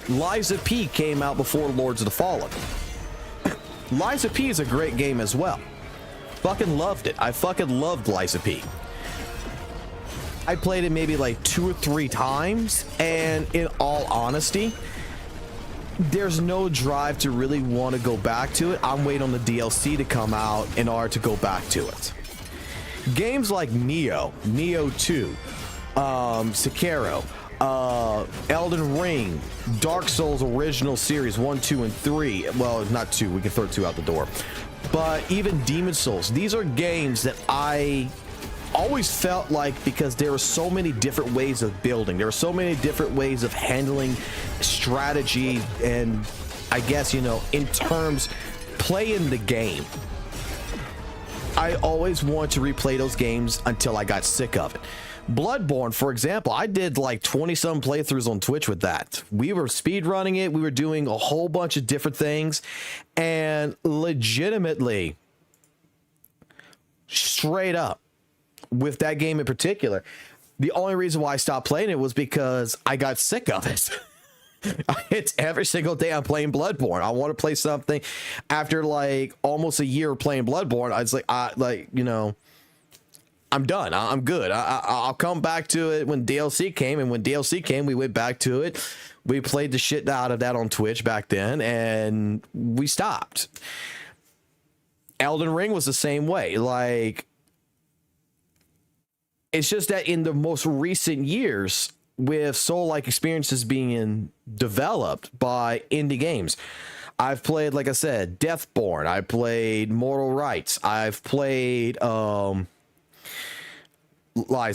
Lies of P came out before Lords of the Fallen. Lies of P is a great game as well. Fucking loved it. I fucking loved Lies of P. I played it maybe like 2 or 3 times, and in all honesty, there's no drive to really want to go back to it. I'm waiting on the DLC to come out in order to go back to it. Games like Neo 2, Sekiro, Elden Ring, Dark Souls original series 1, 2, and 3. Well, not 2. We can throw 2 out the door. But even Demon Souls. These are games that I always felt like, because there were so many different ways of building, there were so many different ways of handling strategy, and I guess, you know, in terms playing the game, I always wanted to replay those games until I got sick of it. Bloodborne, for example, I did like 20-some playthroughs on Twitch with that. We were speedrunning it, we were doing a whole bunch of different things, and legitimately, straight up, with that game in particular, the only reason why I stopped playing it was because I got sick of it. It's every single day I'm playing Bloodborne. I want to play something. After like almost a year of playing Bloodborne, I was like, you know, I'm done. I'm good. I'll come back to it when DLC came, and when DLC came, we went back to it. We played the shit out of that on Twitch back then, and we stopped. Elden Ring was the same way. Like, it's just that in the most recent years, with Soul-like experiences being developed by indie games, I've played, like I said, Deathborn. I played Mortal Rights. I've played Lies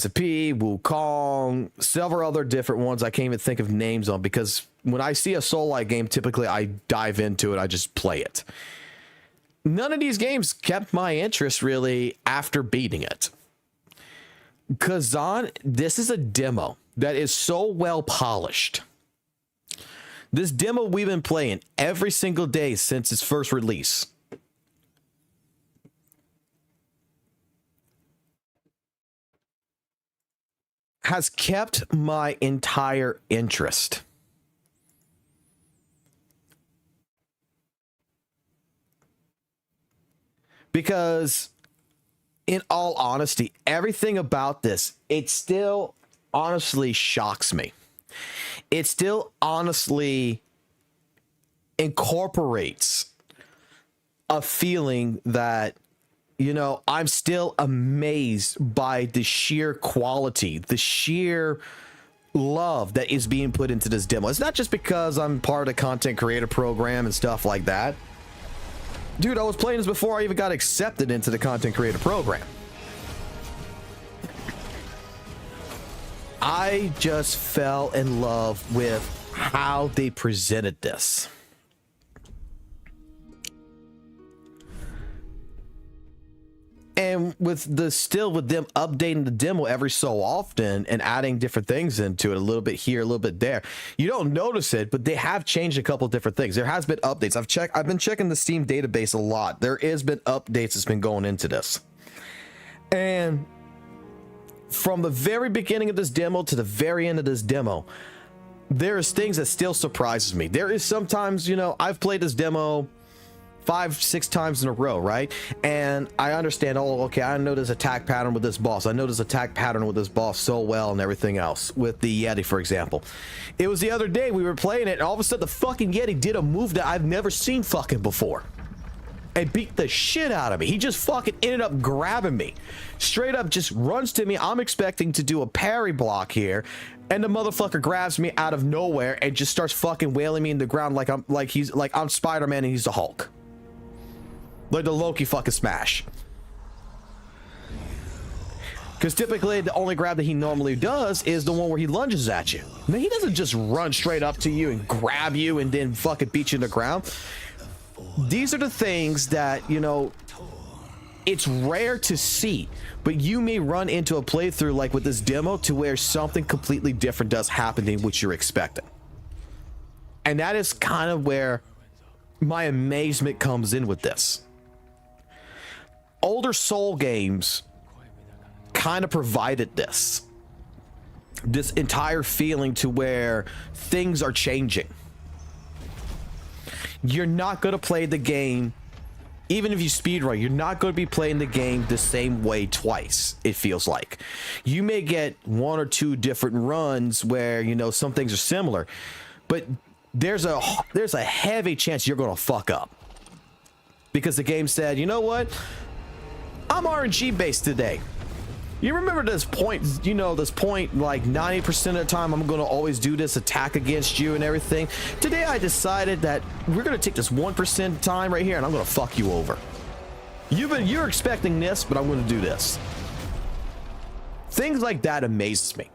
of P, Wukong, several other different ones I can't even think of names on, because when I see a Soul-like game, typically I dive into it. I just play it. None of these games kept my interest really after beating it. Khazan, this is a demo that is so well polished. This demo we've been playing every single day since its first release. Has kept my entire interest. Because, in all honesty, everything about this, it still honestly shocks me. It still honestly incorporates a feeling that you know, I'm still amazed by the sheer quality, the sheer love that is being put into this demo. It's not just because I'm part of the content creator program and stuff like that. Dude, I was playing this before I even got accepted into the content creator program. I just fell in love with how they presented this. And with them updating the demo every so often and adding different things into it, a little bit here, a little bit there, you don't notice it, but they have changed a couple different things. There has been updates. I've been checking the Steam database a lot. There has been updates that's been going into this. And from the very beginning of this demo to the very end of this demo, there's things that still surprises me. There is sometimes, you know, I've played this demo 5-6 times in a row, right? And I understand, oh, okay, I know there's attack pattern with this boss. I know there's attack pattern with this boss so well and everything else. With the Yeti, for example. It was the other day we were playing it, and all of a sudden the fucking Yeti did a move that I've never seen fucking before. And beat the shit out of me. He just fucking ended up grabbing me. Straight up just runs to me. I'm expecting to do a parry block here. And the motherfucker grabs me out of nowhere and just starts fucking wailing me in the ground like I'm Spider-Man and he's the Hulk. Like the Loki fucking smash. Because typically the only grab that he normally does is the one where he lunges at you. Now he doesn't just run straight up to you and grab you and then fucking beat you in the ground. These are the things that, you know, it's rare to see, but you may run into a playthrough like with this demo to where something completely different does happen than what you're expecting. And that is kind of where my amazement comes in with this. Older Soul games kind of provided this entire feeling to where things are changing. You're not going to play the game, even if you speedrun, you're not going to be playing the game the same way twice, it feels like. You may get 1 or 2 different runs where, you know, some things are similar, but there's a heavy chance you're going to fuck up. Because the game said, you know what? I'm RNG based today. You remember this point, you know, this point like 90% of the time I'm going to always do this attack against you and everything. Today I decided that we're going to take this 1% time right here and I'm going to fuck you over. You're expecting this, but I'm going to do this. Things like that amazes me.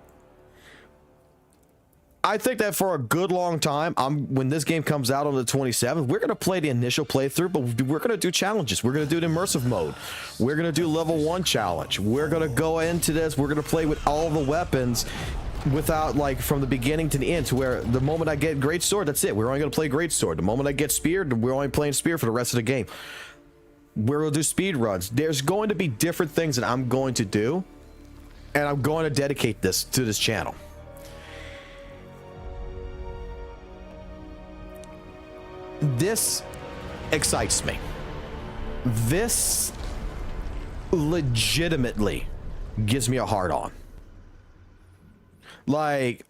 I think that for a good long time, when this game comes out on the 27th, we're going to play the initial playthrough, but we're going to do challenges. We're going to do the immersive mode. We're going to do level 1 challenge. We're going to go into this. We're going to play with all the weapons without, like, from the beginning to the end, to where the moment I get Greatsword, that's it. We're only going to play Greatsword. The moment I get Spear, we're only playing Spear for the rest of the game. We're going to do speed runs. There's going to be different things that I'm going to do, and I'm going to dedicate this to this channel. This excites me. This legitimately gives me a hard on. Like,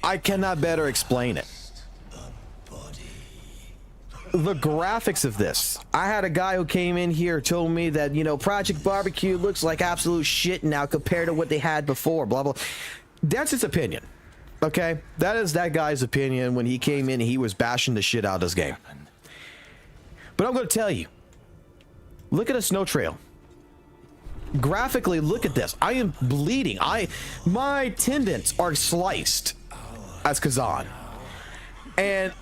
I cannot better explain it. The graphics of this. I had a guy who came in here told me that, you know, Project Barbecue looks like absolute shit now compared to what they had before, blah, blah. That's his opinion. Okay, that is that guy's opinion. When he came in, he was bashing the shit out of this game. But I'm going to tell you, look at a snow trail. Graphically, look at this. I am bleeding. My tendons are sliced as Khazan. And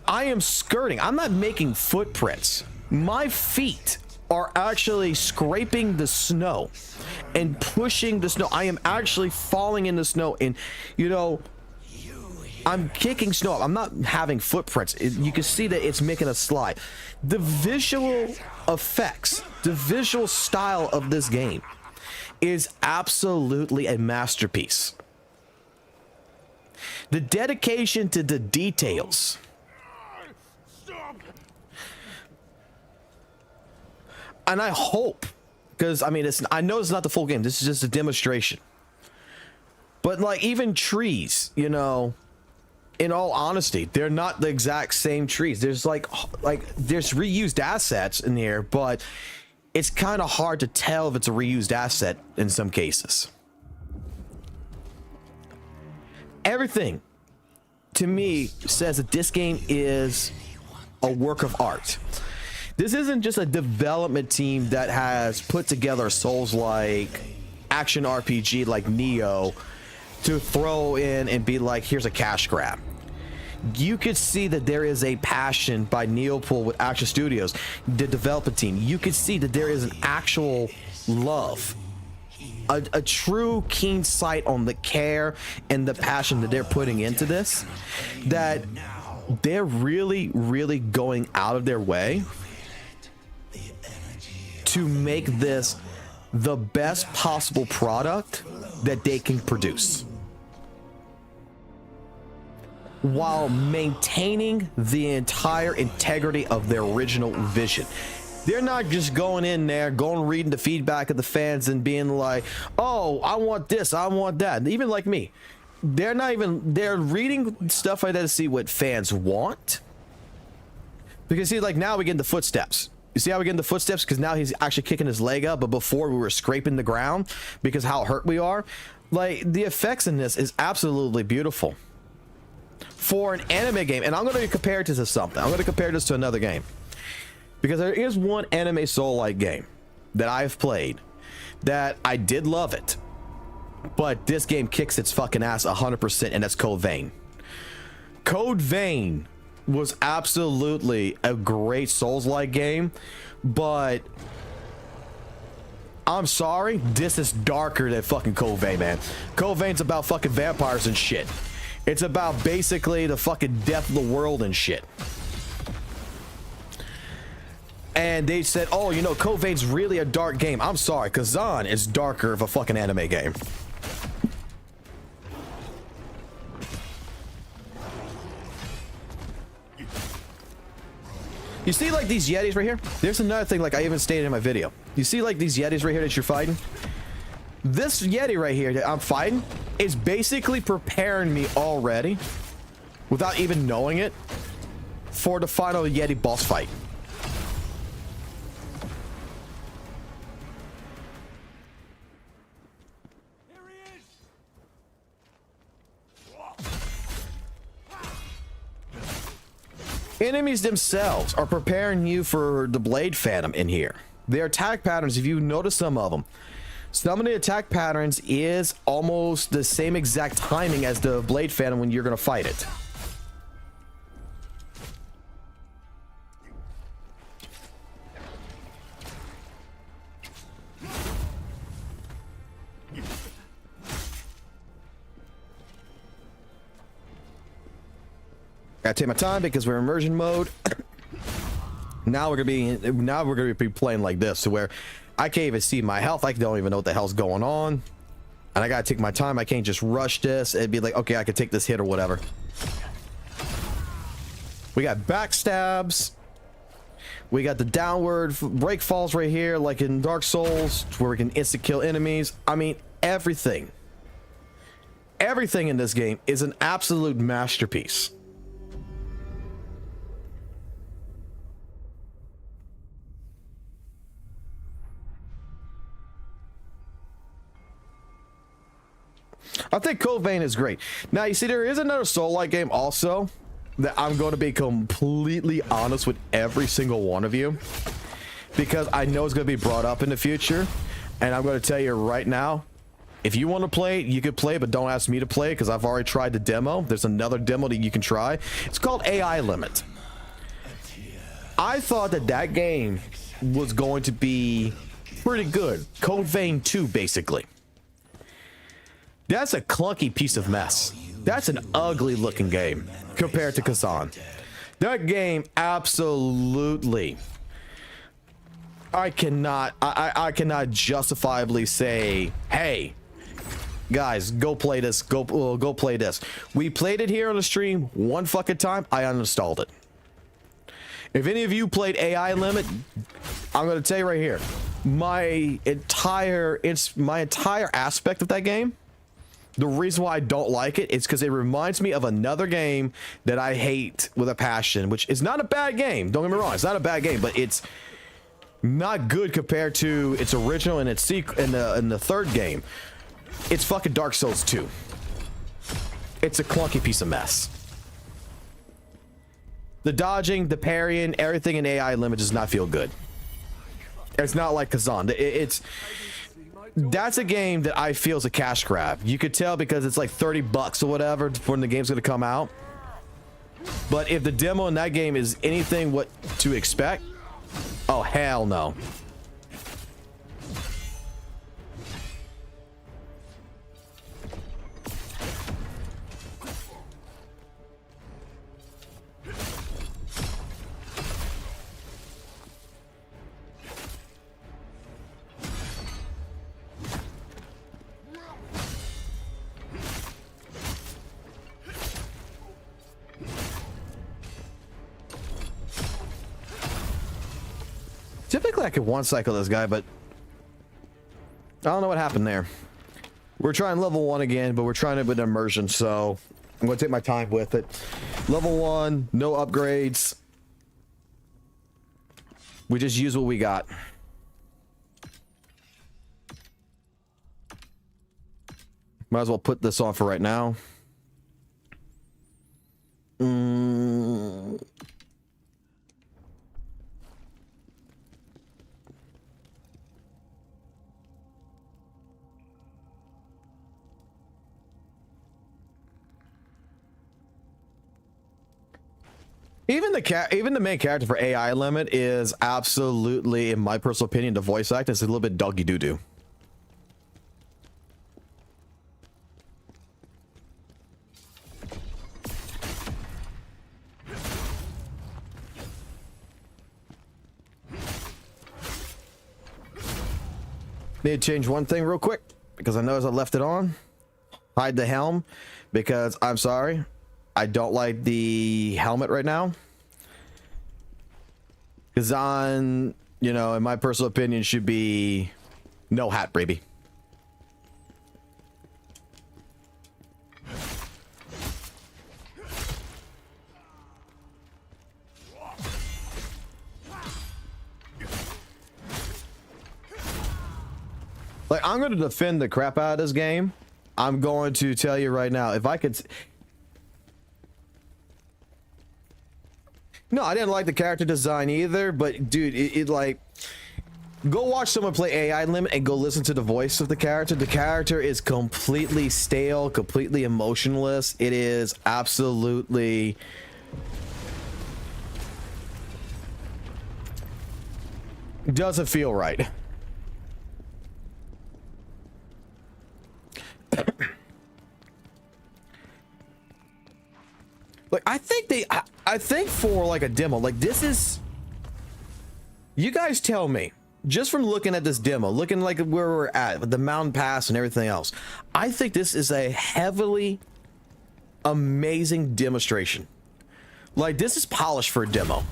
I am skirting. I'm not making footprints. My feet are actually scraping the snow and pushing the snow. I am actually falling in the snow, and, you know, I'm kicking snow up. I'm not having footprints. You can see that it's making a slide. The visual effects, the visual style of this game is absolutely a masterpiece. The dedication to the details. And I hope, because I mean, I know it's not the full game. This is just a demonstration. But like even trees, you know, in all honesty, they're not the exact same trees. There's like there's reused assets in here, but it's kind of hard to tell if it's a reused asset in some cases. Everything to me says that this game is a work of art. This isn't just a development team that has put together a Souls-like action RPG like Neo to throw in and be like, here's a cash grab. You could see that there is a passion by Neopol with Action Studios, the development team. You could see that there is an actual love, a true keen sight on the care and the passion that they're putting into this, that they're really, really going out of their way to make this the best possible product that they can produce, while maintaining the entire integrity of their original vision. They're not just going in there, reading the feedback of the fans and being like, oh, I want this, I want that. Even like me, they're reading stuff like that to see what fans want. Because see, like now we get into footsteps. You see how we get into footsteps? Because now he's actually kicking his leg up, but before we were scraping the ground because how hurt we are. Like, the effects in this is absolutely beautiful. For an anime game, and I'm going to compare it to something. I'm going to compare this to another game. Because there is one anime soul-like game that I've played that I did love it. But this game kicks its fucking ass 100%, and that's Code Vein. Code Vein was absolutely a great Souls-like game, but I'm sorry, this is darker than fucking Code Vein, man. Code Vein's about fucking vampires and shit. It's about basically the fucking death of the world and shit. And they said, oh, you know, Code Vein's really a dark game. I'm sorry, Khazan is darker of a fucking anime game. You see, like, these Yetis right here? There's another thing, like I even stated in my video. You see, like, these Yetis right here that you're fighting? This Yeti right here that I'm fighting is basically preparing me already, without even knowing it, for the final Yeti boss fight. Enemies themselves are preparing you for the Blade Phantom in here. Their attack patterns, if you notice some of them, some of the attack patterns is almost the same exact timing as the Blade Phantom when you're going to fight it. Gotta take my time because we're in immersion mode. Now we're gonna be playing like this, to where I can't even see my health. I don't even know what the hell's going on, and I gotta take my time. I can't just rush this and be like, okay, I can take this hit or whatever. We got backstabs. We got the downward break falls right here, like in Dark Souls, where we can insta kill enemies. I mean, everything in this game is an absolute masterpiece. I think Code Vein is great. Now, you see, there is another Soul-like game also that I'm going to be completely honest with every single one of you, because I know it's going to be brought up in the future, and I'm going to tell you right now, if you want to play, you could play, but don't ask me to play because I've already tried the demo. There's another demo that you can try. It's called AI Limit. I thought that game was going to be pretty good. Code Vein 2, basically. That's a clunky piece of mess. That's an ugly looking game compared to Khazan. That game absolutely, I cannot justifiably say, hey, guys, go play this, go play this. We played it here on the stream one fucking time, I uninstalled it. If any of you played AI Limit, I'm gonna tell you right here, my entire aspect of that game, The reason why I don't like it is because it reminds me of another game that I hate with a passion, which is not a bad game. Don't get me wrong, it's not a bad game, but it's not good compared to its original and its sequel in the third game. It's fucking Dark Souls 2. It's a clunky piece of mess. The dodging, the parrying, everything in AI limit does not feel good. It's not like Khazan. That's a game that I feel is a cash grab. You could tell because it's like $30 or whatever when the game's gonna come out. But if the demo in that game is anything what to expect, oh hell no. Typically I could one cycle this guy, but I don't know what happened there. We're trying level 1 again, but we're trying it with immersion, so I'm going to take my time with it. Level 1, no upgrades. We just use what we got. Might as well put this on for right now. Even the main character for AI limit is absolutely, in my personal opinion, the voice act is a little bit doggy doo doo. Need to change one thing real quick because I noticed I left it on. Hide the helm because I'm sorry, I don't like the helmet right now. Khazan, you know, in my personal opinion, should be no hat, baby. Like, I'm going to defend the crap out of this game. I'm going to tell you right now, if I could... No, I didn't like the character design either, but dude, it like... Go watch someone play AI limit and go listen to the voice of the character. The character is completely stale, completely emotionless. It is absolutely... Doesn't feel right. Like, I think for like a demo, like this is, you guys tell me, just from looking at this demo, looking like where we're at with the mountain pass and everything else, I think this is a heavily amazing demonstration. Like, this is polished for a demo.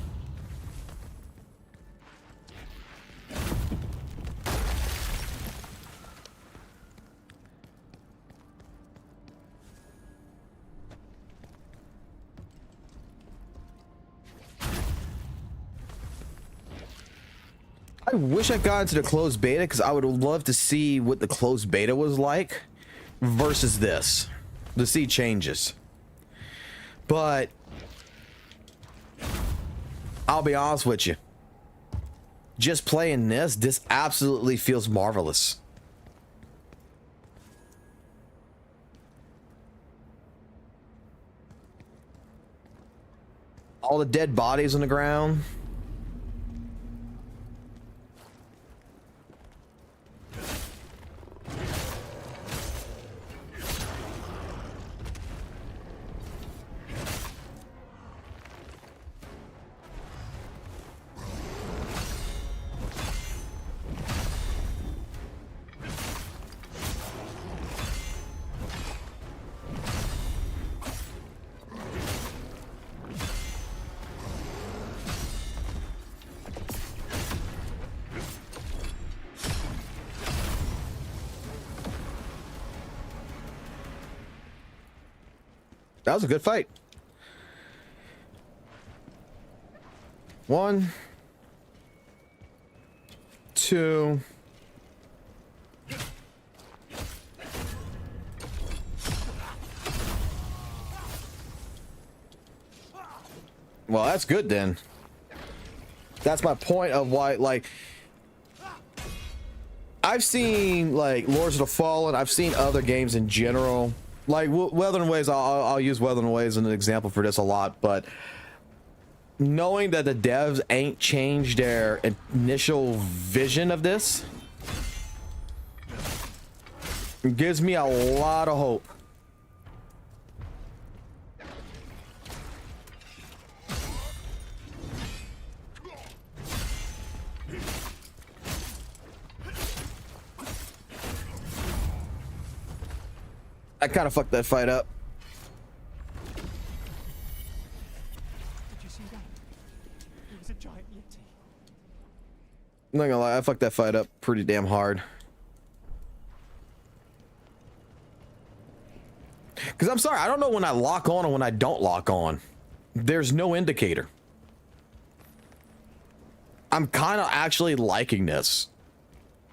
I wish I got into the closed beta because I would love to see what the closed beta was like versus this, to see changes. But I'll be honest with you, just playing this absolutely feels marvelous. All the dead bodies on the ground. That was a good fight. 1, 2. Well, that's good then. That's my point of why, like, I've seen like Lords of the Fallen. I've seen other games in general, like Wuthering Waves. I'll use Wuthering Waves as an example for this a lot, but knowing that the devs ain't changed their initial vision of this gives me a lot of hope. I kind of fucked that fight up. Did you see that? It was a giant yeti. I'm not gonna lie, I fucked that fight up pretty damn hard. Because I'm sorry, I don't know when I lock on and when I don't lock on. There's no indicator. I'm kind of actually liking this.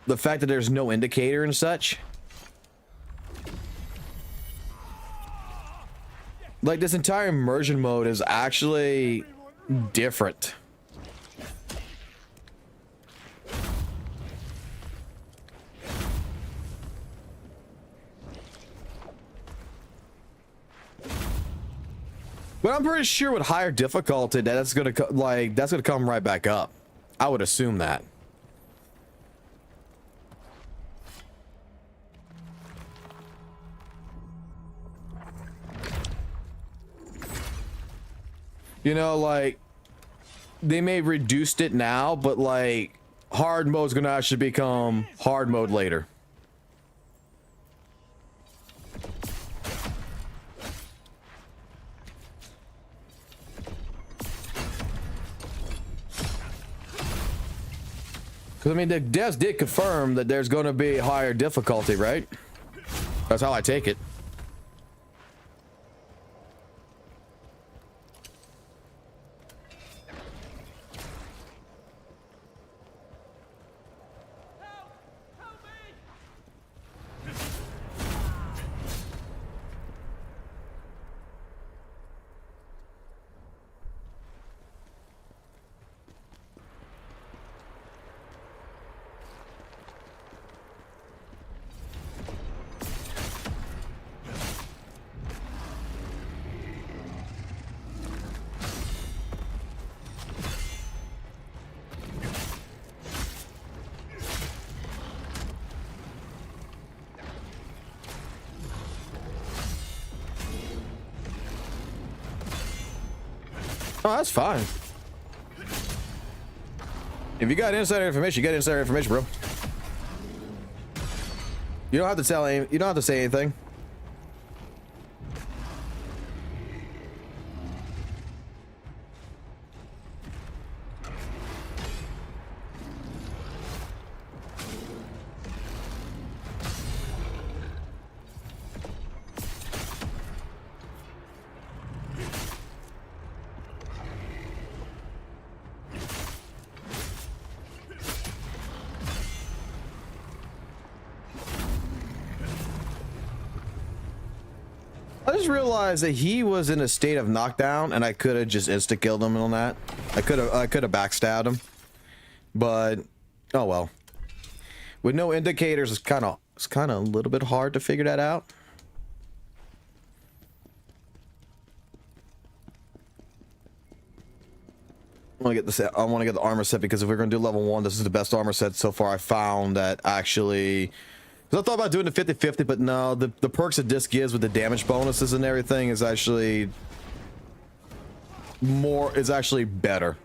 The fact that there's no indicator and such. Like, this entire immersion mode is actually different. But I'm pretty sure with higher difficulty that's gonna come right back up. I would assume that. You know, like, they may have reduced it now, but like hard mode's gonna actually become hard mode later. Because, I mean, the devs did confirm that there's going to be higher difficulty, right? That's how I take it. Oh, that's fine. If you got insider information, you get insider information, bro. You don't have to tell any, you don't have to say anything. I just realized that he was in a state of knockdown, and I could have just insta killed him on that. I could have backstabbed him, but oh well. With no indicators, it's kind of a little bit hard to figure that out. I want to get this. I want to get the armor set because if we're going to do level 1, this is the best armor set so far I found that actually. I thought about doing the 50-50, but no, the perks that this gives with the damage bonuses and everything is actually better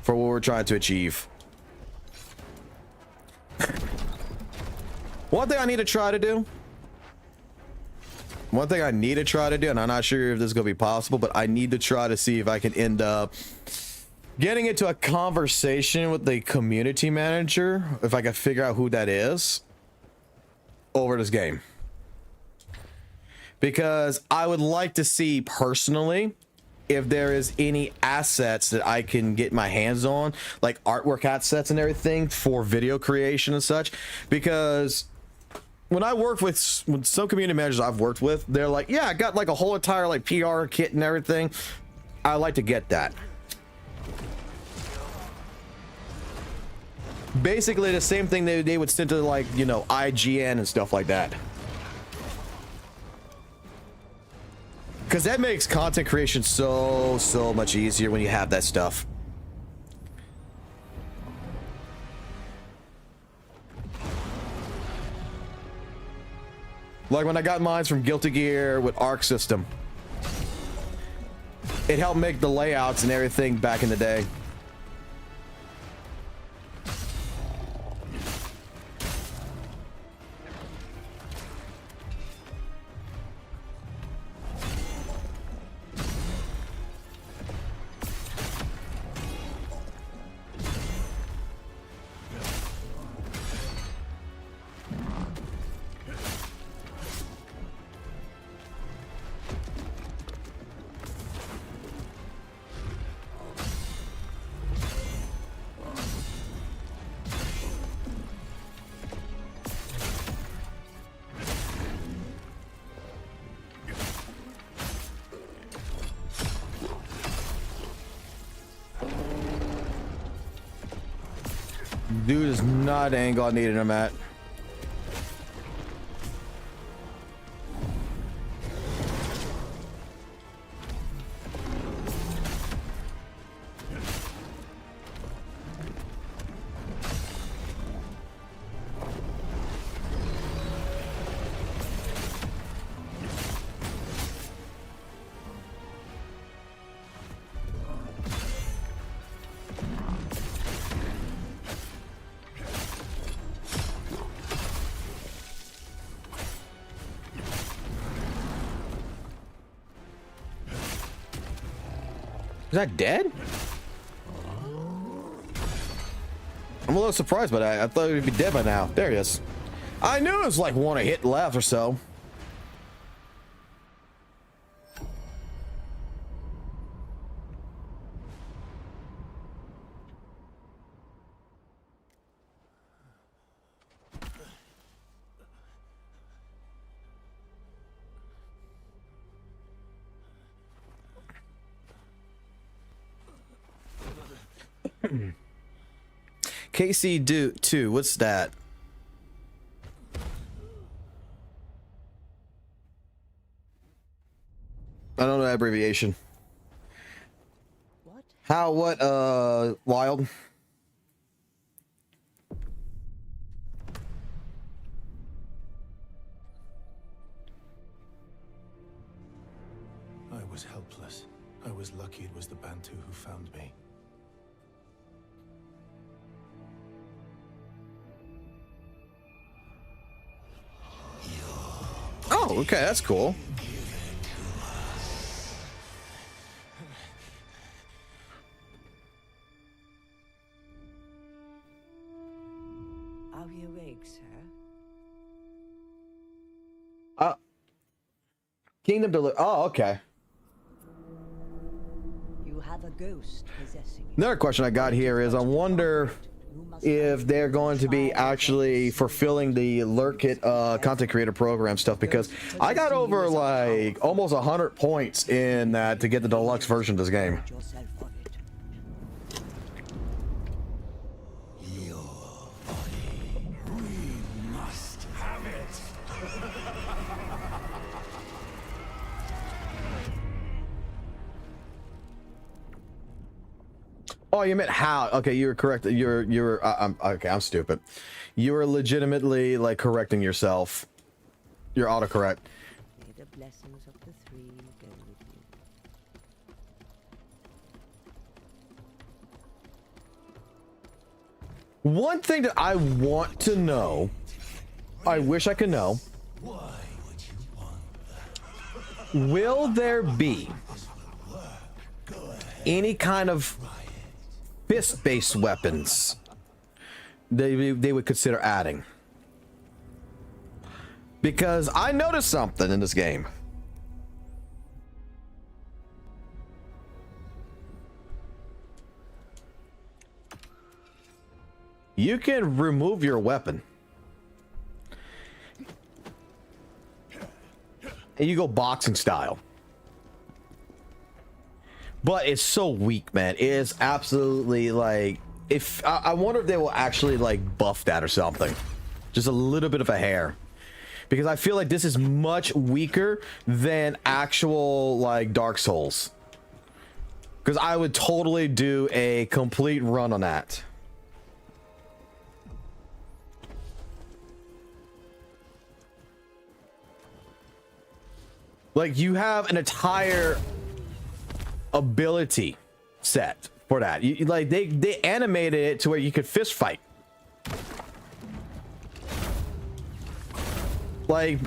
for what we're trying to achieve. One thing I need to try to do, and I'm not sure if this is going to be possible, but I need to try to see if I can end up getting into a conversation with the community manager, if I can figure out who that is, over this game. because I would like to see personally if there is any assets that I can get my hands on, like artwork assets and everything for video creation and such. Because when I work with some community managers I've worked with, they're like, yeah, I got like a whole entire like PR kit and everything. I like to get that. Basically the same thing they would send to, like, you know, IGN and stuff like that. Because that makes content creation so much easier when you have that stuff. Like when I got mine from Guilty Gear with Arc System. It helped make the layouts and everything back in the day. Dude is not the angle I needed him at. Is that dead? I'm a little surprised by that. I thought he'd be dead by now. There he is. I knew it was like one hit left or so. KC do 2, what's that? I don't know that abbreviation. What? How, what, Wild? I was helpless. I was lucky it was the Bantu who found me. Oh, okay, that's cool. Are you awake, sir? Kingdom Deliver. Oh, okay. You have a ghost possessing you. Another question I got here is I wonder if they're going to be actually fulfilling the alert kit content creator program stuff, because I got over like almost 100 points in that to get the deluxe version of this game. Oh, you meant how? Okay, you were correct. You're okay. I'm stupid. You were legitimately like correcting yourself. You're autocorrect. May the blessings of the three go with you. One thing that I want to know, I wish I could know, will there be any kind of fist-based weapons they would consider adding? Because I noticed something in this game. you can remove your weapon. And you go boxing style. But it's so weak, man. It is absolutely like, if I wonder if they will actually like buff that or something. Just a little bit of a hair. Because I feel like this is much weaker than actual like Dark Souls. Because I would totally do a complete run on that. Like, you have an entire ability set for that. You, like, they animated it to where you could fist fight. Like,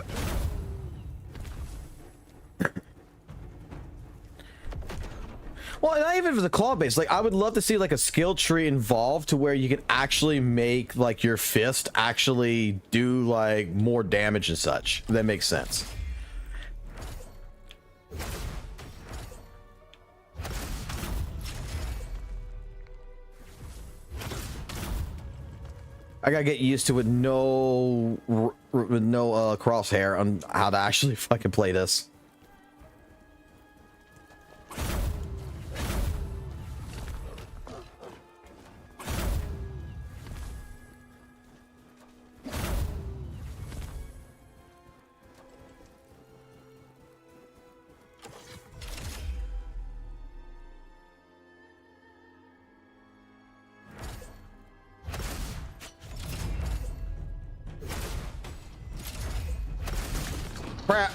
well, not even if it's a claw base. Like, I would love to see like a skill tree involved to where you can actually make like your fist actually do like more damage and such. That makes sense. I gotta get used to it. No crosshair on how to actually fucking play this. Crap.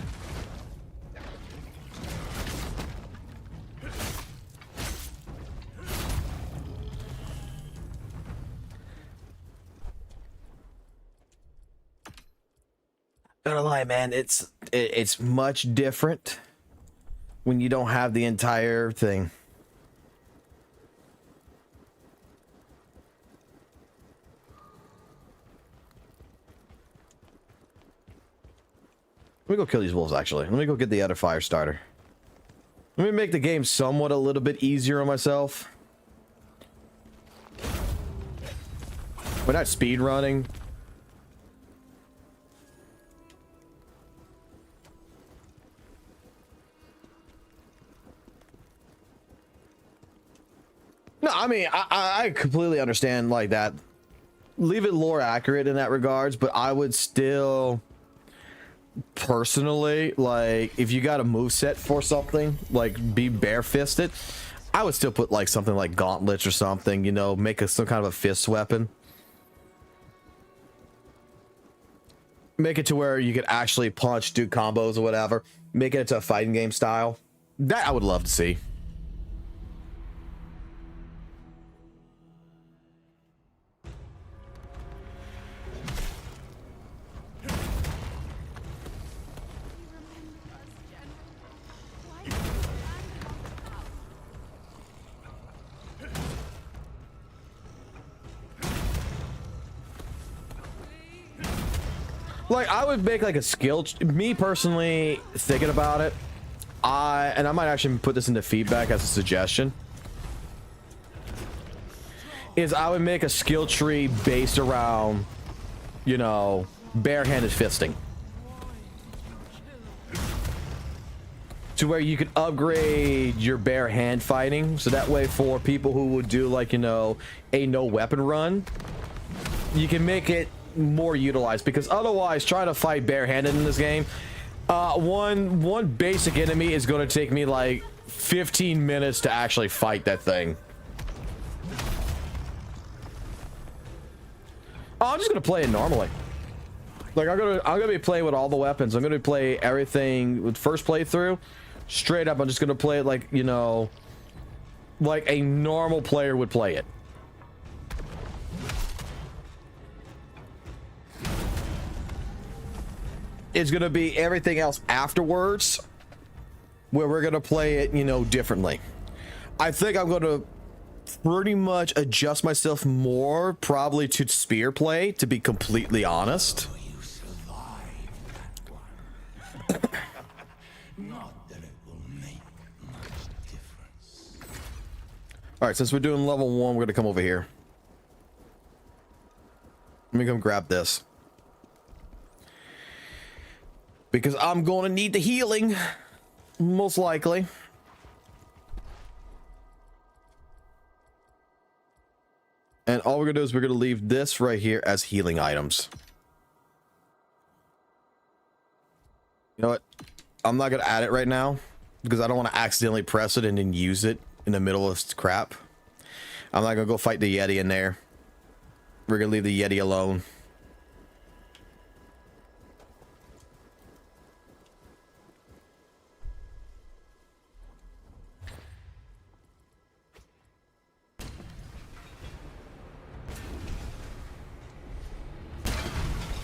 Gonna lie, man, it's much different when you don't have the entire thing. Let me go kill these wolves, actually. Let me go get the other fire starter. Let me make the game somewhat a little bit easier on myself. We're not speed running. No, I mean, I completely understand like that. Leave it lore accurate in that regards, but I would still personally, like, if you got a moveset for something, like be bare-fisted, I would still put like something like gauntlets or something, you know, make some kind of a fist weapon. Make it to where you could actually punch, do combos or whatever. Make it into a fighting game style. That I would love to see. Like, I would make like a skill, me personally thinking about it, and I might actually put this into feedback as a suggestion, is I would make a skill tree based around, you know, barehanded fisting. To where you could upgrade your bare hand fighting, so that way for people who would do like, you know, a no weapon run, you can make it more utilized, because otherwise trying to fight barehanded in this game, one basic enemy is going to take me like 15 minutes to actually fight that thing. Oh, I'm just gonna play it normally. Like, I'm gonna be playing with all the weapons. I'm gonna play everything with first playthrough straight up. I'm just gonna play it like, you know, like a normal player would play it. It's gonna be everything else afterwards where we're gonna play it, you know, differently. I think I'm gonna pretty much adjust myself more probably to spear play, to be completely honest. All right, since we're doing level 1, we're gonna come over here. Let me come grab this. Because I'm going to need the healing. Most likely. And all we're going to do is we're going to leave this right here as healing items. You know what? I'm not going to add it right now. Because I don't want to accidentally press it and then use it in the middle of crap. I'm not going to go fight the Yeti in there. We're going to leave the Yeti alone.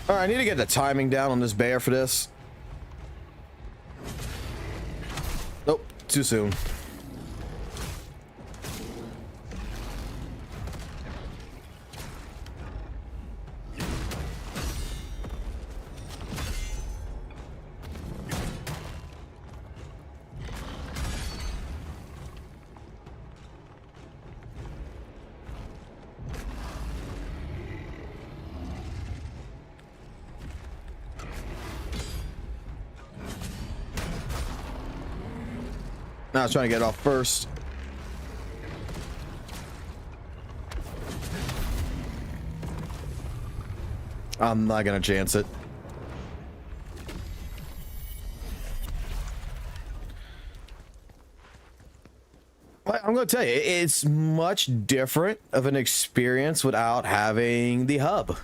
All right, I need to get the timing down on this bear for this. Nope, too soon. I was trying to get it off first. I'm not gonna chance it. I'm gonna tell you, it's much different of an experience without having the hub.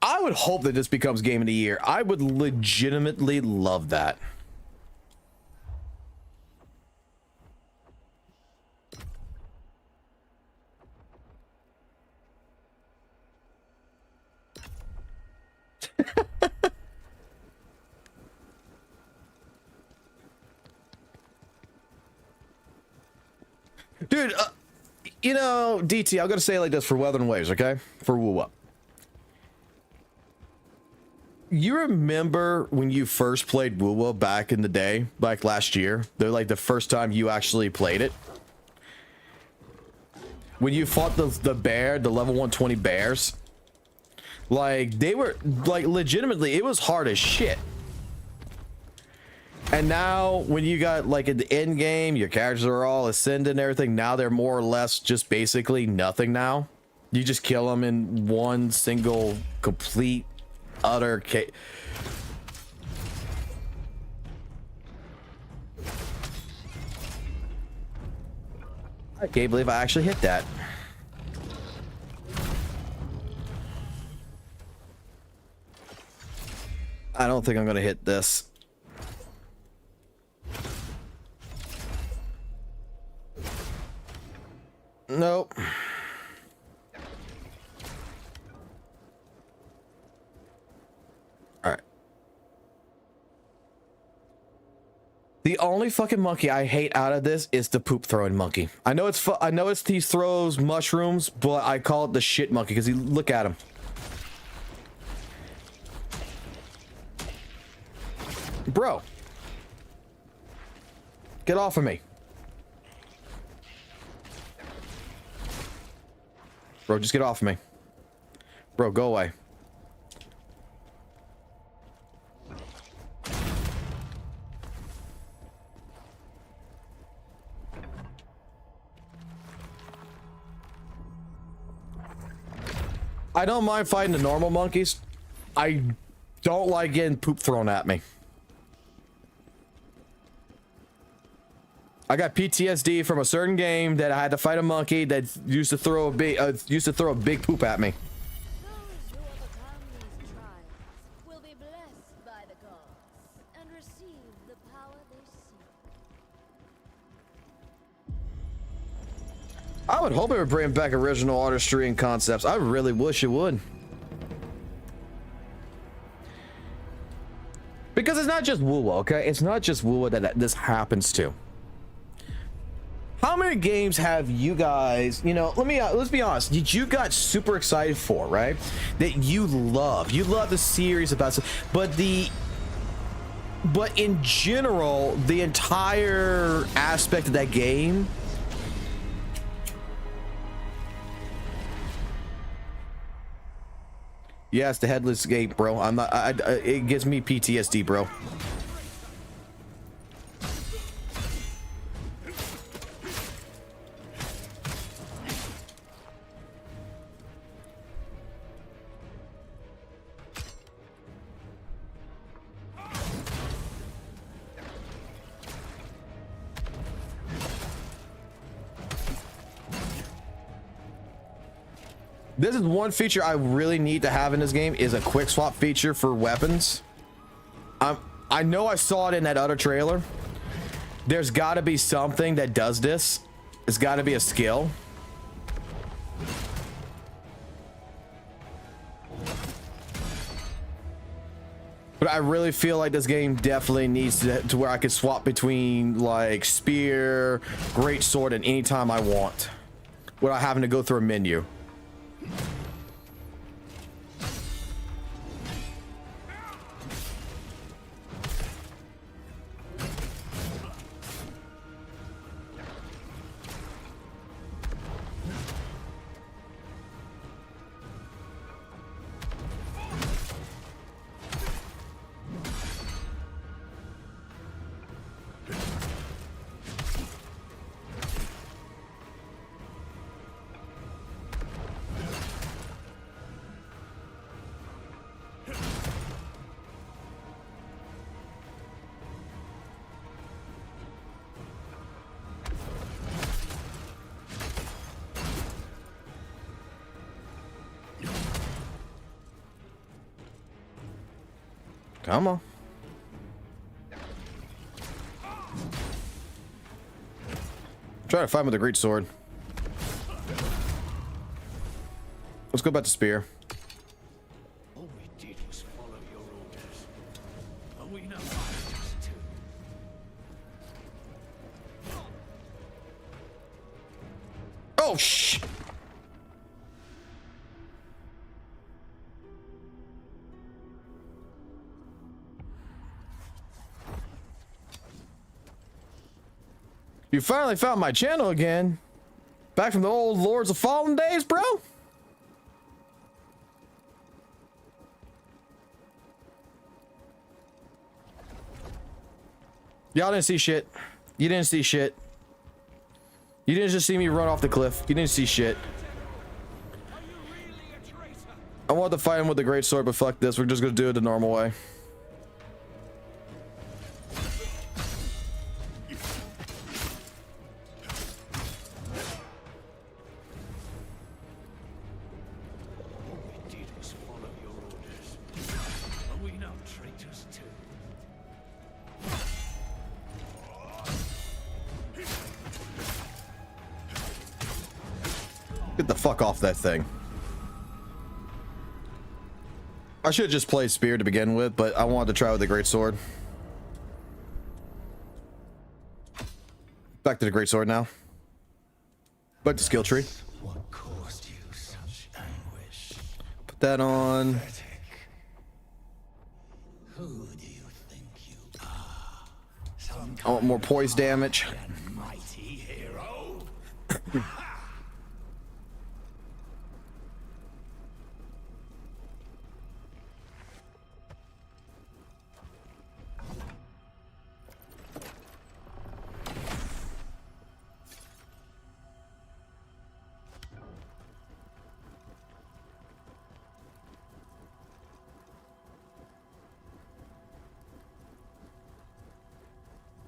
I would hope that this becomes game of the year. I would legitimately love that. Dude, you know, DT, I'm gonna say it like this for Weather and Waves, okay? For Woo Up. You remember when you first played Woo-Woo back in the day, like last year? They're like the first time you actually played it. When you fought the bear, the level 120 bears. Like, they were, like, legitimately, it was hard as shit. And now, when you got, like, in the end game, your characters are all ascended and everything. Now they're more or less just basically nothing now. You just kill them in one single, complete utter I can't believe I actually hit that. I don't think I'm gonna hit this. Nope. The only fucking monkey I hate out of this is the poop throwing monkey. I know it's he throws mushrooms, but I call it the shit monkey because look at him. Bro. Get off of me. Bro, just get off of me. Bro, go away. I don't mind fighting the normal monkeys. I don't like getting poop thrown at me. I got PTSD from a certain game that I had to fight a monkey that used to throw a big poop at me. I would hope it would bring back original artistry and concepts. I really wish it would. Because it's not just Woo-Woo, okay? It's not just Woo-Woo that this happens to. How many games have you guys, you know, let's be honest, that you got super excited for, right? That you love. You love the series about stuff, but in general, the entire aspect of that game Yeah, it's the headless gate, bro. I'm not. It gives me PTSD, bro. This is one feature I really need to have in this game is a quick swap feature for weapons. I know I saw it in that other trailer. There's got to be something that does this. It's got to be a skill. But I really feel like this game definitely needs to where I can swap between like spear, greatsword, and anytime I want without having to go through a menu. Come on. Try to fight with a greatsword. Let's go back to spear. All we did was follow your orders. And we know fighters too. Oh, shh. You finally found my channel again. Back from the old Lords of Fallen days, bro. Y'all didn't see shit. You didn't see shit. You didn't just see me run off the cliff. You didn't see shit. I wanted to fight him with the greatsword, but fuck this. We're just gonna do it the normal way. Get the fuck off that thing. I should have just played spear to begin with, but I wanted to try with the greatsword. Back to the greatsword now. Back to skill tree. What caused you such anguish? Put that on. Who do you think you are? Some I want more poise damage. mighty hero?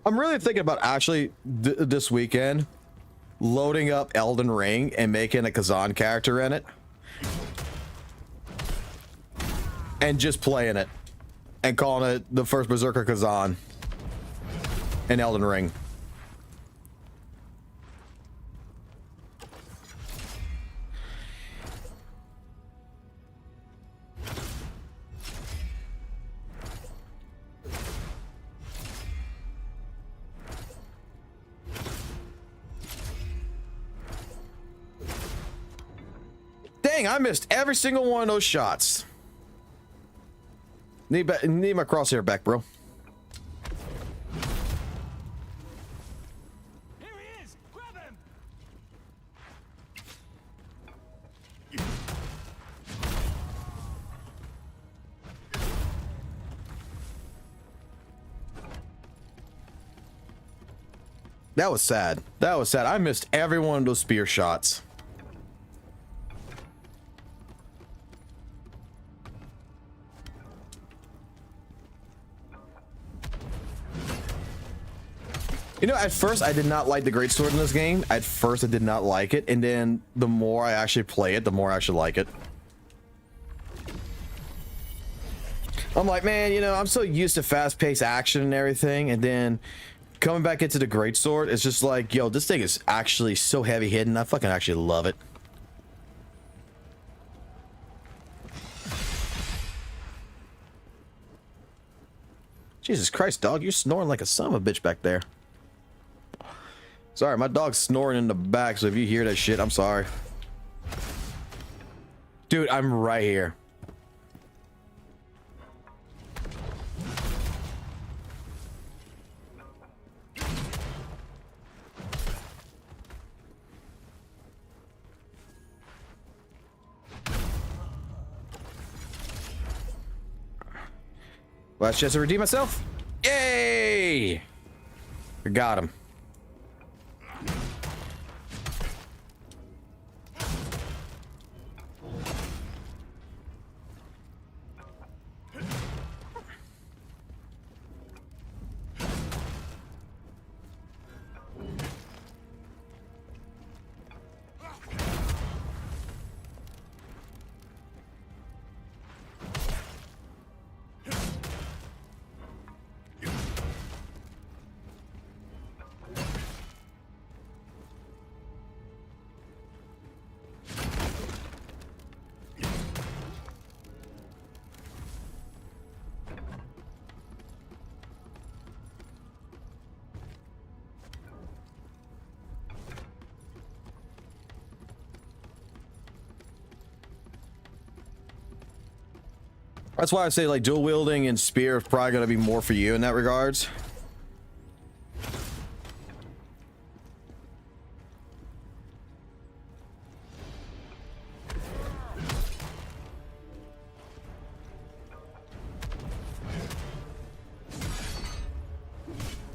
I'm really thinking about actually this weekend loading up Elden Ring and making a Khazan character in it and just playing it and calling it the first Berserker Khazan in Elden Ring. Dang, I missed every single one of those shots. Need my crosshair back, bro. Here he is! Grab him! That was sad. That was sad. I missed every one of those spear shots. You know, at first I did not like the Greatsword in this game. At first I did not like it, and then the more I actually play it, the more I actually like it. I'm like, man, you know, I'm so used to fast-paced action and everything, and then coming back into the Greatsword, it's just like, yo, this thing is actually so heavy-hitting. I fucking actually love it. Jesus Christ, dog, you're snoring like a son of a bitch back there. Sorry, my dog's snoring in the back, so if you hear that shit, I'm sorry. Dude, I'm right here. Last chance to redeem myself. Yay! We got him. That's why I say like dual wielding and spear is probably going to be more for you in that regards.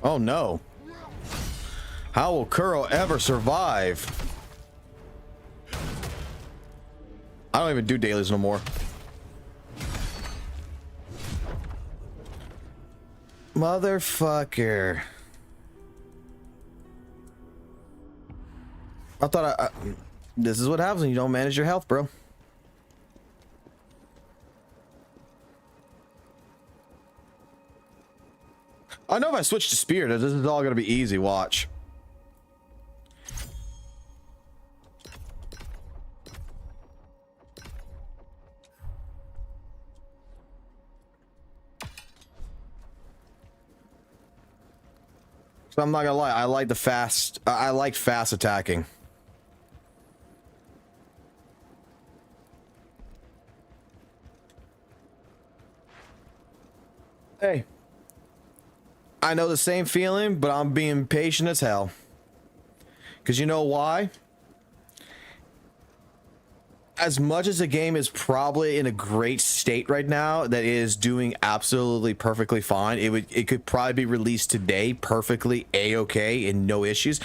Oh no. How will Kuro ever survive? I don't even do dailies no more. Motherfucker. I thought this is what happens when you don't manage your health, bro. I know if I switch to spear, this is all gonna be easy. Watch. So I'm not gonna lie, I like the fast. I like fast attacking. Hey. I know the same feeling, but I'm being patient as hell. Because you know why? As much as the game is probably in a great state right now, that is doing absolutely perfectly fine. It could probably be released today perfectly A-okay and no issues.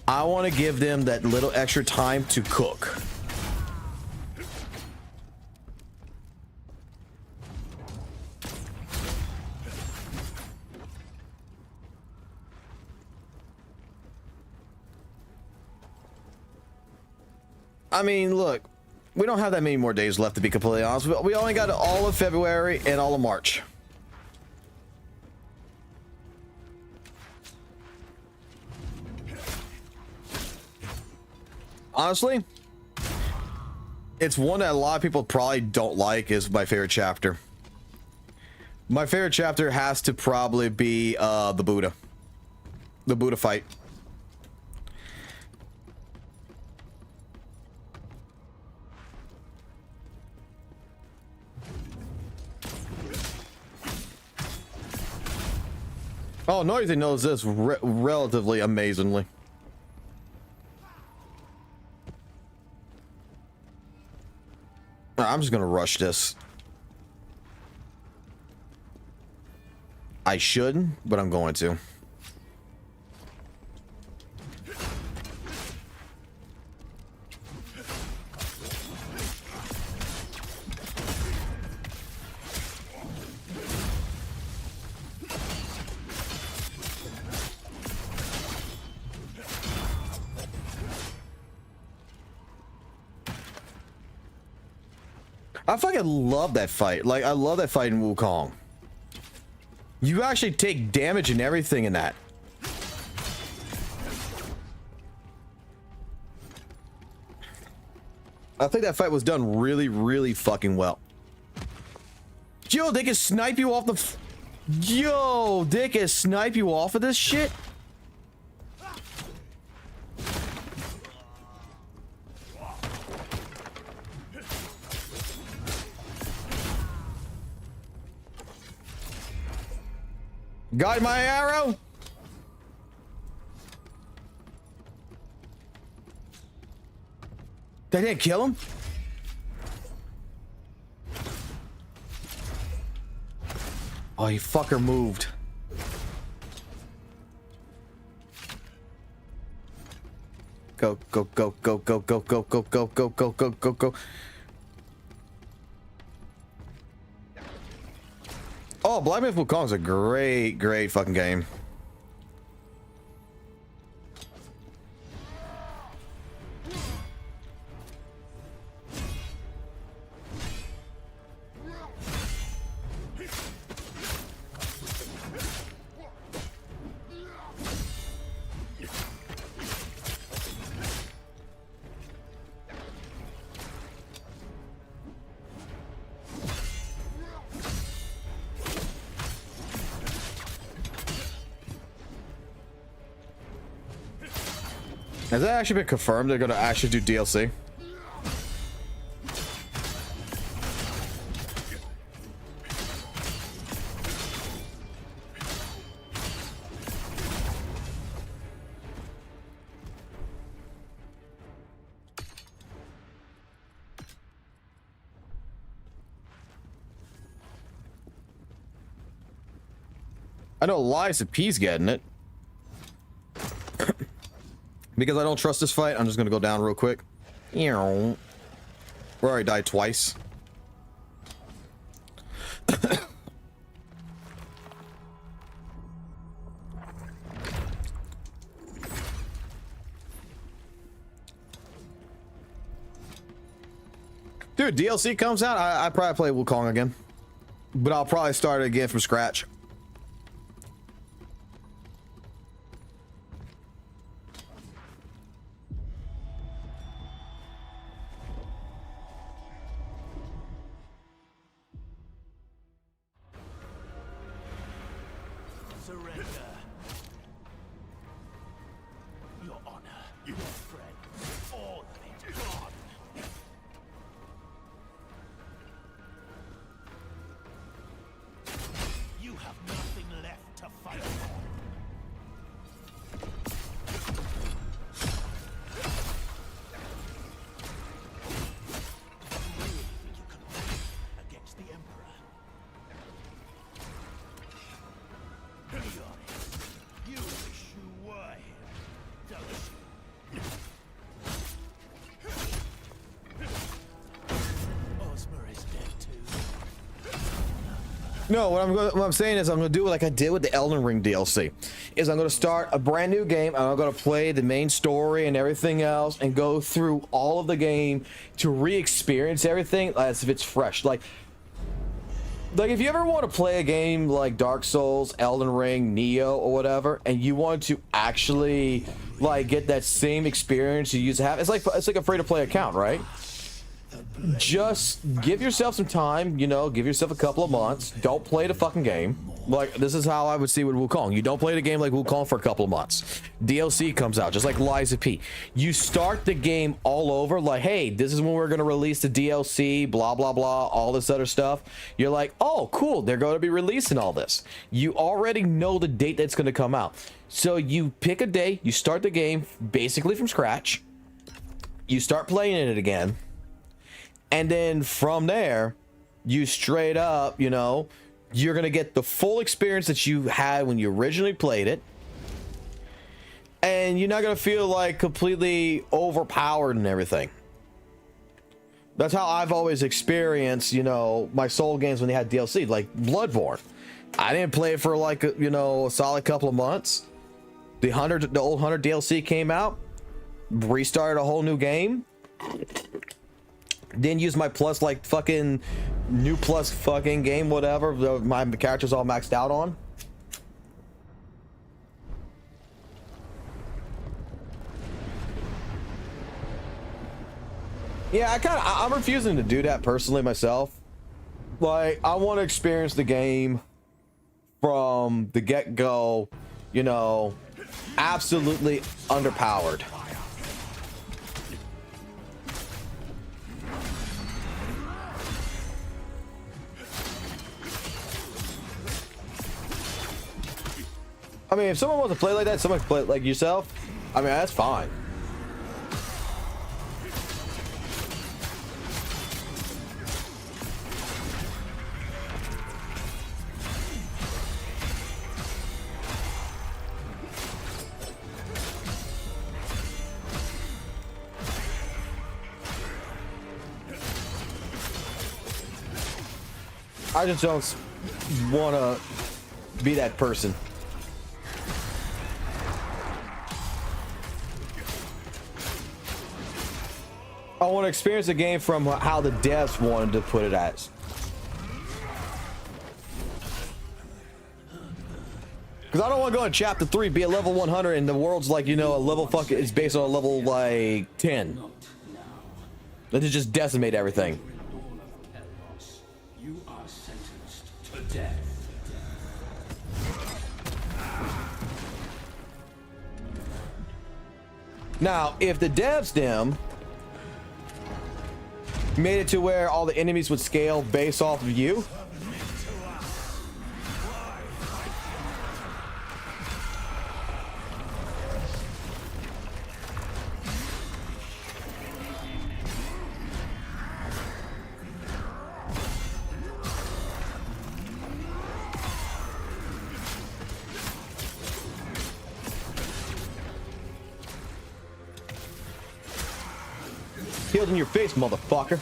I want to give them that little extra time to cook. I mean, look, we don't have that many more days left, to be completely honest. We only got all of February and all of March. Honestly, it's one that a lot of people probably don't like. Is my favorite chapter. My favorite chapter has to probably be the Buddha fight. Oh, Noisy knows this relatively amazingly. I'm just gonna rush this. I shouldn't, but I'm going to. I fucking love that fight. Like, I love that fight in Wukong. You actually take damage and everything in that. I think that fight was done really, really fucking well. Yo, they can snipe you off the... Yo, they can snipe you off of this shit? Got my arrow? That didn't kill him? Oh, you fucker moved. Go, go, go, go, go, go, go, go, go, go, go, go, go, go. Oh, Blind Myth Wukong is a great, great fucking game. Has that actually been confirmed? They're going to actually do DLC? I know Lies of P's getting it. Because I don't trust this fight, I'm just gonna go down real quick. We already died twice. Dude, DLC comes out, I probably play Wukong again. But I'll probably start it again from scratch. No, what I'm saying is I'm gonna do like I did with the Elden Ring DLC. Is I'm gonna start a brand new game and I'm gonna play the main story and everything else and go through all of the game to re-experience everything as if it's fresh. Like if you ever want to play a game like Dark Souls, Elden Ring, Neo, or whatever, and you want to actually like get that same experience you used to have, it's like a free-to-play account, right? Just give yourself some time, you know, give yourself a couple of months. Don't play the fucking game. Like, this is how I would see with Wukong. You don't play the game like Wukong for a couple of months. DLC comes out, just like Lies of P. You start the game all over, like, hey, this is when we're going to release the DLC, blah, blah, blah, all this other stuff. You're like, oh, cool, they're going to be releasing all this. You already know the date that's going to come out. So you pick a day, you start the game basically from scratch. You start playing it again. And then from there, you straight up, you know, you're going to get the full experience that you had when you originally played it. And you're not going to feel like completely overpowered and everything. That's how I've always experienced, you know, my Soul games when they had DLC, like Bloodborne. I didn't play it for like, you know, a solid couple of months. The old Hunter DLC came out, restarted a whole new game. Didn't use my plus like fucking new plus fucking game, whatever my character's all maxed out on. Yeah, I'm refusing to do that personally myself. Like, I want to experience the game from the get-go, you know, absolutely underpowered. I mean, if someone wants to play like that, someone can play it like yourself. I mean, that's fine. I just don't want to be that person. I want to experience the game from how the devs wanted to put it as. Because I don't want to go in chapter 3, be a level 100, and the world's like, you know, a level fuck is based on a level like 10. Let's just decimate everything. You are sentenced to death. Now, if the devs made it to where all the enemies would scale based off of you, healed in your face, motherfucker.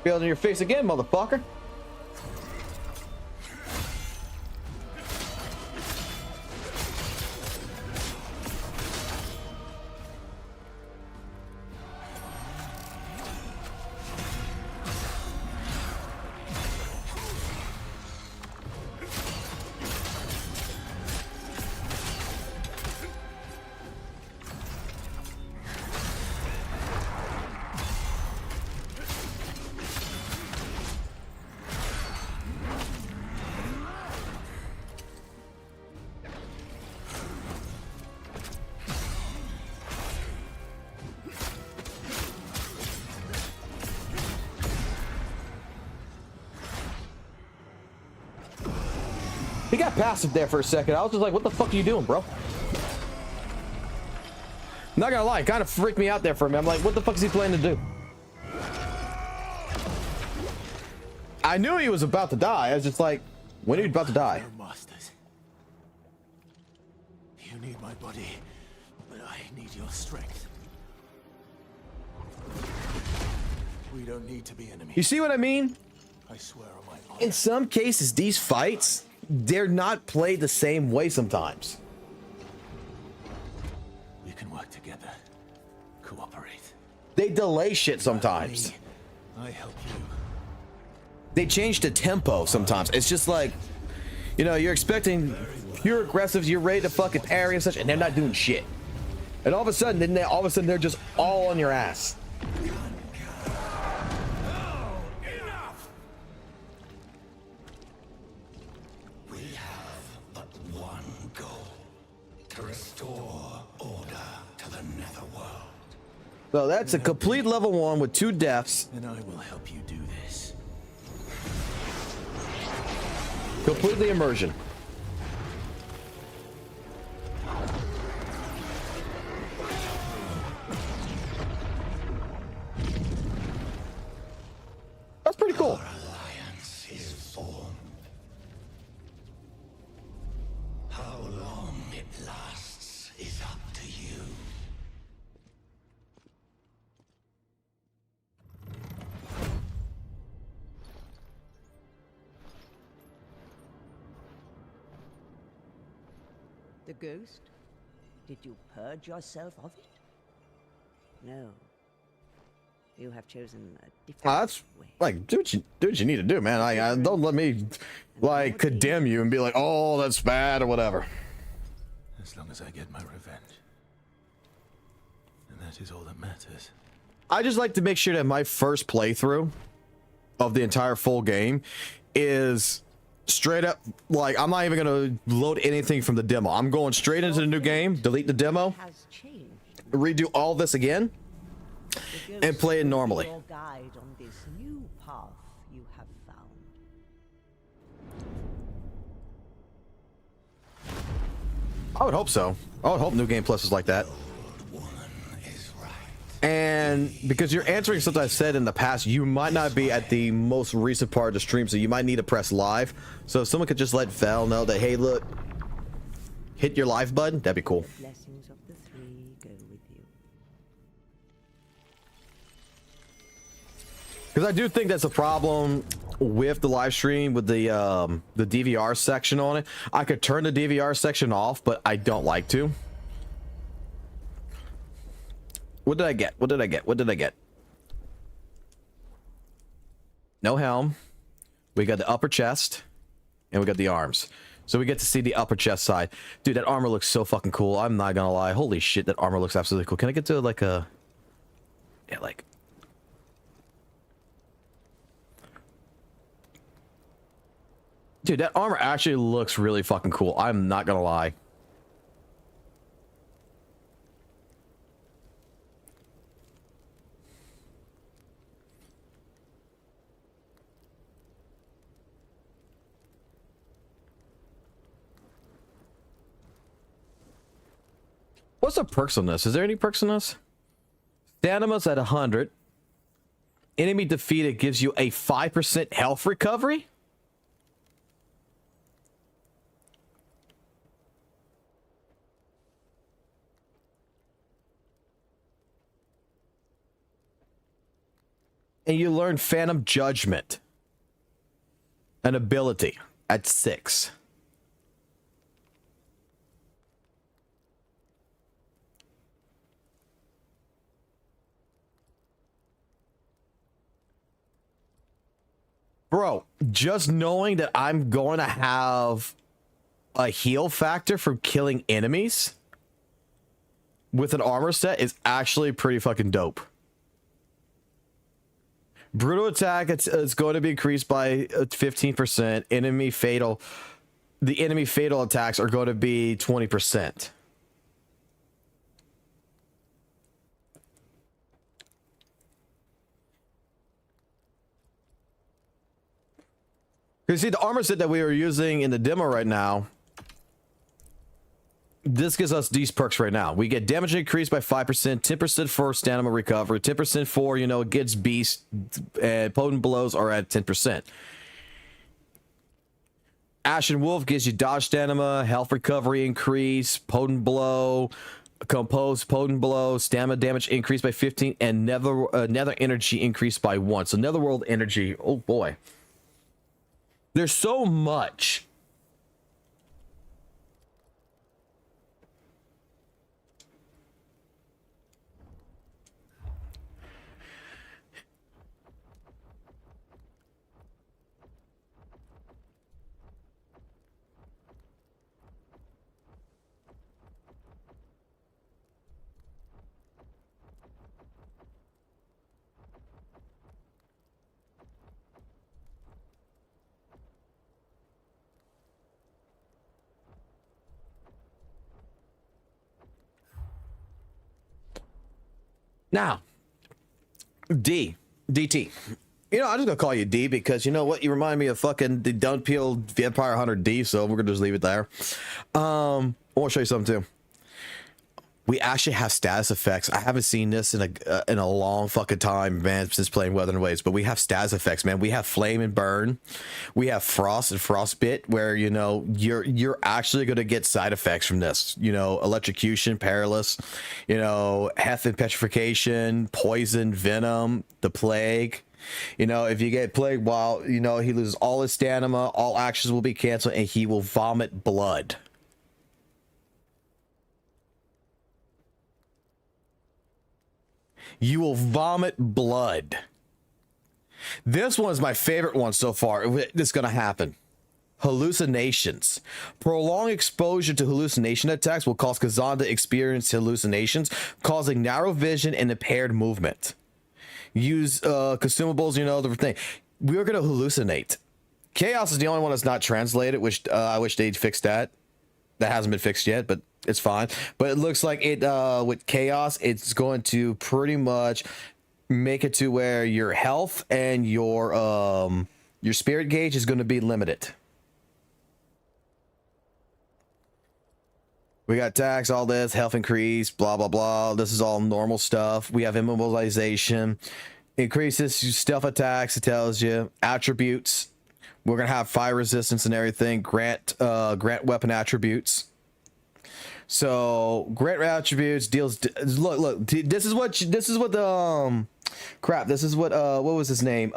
Failed in your face again, motherfucker. He got passive there for a second. I was just like, what the fuck are you doing, bro? Not gonna lie, it kind of freaked me out there for a minute. I'm like, what the fuck is he planning to do? I knew he was about to die. I was just like, when are you about to die? Masters. You need my body, but I need your strength. We don't need to be enemies. You see what I mean? I swear on my honor. In some cases, these fights, they're not played the same way sometimes. We can work together. Cooperate. They delay shit sometimes. I help you. They change the tempo sometimes. It's just like, you know, you're expecting, you're aggressive, you're ready to fucking parry and such, and they're not doing shit. And all of a sudden, they're just all on your ass. to restore order to the netherworld. So that's a complete level 1 with 2 deaths. And I will help you do this. Completely immersion. That's pretty cool. Alliance is formed. How long it lasts is up to you. The ghost? Did you purge yourself of it? No. You have chosen a different That's like, do what you need to do, man. I don't let me like condemn you and be like, oh, that's bad or whatever. As long as I get my revenge. And that is all that matters. I just like to make sure that my first playthrough of the entire full game is straight up, like, I'm not even gonna load anything from the demo. I'm going straight into the new game, delete the demo, redo all this again, and play it normally. Your guide on this new path you have found. I would hope so. I would hope New Game Plus is like that. And because you're answering something I said in the past, you might not be at the most recent part of the stream, so you might need to press live. So if someone could just let Val know that, hey, look, hit your live button, that'd be cool. Blessings of the three go with you. Because I do think that's a problem with the live stream, with the DVR section on it. I could turn the DVR section off, but I don't like to. What did I get? What did I get? What did I get? No helm. We got the upper chest, and we got the arms. So we get to see the upper chest side. Dude, that armor looks so fucking cool. I'm not gonna lie. Holy shit, that armor looks absolutely cool. Can I get to like a... Yeah, like... Dude, that armor actually looks really fucking cool. I'm not gonna lie. What's the perks on this? Is there any perks on this? Stamina's at 100. Enemy defeated gives you a 5% health recovery? And you learn Phantom Judgment. An ability at 6. Bro, just knowing that I'm going to have a heal factor from killing enemies with an armor set is actually pretty fucking dope. Brutal attack, it's going to be increased by 15%. Enemy fatal, the enemy fatal attacks are going to be 20%. You see, the armor set that we are using in the demo right now, this gives us these perks right now. We get damage increased by 5%, 10% for stamina recovery, 10% for, you know, against beast, and potent blows are at 10%. Ashen Wolf gives you dodge stamina, health recovery increase, potent blow, composed potent blow, stamina damage increased by 15, and nether energy increased by 1. So netherworld energy, oh boy. There's so much. Now, DT. You know, I'm just gonna call you D because you know what? You remind me of fucking the Don't Peel Vampire Hunter D, so we're gonna just leave it there. I want to show you something too. We actually have status effects. I haven't seen this in a long fucking time, man, since playing Weathering Waves. But we have status effects, man. We have Flame and Burn. We have Frost and Frostbite, where you know you're actually gonna get side effects from this. You know, Electrocution, Perilous. You know, Heth and Petrification, Poison, Venom, the Plague. You know, if you get plagued while, you know, he loses all his stamina, all actions will be canceled, and he will vomit blood. You will vomit blood. This one is my favorite one so far. This is going to happen. Hallucinations. Prolonged exposure to hallucination attacks will cause Khazan to experience hallucinations, causing narrow vision and impaired movement. Use consumables, you know, the thing. We're going to hallucinate. Chaos is the only one that's not translated, which I wish they'd fix that. That hasn't been fixed yet, but it's fine. But it looks like it with Chaos, it's going to pretty much make it to where your health and your spirit gauge is going to be limited. We got attacks, all this, health increase, blah, blah, blah. This is all normal stuff. We have immobilization. Increases stealth attacks, it tells you. Attributes. We're going to have fire resistance and everything. Grant weapon attributes. So, grant attributes deals... Look, this is what the... crap, this is what was his name?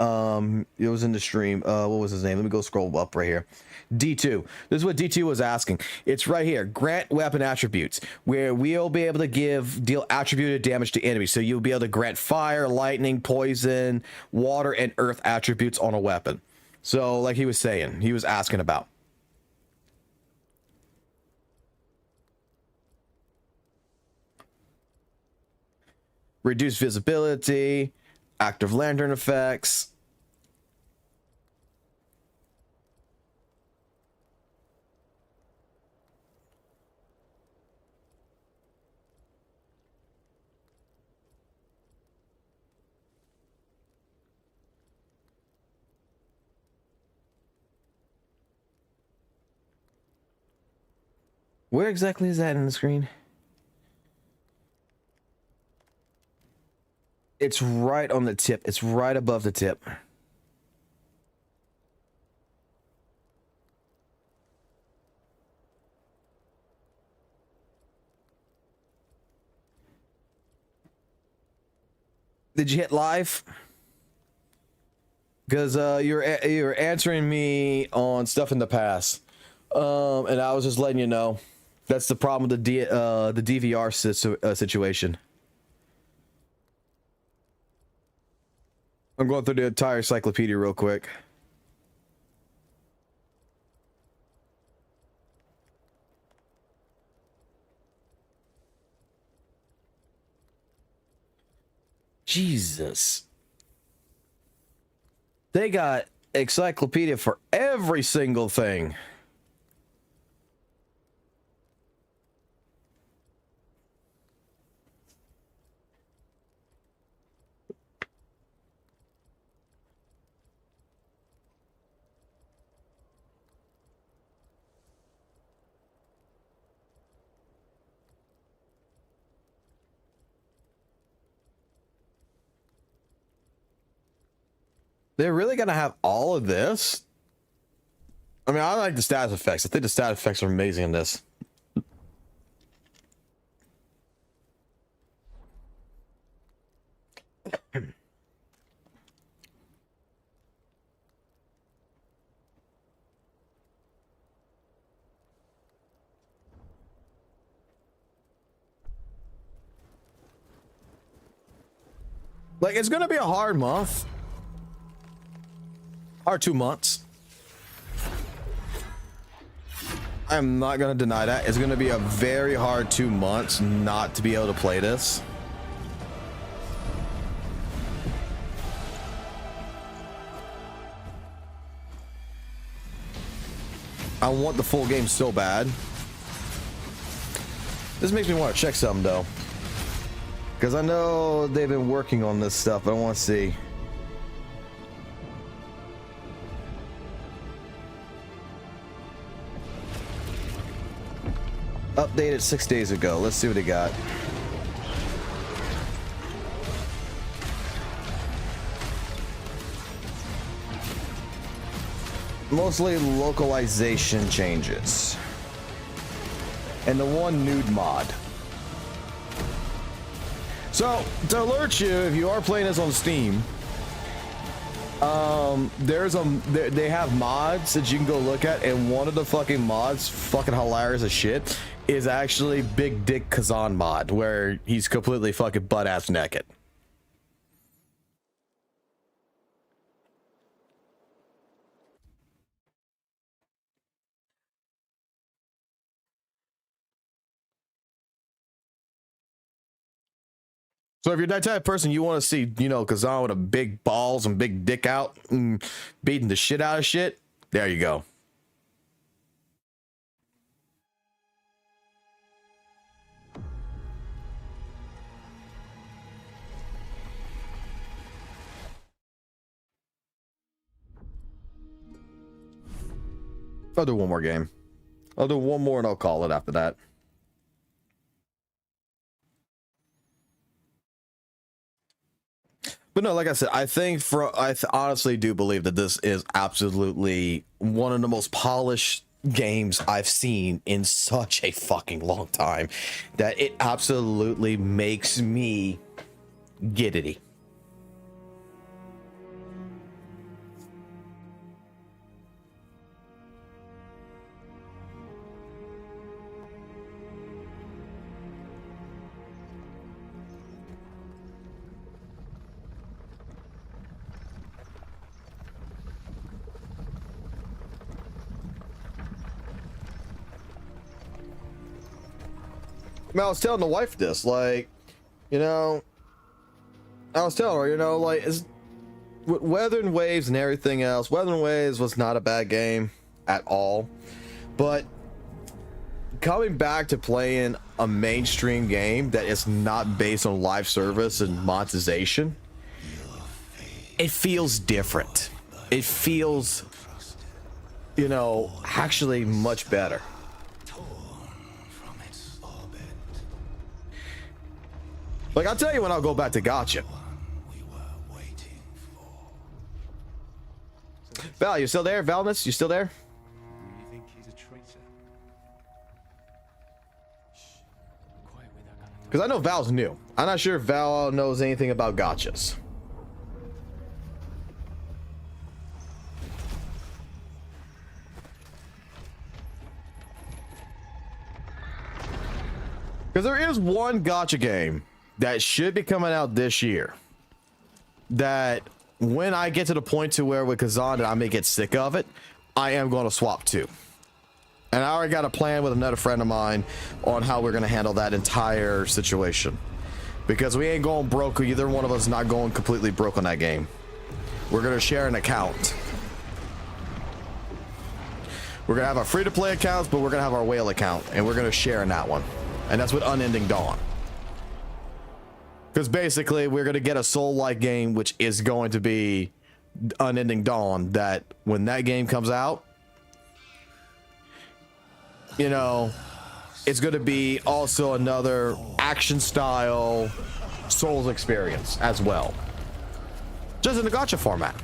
It was in the stream. What was his name? Let me go scroll up right here. D2. This is what D2 was asking. It's right here. Grant weapon attributes, where we'll be able to deal attributed damage to enemies. So you'll be able to grant fire, lightning, poison, water, and earth attributes on a weapon. So, like he was saying, he was asking about. Reduce visibility, active lantern effects. Where exactly is that in the screen? It's right on the tip. It's right above the tip. Did you hit live? Because you're answering me on stuff in the past, and I was just letting you know. That's the problem with the DVR situation. I'm going through the entire encyclopedia real quick. Jesus. They got encyclopedia for every single thing. They're really gonna have all of this? I mean, I like the status effects. I think the status effects are amazing in this. Like, it's gonna be a hard month. Or 2 months. I'm not going to deny that. It's going to be a very hard 2 months not to be able to play this. I want the full game so bad. This makes me want to check something though. Because I know they've been working on this stuff, but I want to see. Updated 6 days ago. Let's see what they got. Mostly localization changes. And the one nude mod. So, to alert you, if you are playing this on Steam, they have mods that you can go look at, and one of the fucking mods, fucking hilarious as shit, is actually Big Dick Khazan mod, where he's completely fucking butt-ass naked. So if you're that type of person, you want to see, you know, Khazan with a big balls and big dick out, beating the shit out of shit, there you go. I'll do one more game. I'll do one more and I'll call it after that. But no, like I said, I honestly do believe that this is absolutely one of the most polished games I've seen in such a fucking long time, that it absolutely makes me giddity. I was telling the wife this, like, you know, I was telling her, you know, like, with Weather and Waves and everything else, Weather and Waves was not a bad game at all, but coming back to playing a mainstream game that is not based on live service and monetization, it feels different. It feels, you know, actually much better. Like, I'll tell you when I'll go back to Gotcha. Val, you still there? Valnus, you still there? You think he's a traitor? Because I know Val's new. I'm not sure if Val knows anything about Gotchas. Because there is one Gotcha game that should be coming out this year, that when I get to the point to where with Khazan that I may get sick of it, I am going to swap to. And I already got a plan with another friend of mine on how we're going to handle that entire situation. Because we ain't going broke. Either one of us is not going completely broke on that game. We're going to share an account. We're going to have our free-to-play accounts, but we're going to have our whale account. And we're going to share in that one. And that's with Unending Dawn. Because basically, we're going to get a Soul-like game, which is going to be Unending Dawn, that when that game comes out, you know, it's going to be also another action-style Souls experience as well. Just in the Gacha format.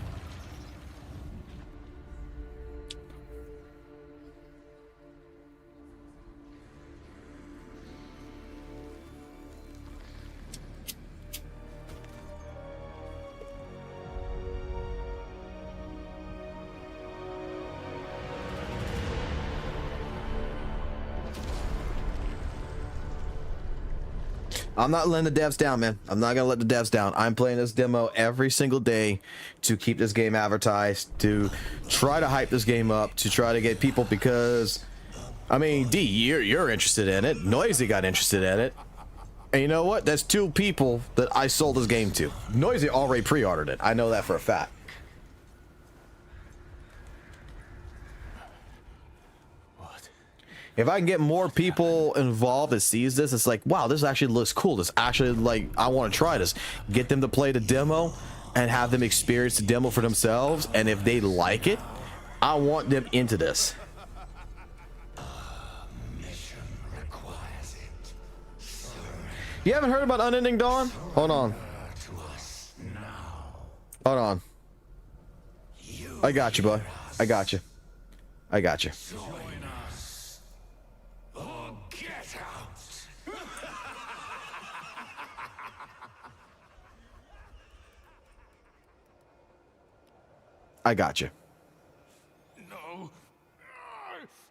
I'm not letting the devs down, man. I'm not gonna let the devs down. I'm playing this demo every single day to keep this game advertised, to try to hype this game up, to try to get people, because I mean, D, you're interested in it. Noisy got interested in it. And you know what? That's two people that I sold this game to. Noisy already pre-ordered it. I know that for a fact. If I can get more people involved that sees this, it's like, wow, this actually looks cool. This actually, like, I want to try this. Get them to play the demo and have them experience the demo for themselves. And if they like it, I want them into this. You haven't heard about Unending Dawn? Hold on. Hold on. I got you, bud. I got you. I got you. I got you. No.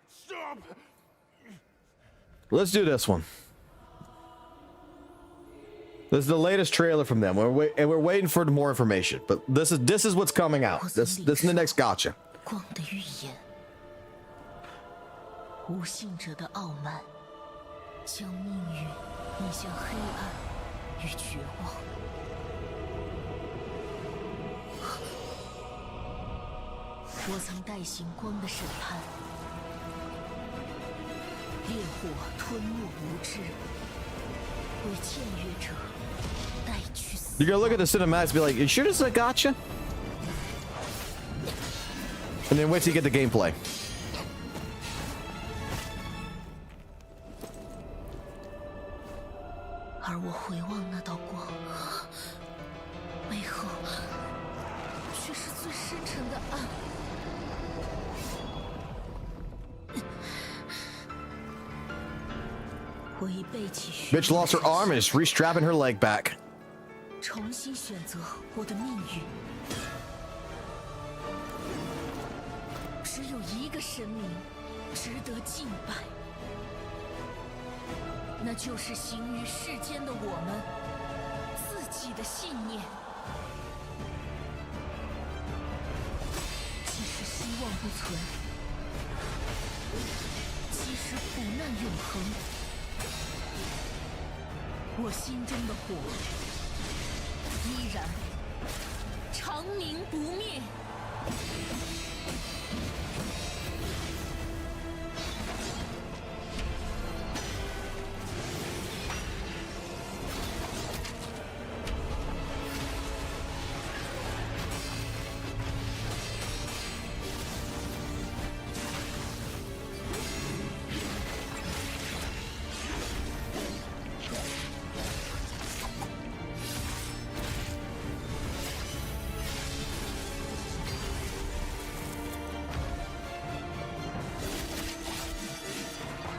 Stop. Let's do this one. This is the latest trailer from them. We're waiting for more information, but this is what's coming out. This is the next gotcha. 光的预言，无信者的傲慢，将命运引向黑暗与绝望。我曾代行光的审判，烈火吞没无知，为僭越者带去死。 You're gonna look at the cinematics and be like, you sure this is a gotcha? And then wait till you get the gameplay. Bitch lost her arm and is restrapping her leg back. 重新选择我的命运。只有一个神明值得敬拜，那就是行于世间的我们自己的信念。即使希望不存，即使苦难永恒，我心中的火依然长明不灭。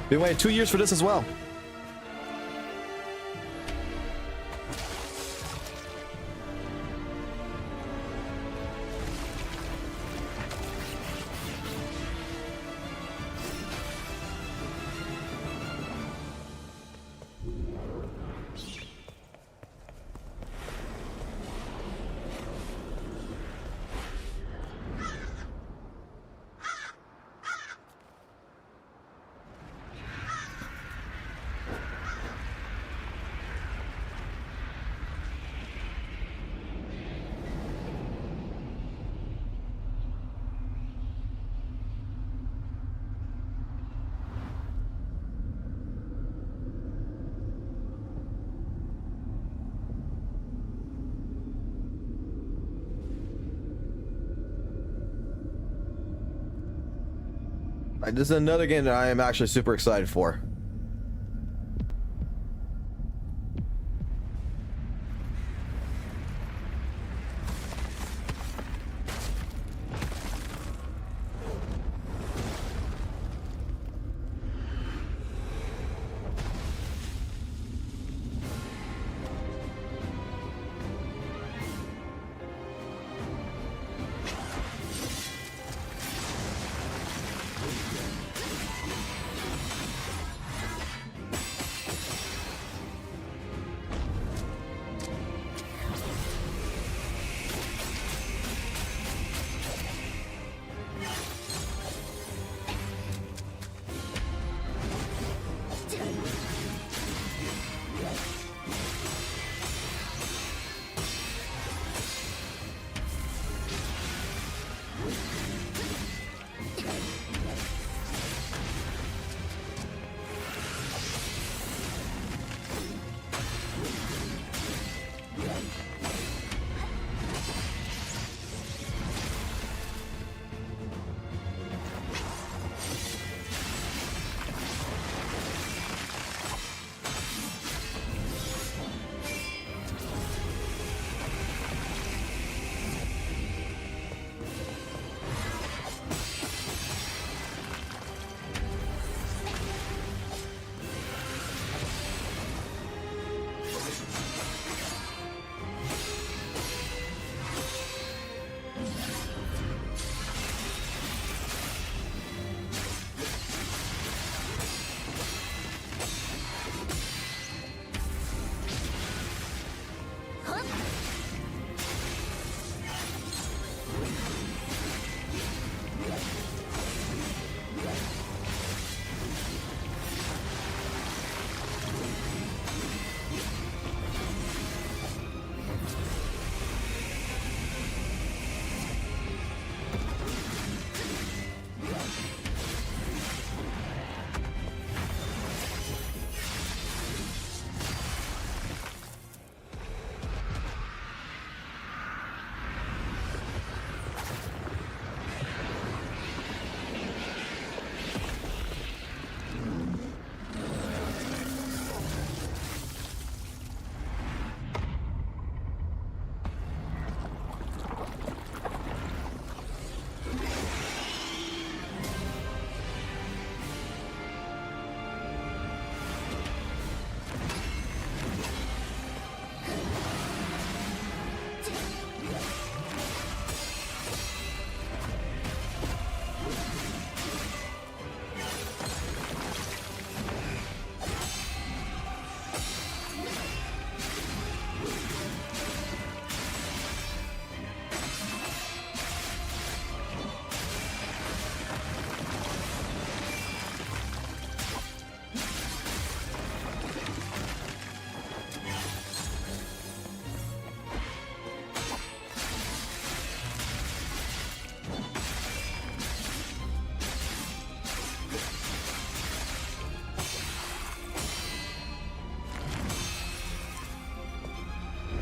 Been waiting 2 years for this as well. This is another game that I am actually super excited for.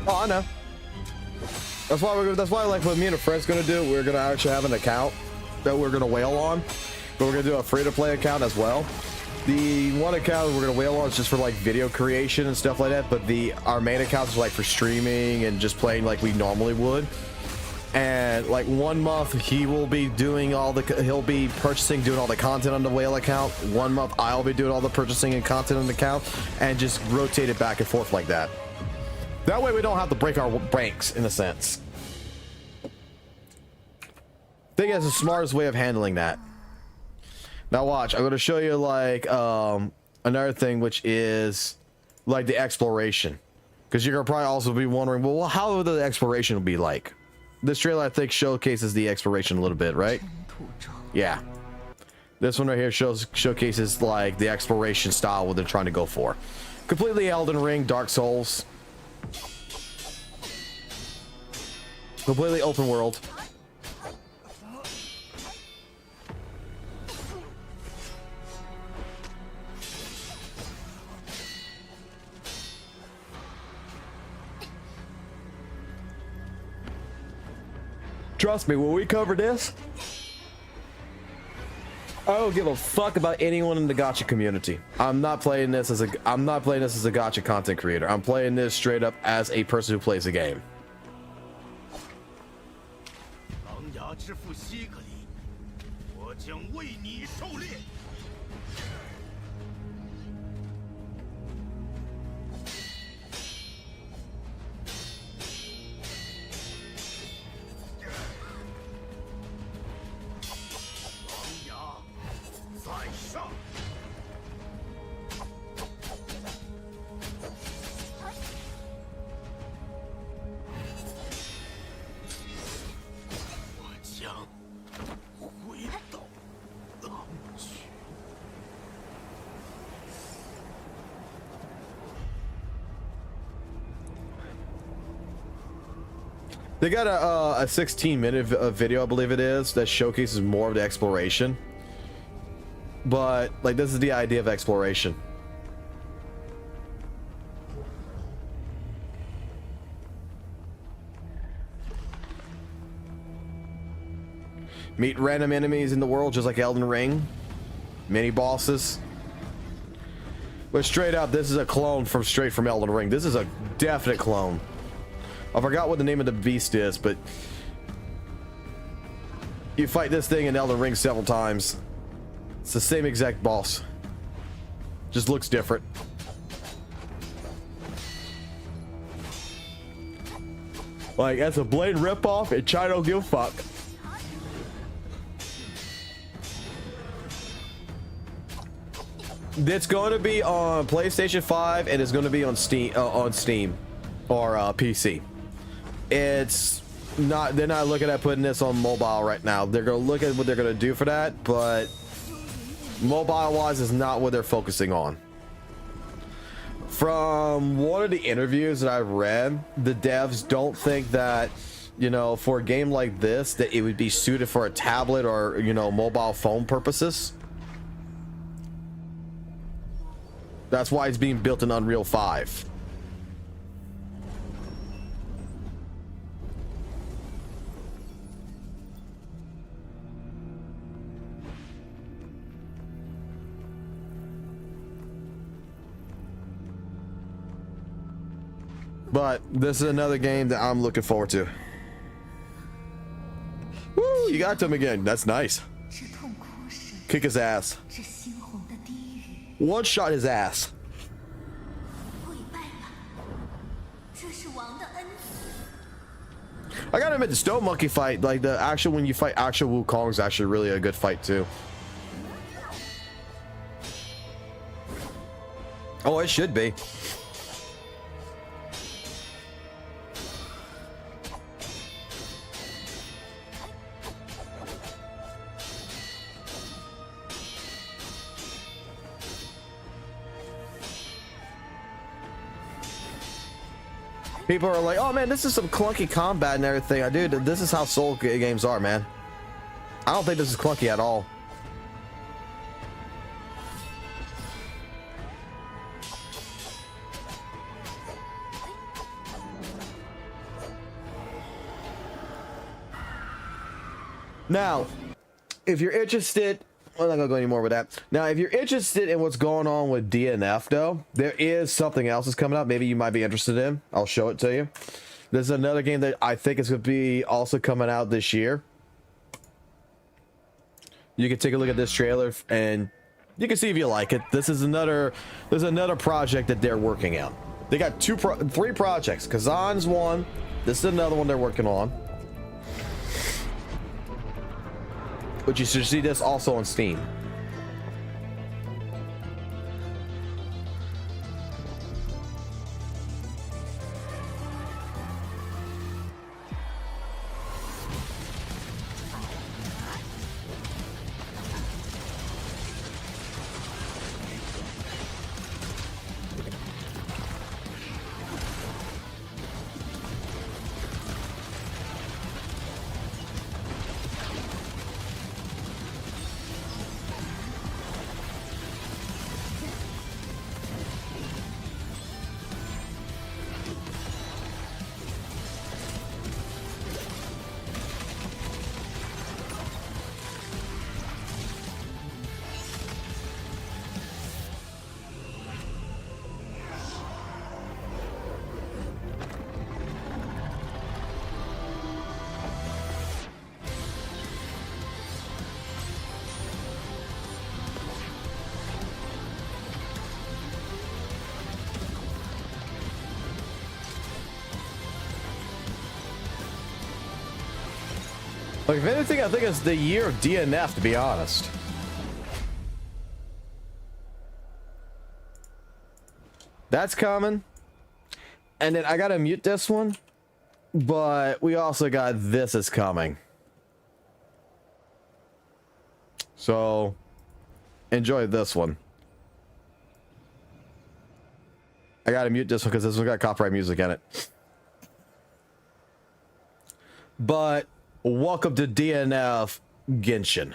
Oh, I know. That's why like what me and a friend's gonna do, we're gonna actually have an account that we're gonna whale on, but we're gonna do a free-to-play account as well. The one account we're gonna whale on is just for like video creation and stuff like that, but our main account is like for streaming and just playing like we normally would. And like 1 month he will be doing he'll be purchasing, doing all the content on the whale account. 1 month I'll be doing all the purchasing and content on the account, and just rotate it back and forth like that. That way we don't have to break our banks in a sense. I think that's the smartest way of handling that. Now watch, I'm going to show you like another thing, which is like the exploration, because you're going to probably also be wondering, well, how would the exploration be like? This trailer I think showcases the exploration a little bit, right? Yeah. This one right here showcases like the exploration style what they're trying to go for. Completely Elden Ring, Dark Souls. Completely open world. Trust me, when we cover this, I don't give a fuck about anyone in the gacha community. I'm not playing this as a gacha content creator. I'm playing this straight up as a person who plays the game. They got a 16-minute video, I believe it is, that showcases more of the exploration. But like, this is the idea of exploration. Meet random enemies in the world, just like Elden Ring. Mini bosses. But straight up, this is a clone straight from Elden Ring. This is a definite clone. I forgot what the name of the beast is, but you fight this thing in Elden Ring several times. It's the same exact boss. Just looks different. Like, that's a blatant ripoff, and China don't give a fuck. It's going to be on PlayStation 5, and it's going to be on Steam, or PC. It's not, they're not looking at putting this on mobile right now. They're going to look at what they're going to do for that, but mobile wise is not what they're focusing on. From one of the interviews that I've read, the devs don't think that, you know, for a game like this, that it would be suited for a tablet or, you know, mobile phone purposes. That's why it's being built in Unreal 5. But this is another game that I'm looking forward to. Woo, you got to him again. That's nice. Kick his ass. One shot his ass. I gotta admit, the Stone Monkey fight, like the actual, when you fight actual Wukong, is actually really a good fight too. Oh, it should be. People are like, oh man, this is some clunky combat and everything. Dude, this is how Soul games are, man. I don't think this is clunky at all. Now, if you're interested, I'm not gonna go any more with that. Now, if you're interested in what's going on with DNF, though, there is something else that's coming up. Maybe you might be interested in. I'll show it to you. There's another game that I think is gonna be also coming out this year. You can take a look at this trailer and you can see if you like it. There's another project that they're working on. They got three projects. Khazan's one. This is another one they're working on. But you should see this also on Steam. Like, if anything, I think it's the year of DNF, to be honest. That's coming. And then I gotta mute this one. But we also got this is coming. So, enjoy this one. I gotta mute this one because this one got copyright music in it. But welcome to DNF Genshin.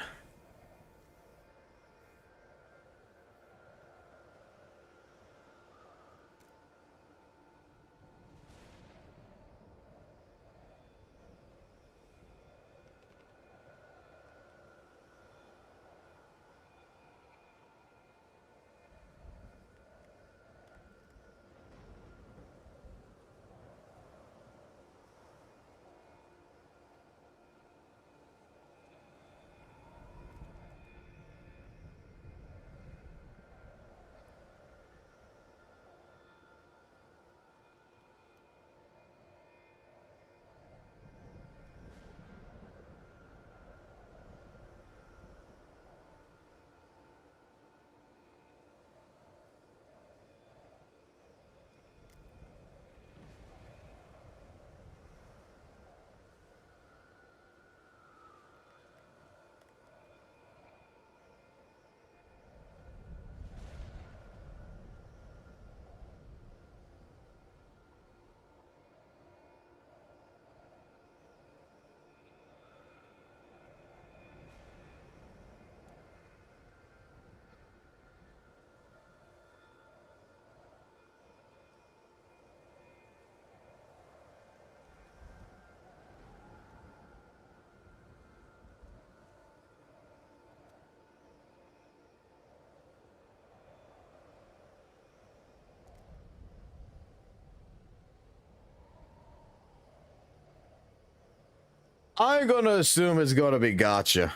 I'm gonna assume it's gonna be gotcha.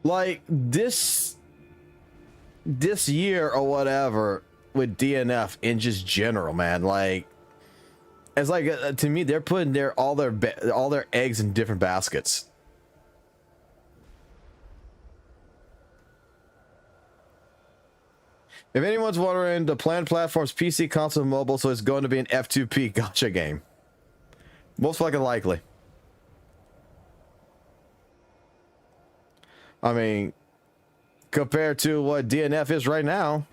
Like this year or whatever with DNF in just general, man, like it's like to me they're putting all their eggs in different baskets. If anyone's wondering, the planned platform's PC, console, and mobile, so it's going to be an F2P gotcha game. Most fucking likely. I mean, compared to what DNF is right now.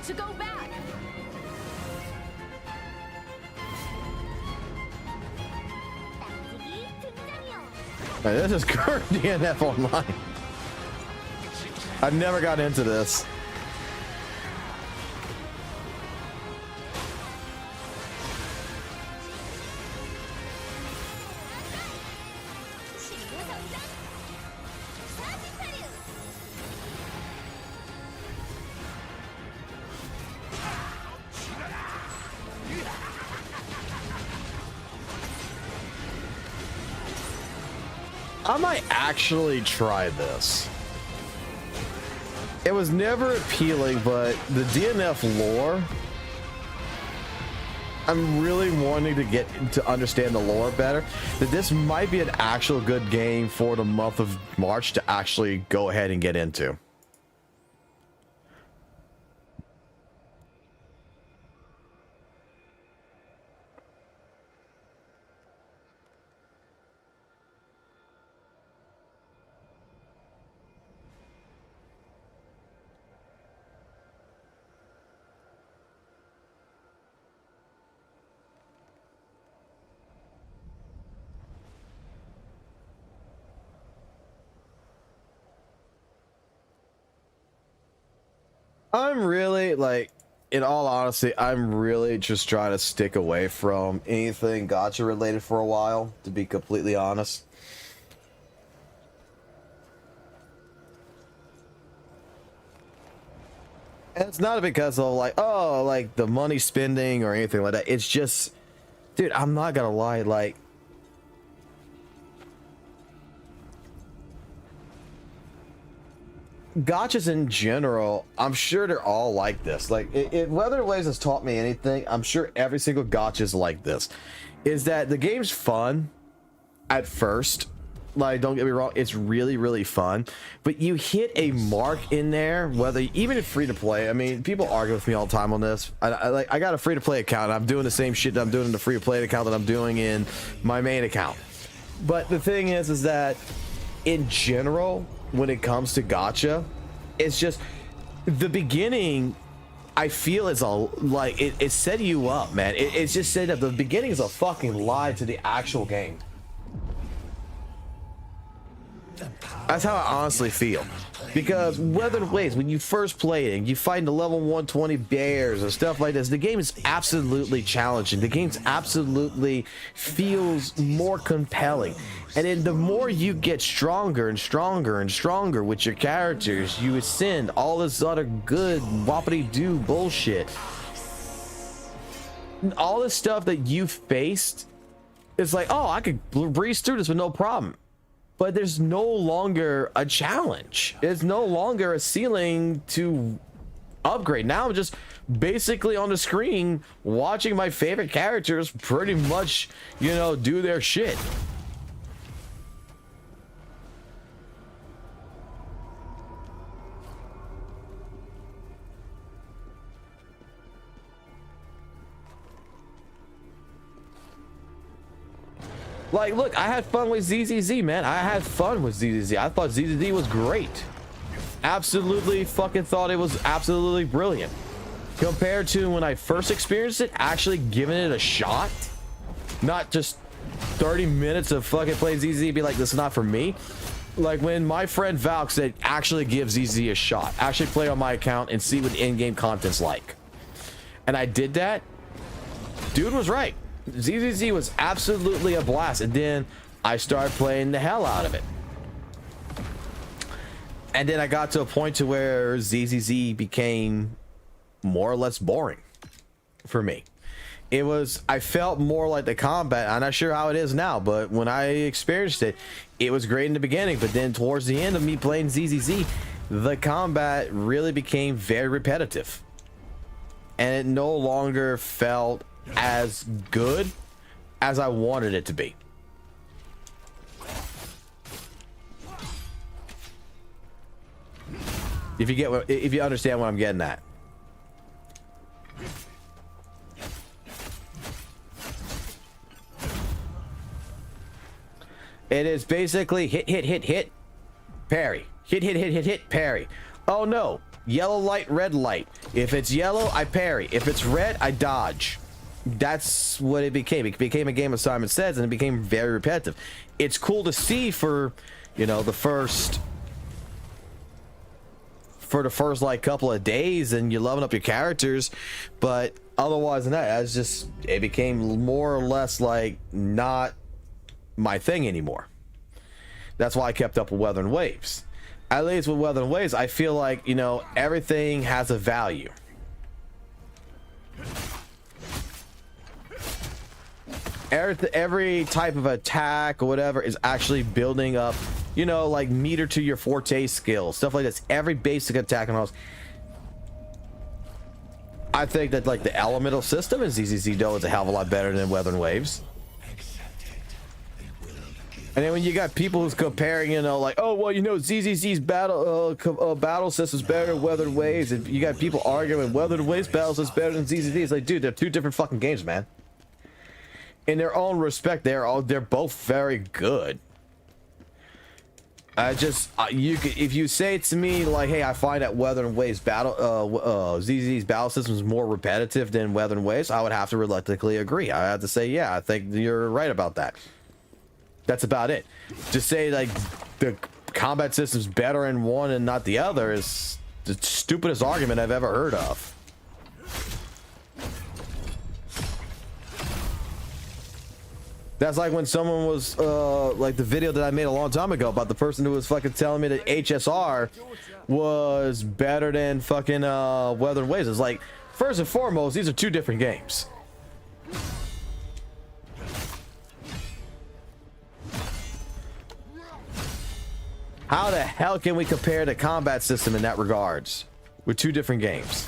to go back. Hey, this is current DNF online. I never got into this. I might actually try this. It was never appealing, but the DNF lore, I'm really wanting to get to understand the lore better. That this might be an actual good game for the month of March to actually go ahead and get into. I'm really, like, in all honesty, I'm really just trying to stick away from anything gacha related for a while, to be completely honest. And it's not because of, like, oh, like, the money spending or anything like that. It's just, dude, I'm not gonna lie, like, gotchas in general, I'm sure they're all like this. Like, Weather Waves has taught me anything, I'm sure every single gotcha is like this. Is that the game's fun at first. Like, don't get me wrong, it's really, really fun. But you hit a mark in there, whether, even if free to play, I mean, people argue with me all the time on this. I got a free to play account, and I'm doing the same shit that I'm doing in the free to play account that I'm doing in my main account. But the thing is that in general, when it comes to gacha, it's just the beginning. I feel is a like it set you up, man. It's just said that the beginning is a fucking lie to the actual game. That's how I honestly feel. Because Weathered Waves, when you first play it and you find the level 120 bears and stuff like this, the game is absolutely challenging. The game absolutely feels more compelling. And then the more you get stronger and stronger and stronger with your characters, you ascend all this other good whoppity-doo bullshit. All this stuff that you faced, it's like, oh, I could breeze through this with no problem. But there's no longer a challenge. It's no longer a ceiling to upgrade. Now I'm just basically on the screen watching my favorite characters pretty much, you know, do their shit. Like, look, I had fun with ZZZ, man. I had fun with ZZZ. I thought ZZZ was great. Absolutely fucking thought it was absolutely brilliant. Compared to when I first experienced it, actually giving it a shot. Not just 30 minutes of fucking playing ZZZ be like, this is not for me. Like, when my friend Valk said, actually give ZZZ a shot. Actually play on my account and see what the in-game content's like. And I did that. Dude was right. ZZZ was absolutely a blast, and then I started playing the hell out of it. And then I got to a point to where ZZZ became more or less boring for me. It was, I felt more like the combat. I'm not sure how it is now, but when I experienced it, it was great in the beginning, but then towards the end of me playing ZZZ, the combat really became very repetitive. And it no longer felt as good as I wanted it to be. If you get what, if you understand what I'm getting at. It is basically hit, hit, hit, hit, parry. Hit, hit, hit, hit, hit, parry. Oh no, Yellow light, red light. If it's yellow, I parry. If it's red, I dodge. That's what it became. It became a game of Simon Says, and it became very repetitive. It's cool to see for, you know, the first like couple of days, and you're loving up your characters, but otherwise than that, it's just, it became more or less like not my thing anymore. That's why I kept up with Weather and Waves. At least with Weather and Waves, I feel like, you know, everything has a value. Every type of attack or whatever is actually building up, you know, like meter to your forte skills, stuff like this. Every basic attack and all. I think that like the elemental system in ZZZ though is a hell of a lot better than Weather and Waves. And then when you got people who's comparing, you know, like, oh well, you know, ZZZ's battle system is better than Weather and Waves, and you got people arguing Weather and Waves battle system is better than ZZZ. It's like, dude, they're two different fucking games, man. In their own respect, they're both very good. I just if you say to me like, hey, I find that Weather and Waves ZZ's battle system is more repetitive than Weather and Waves, I would have to reluctantly agree. I have to say, yeah, I think you're right about that. That's about it. To say like the combat system's better in one and not the other is the stupidest argument I've ever heard of. That's like when someone was like the video that I made a long time ago about the person who was fucking telling me that HSR was better than fucking Weather and Waves. It's like, first and foremost, these are two different games. How the hell can we compare the combat system in that regards with two different games?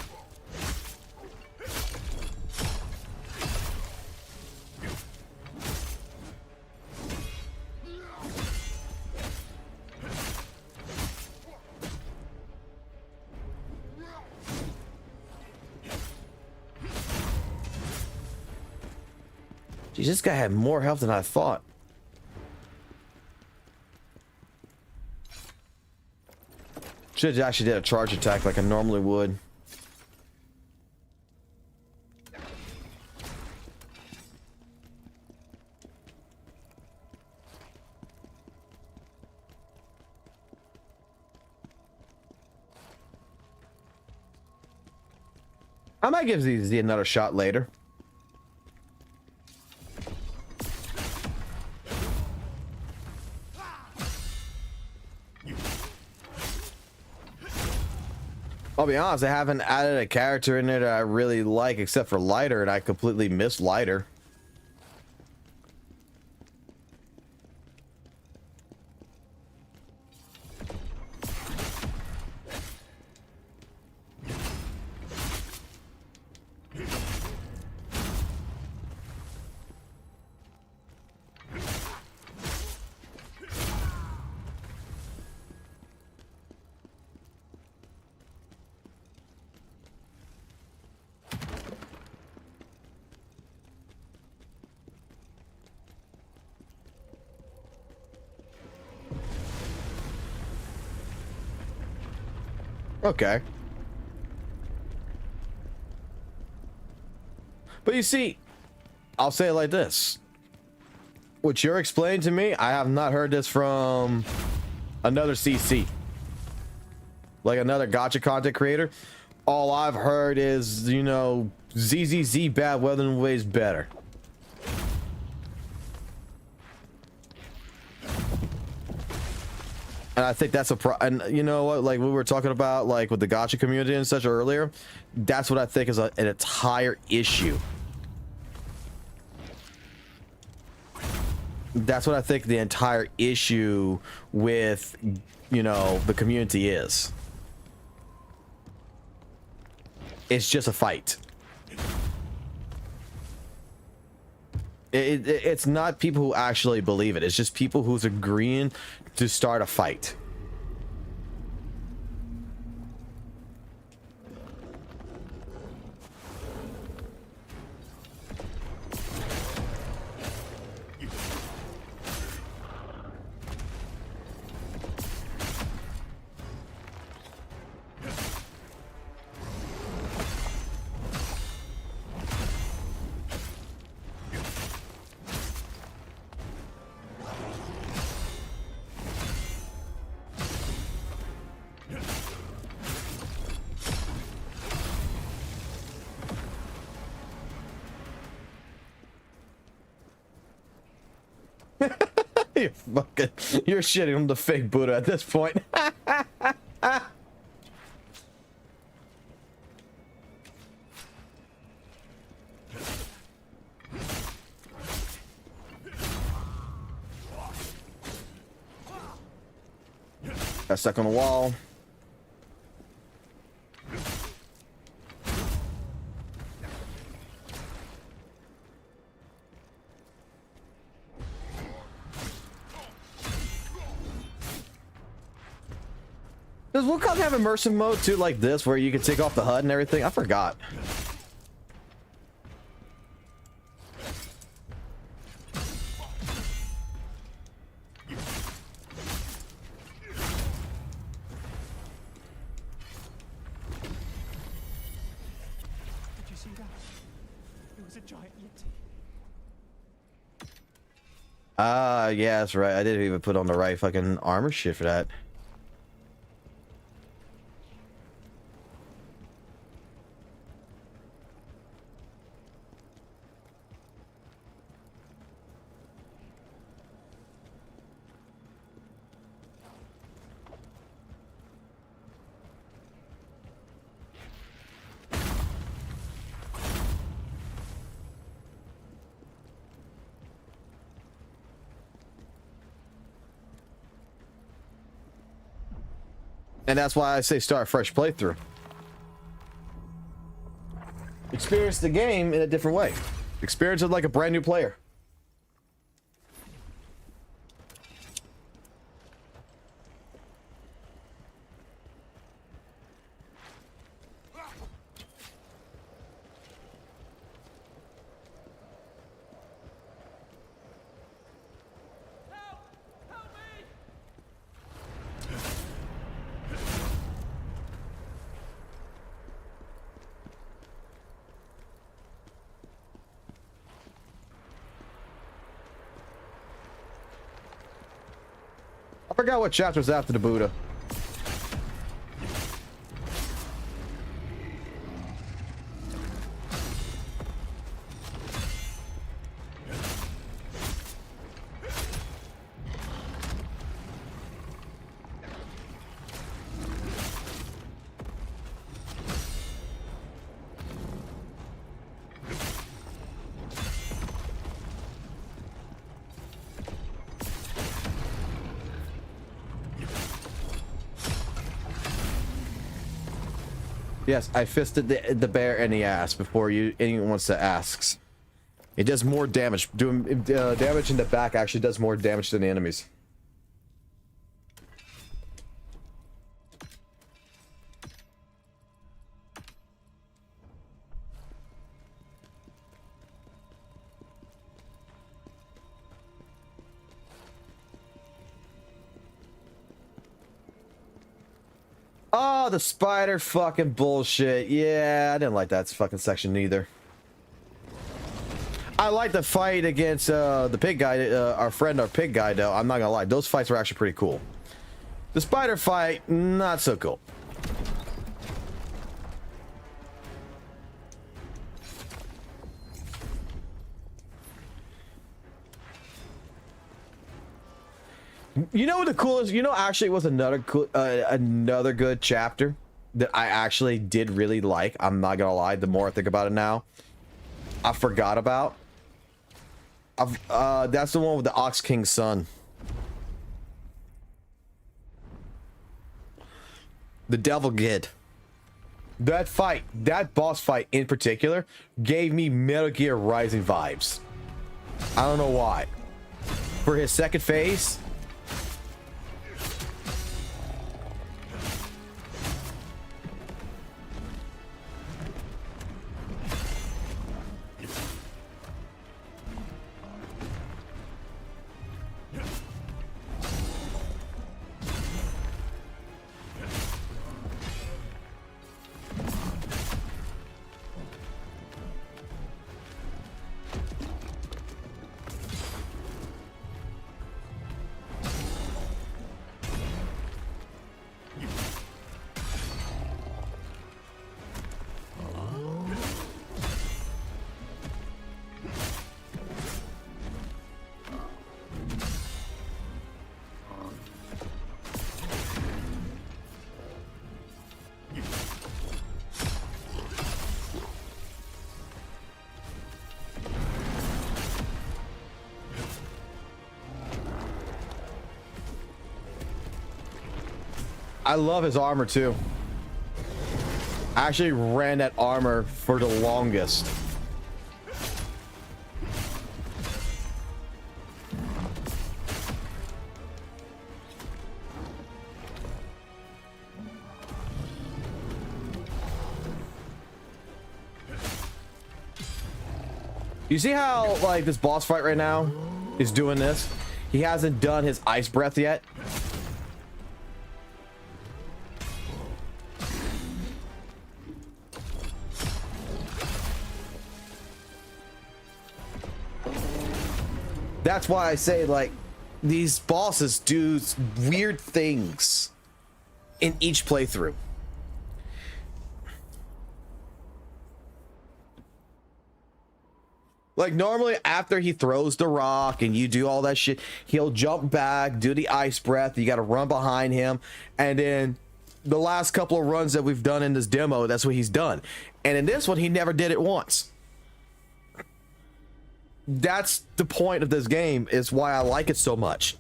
Jeez, this guy had more health than I thought. Should have actually did a charge attack like I normally would. I might give these another shot later. I'll be honest, I haven't added a character in there that I really like except for Lighter, and I completely missed Lighter. Okay. But you see, I'll say it like this. What you're explaining to me, I have not heard this from another CC. Like another gacha content creator. All I've heard is, you know, ZZZ bad, Weather and Waves better. And I think that's and you know what, like we were talking about, like with the gacha community and such earlier, that's what I think is an entire issue. That's what I think the entire issue with, you know, the community is. It's just a fight. It's not people who actually believe it. It's just people who's agreeing to start a fight. You're shitting on the fake Buddha at this point. Got stuck on the wall. Does Wukong have immersion mode too, like this, where you can take off the HUD and everything? I forgot. Did you see that? It was a giant yeti. Ah, yeah, that's right. I didn't even put on the right fucking armor shit for that. And that's why I say start a fresh playthrough. Experience the game in a different way. Experience it like a brand new player. I forgot what chapter was after the Buddha. Yes, I fisted the bear in the ass before anyone wants to ask. It does more damage. Doing damage in the back actually does more damage than the enemies. Oh, the spider fucking bullshit. Yeah, I didn't like that fucking section either. I like the fight against the pig guy, our pig guy, though. I'm not gonna lie. Those fights were actually pretty cool. The spider fight, not so cool. You know what the coolest? You know, actually, it was another cool, another good chapter that I actually did really like. I'm not gonna lie. The more I think about it now, I forgot about. That's the one with the Ox King's son. The Devil Kid. That fight, that boss fight in particular, gave me Metal Gear Rising vibes. I don't know why. For his second phase. I love his armor too. I actually ran that armor for the longest. You see how like this boss fight right now is doing this? He hasn't done his ice breath yet. That's why I say, like, these bosses do weird things in each playthrough. Like, normally after he throws the rock and you do all that shit, he'll jump back, do the ice breath, you gotta run behind him, and then the last couple of runs that we've done in this demo, that's what he's done. And in this one, he never did it once. That's the point of this game, is why I like it so much.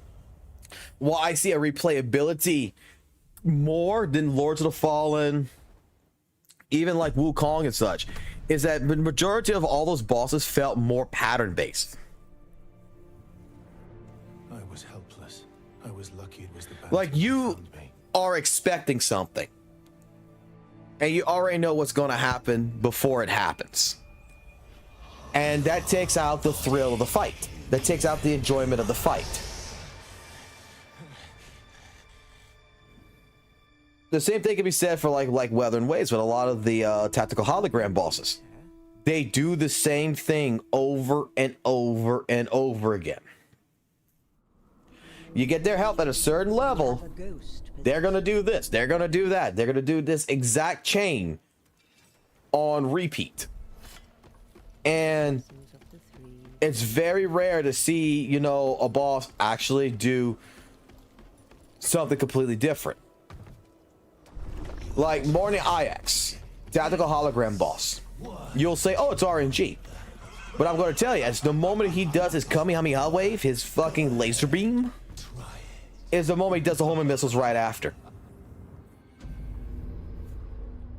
Why I see a replayability more than Lords of the Fallen, even like Wukong and such, is that the majority of all those bosses felt more pattern based. I was helpless. I was lucky it was the bad. Like, you are expecting something, and you already know what's going to happen before it happens. And that takes out the thrill of the fight. That takes out the enjoyment of the fight. The same thing can be said for like Weathering Waves with a lot of the tactical hologram bosses. They do the same thing over and over and over again. You get their help at a certain level, they're going to do this, they're going to do that, they're going to do this exact chain on repeat. And it's very rare to see, you know, a boss actually do something completely different. Like Morning Ix, tactical hologram boss. You'll say, oh, it's RNG. But I'm going to tell you, it's the moment he does his Kamehameha wave, his fucking laser beam, is the moment he does the homing missiles right after.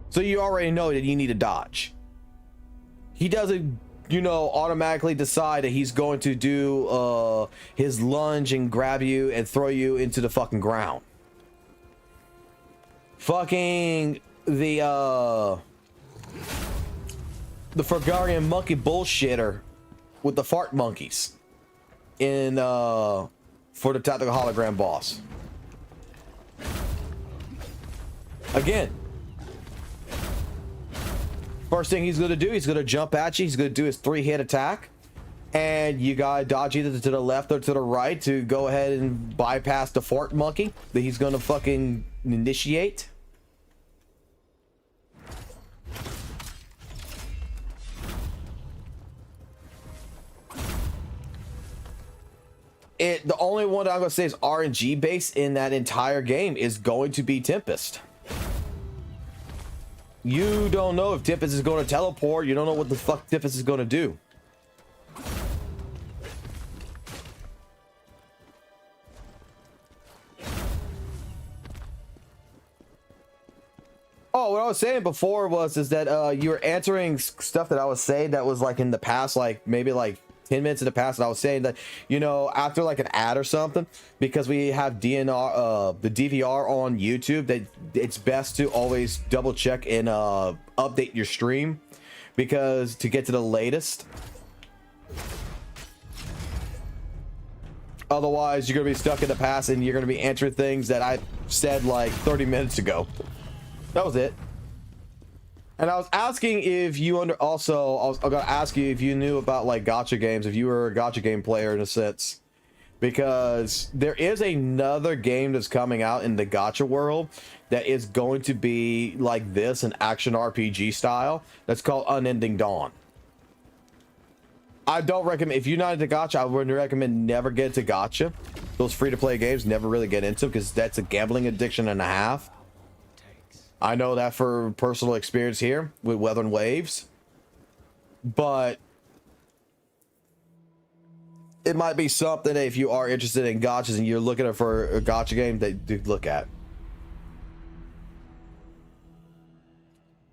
So you already know that you need to dodge. He doesn't, you know, automatically decide that he's going to do his lunge and grab you and throw you into the fucking ground. Fucking the Fergarian monkey bullshitter with the fart monkeys in for the tactical hologram boss. Again, first thing he's going to do, he's going to jump at you. He's going to do his 3-hit attack. And you got to dodge either to the left or to the right to go ahead and bypass the fart monkey that he's going to fucking initiate. The only one that I'm going to say is RNG based in that entire game is going to be Tempest. You don't know if Tempest is going to teleport. You don't know what the fuck Tempest is going to do. Oh, what I was saying before is that you were answering stuff that I was saying that was like in the past, like maybe like 10 minutes in the past, and I was saying that, you know, after like an ad or something, because we have DNR, the DVR on YouTube, that it's best to always double check and update your stream, because to get to the latest. Otherwise, you're going to be stuck in the past and you're going to be answering things that I said like 30 minutes ago. That was it. And I was asking if you I was gonna ask you if you knew about like gacha games, if you were a gacha game player in a sense, because there is another game that's coming out in the gacha world that is going to be like this, an action RPG style, that's called Unending Dawn. I don't recommend, if you're not into gacha, I would recommend never get into gacha. Those free-to-play games, never really get into, because that's a gambling addiction and a half. I know that for personal experience here with Weathering Waves, but it might be something that if you are interested in gachas and you're looking for a gacha game that you look at.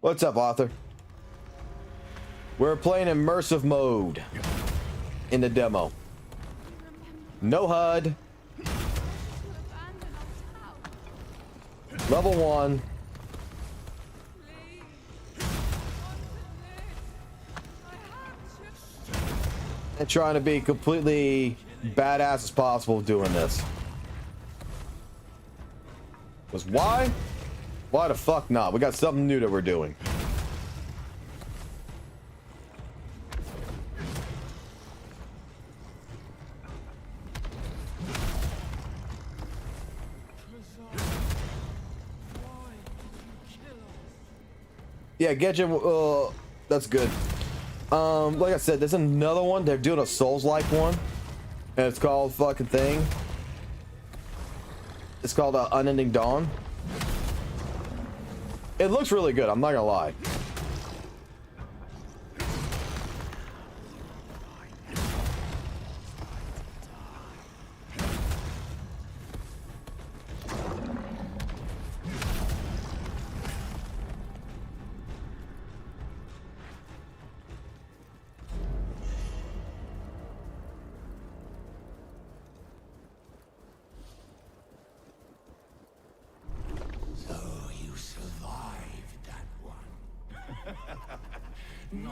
What's up, Arthur? We're playing immersive mode in the demo. No HUD. Level 1. And trying to be completely badass as possible doing this. Because why? Why the fuck not? We got something new that we're doing. Yeah, get you. That's good. Like I said, there's another one. They're doing a Souls-like one, and it's called fucking thing. It's called Unending Dawn. It looks really good. I'm not gonna lie.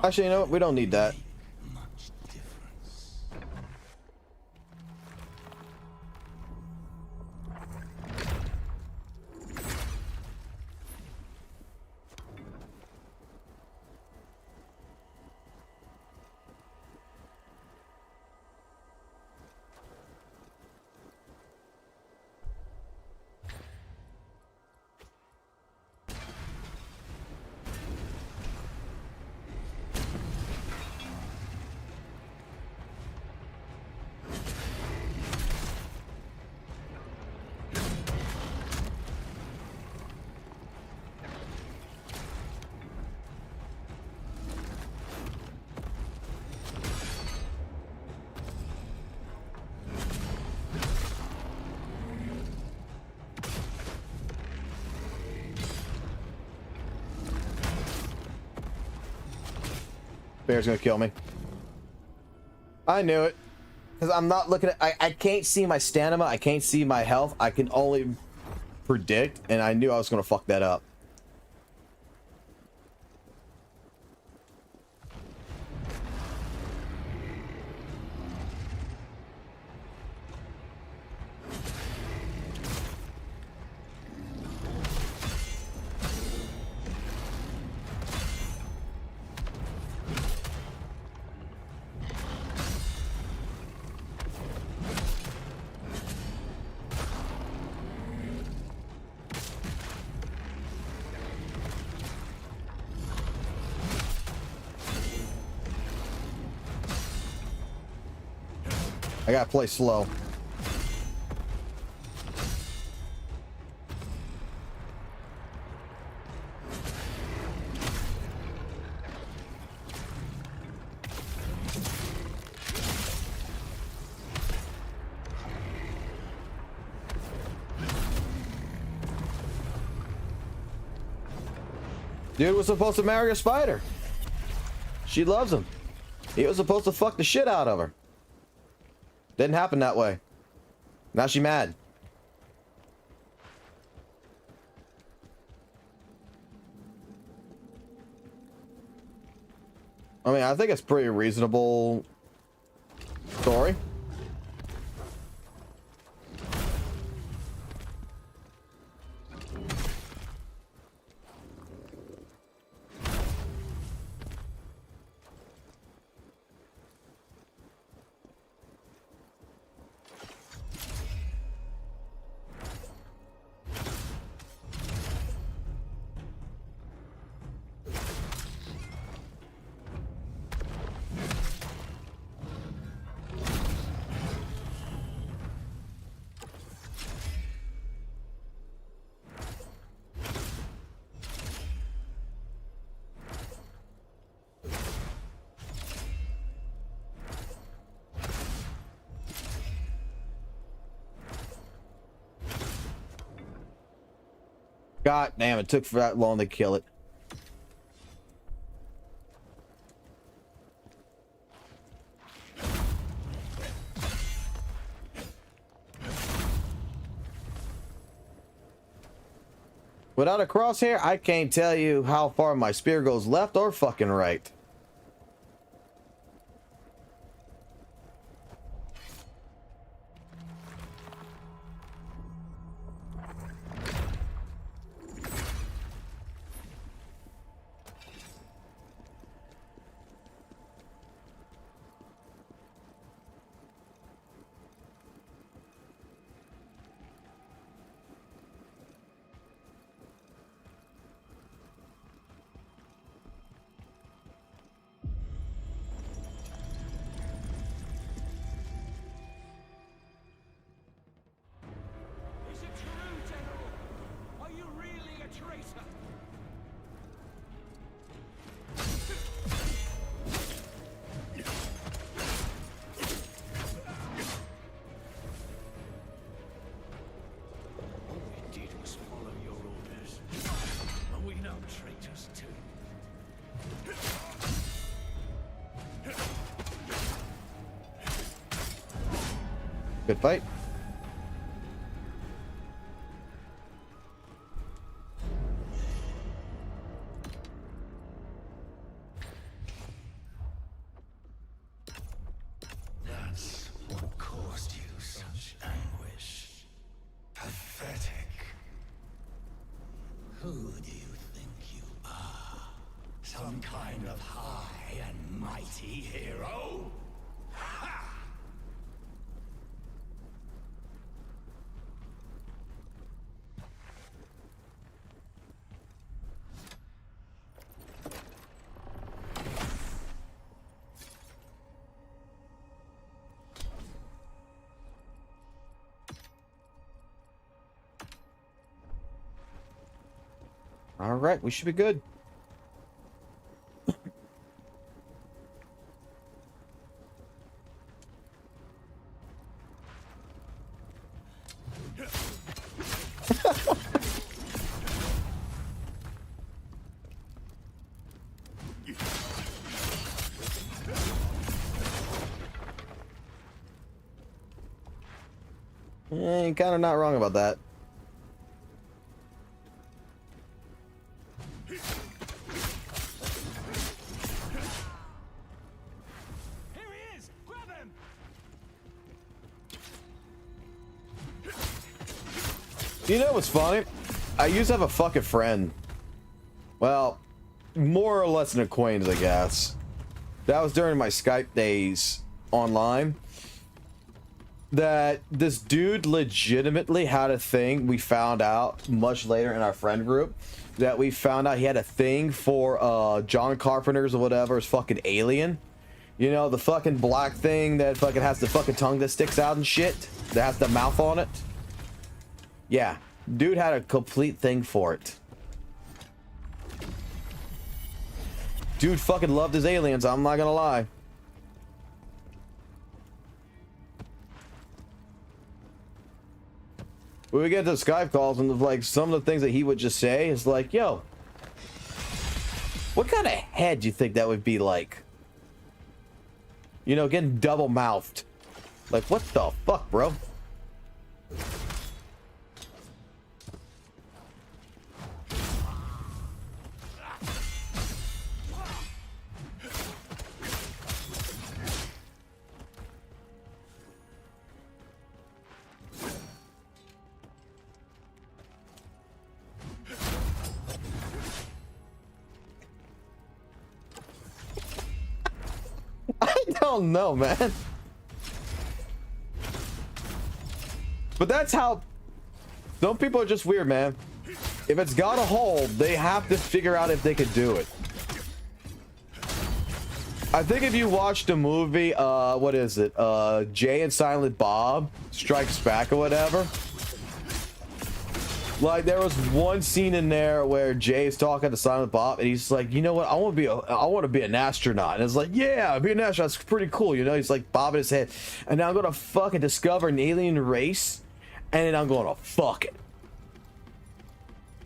Actually, you know what? We don't need that. Bear's gonna kill me. I knew it. Because I'm not looking at... I can't see my stamina. I can't see my health. I can only predict. And I knew I was gonna fuck that up. I gotta play slow. Dude was supposed to marry a spider. She loves him. He was supposed to fuck the shit out of her. Didn't happen that way. Now she mad. I mean, I think it's pretty reasonable story. God damn, it took for that long to kill it. Without a crosshair, I can't tell you how far my spear goes left or fucking right. Is it true, General? Are you really a traitor? All we did was follow your orders. And we know traitors too. Good fight. That's what caused you such anguish. Pathetic. Who do you think you are? Some kind of high and mighty hero? Ha! All right, we should be good. You're kind of not wrong about that. You know what's funny? I used to have a fucking friend. Well, more or less an acquaintance, I guess. That was during my Skype days online. That this dude legitimately had a thing. We found out much later in our friend group that we found out he had a thing for John Carpenter's or whatever's fucking Alien. You know, the fucking black thing that fucking has the fucking tongue that sticks out and shit. That has the mouth on it. Yeah, dude had a complete thing for it. Dude fucking loved his aliens, I'm not gonna lie. We would get to Skype calls and like some of the things that he would just say is like, yo, what kind of head do you think that would be like? You know, getting double mouthed. Like, what the fuck, bro? I don't know, man. But that's how some people are just weird, man. If it's got a hold, they have to figure out if they could do it. I think if you watched the movie, what is it? Jay and Silent Bob Strikes Back or whatever. Like, there was one scene in there where Jay is talking to Silent Bob, and he's like, you know what? I want to be an astronaut. And it's like, yeah, be an astronaut. It's pretty cool, you know. He's like bobbing his head, and now I'm gonna fucking discover an alien race, and then I'm gonna fuck it.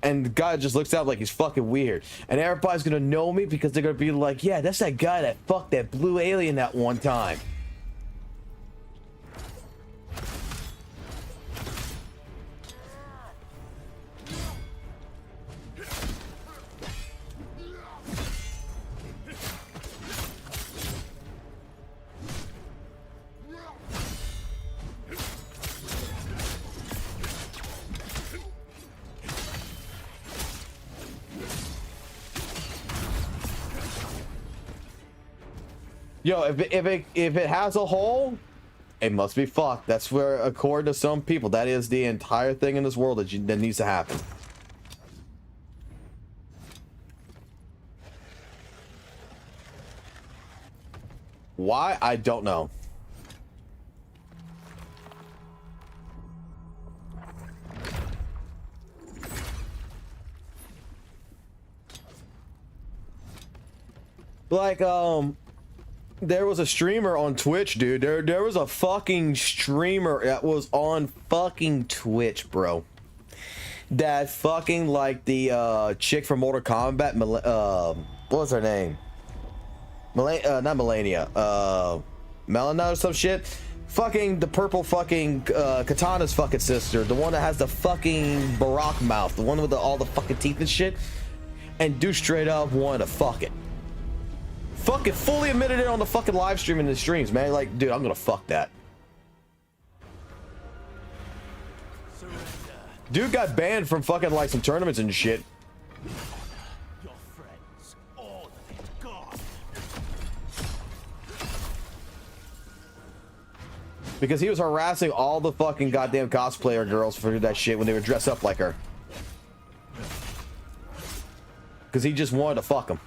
And the guy just looks out like he's fucking weird, and everybody's gonna know me because they're gonna be like, yeah, that's that guy that fucked that blue alien that one time. Yo, if it has a hole, it must be fucked. That's where, according to some people, that is the entire thing in this world that needs to happen. Why? I don't know. Like, there was a streamer on Twitch, dude. There was a fucking streamer that was on fucking Twitch, bro. That fucking, like, the, chick from Mortal Kombat, what was her name? Not Melania, Melina or some shit. Fucking the purple fucking, Katana's fucking sister. The one that has the fucking Barack mouth. The one with all the fucking teeth and shit. And dude straight up wanted to fuck it. Fucking fully admitted it on the fucking live stream in the streams, man. Like, dude, I'm gonna fuck that. Dude got banned from fucking like some tournaments and shit. Your friends, all of it gone. Because he was harassing all the fucking goddamn cosplayer girls for that shit when they were dressed up like her. Because he just wanted to fuck them.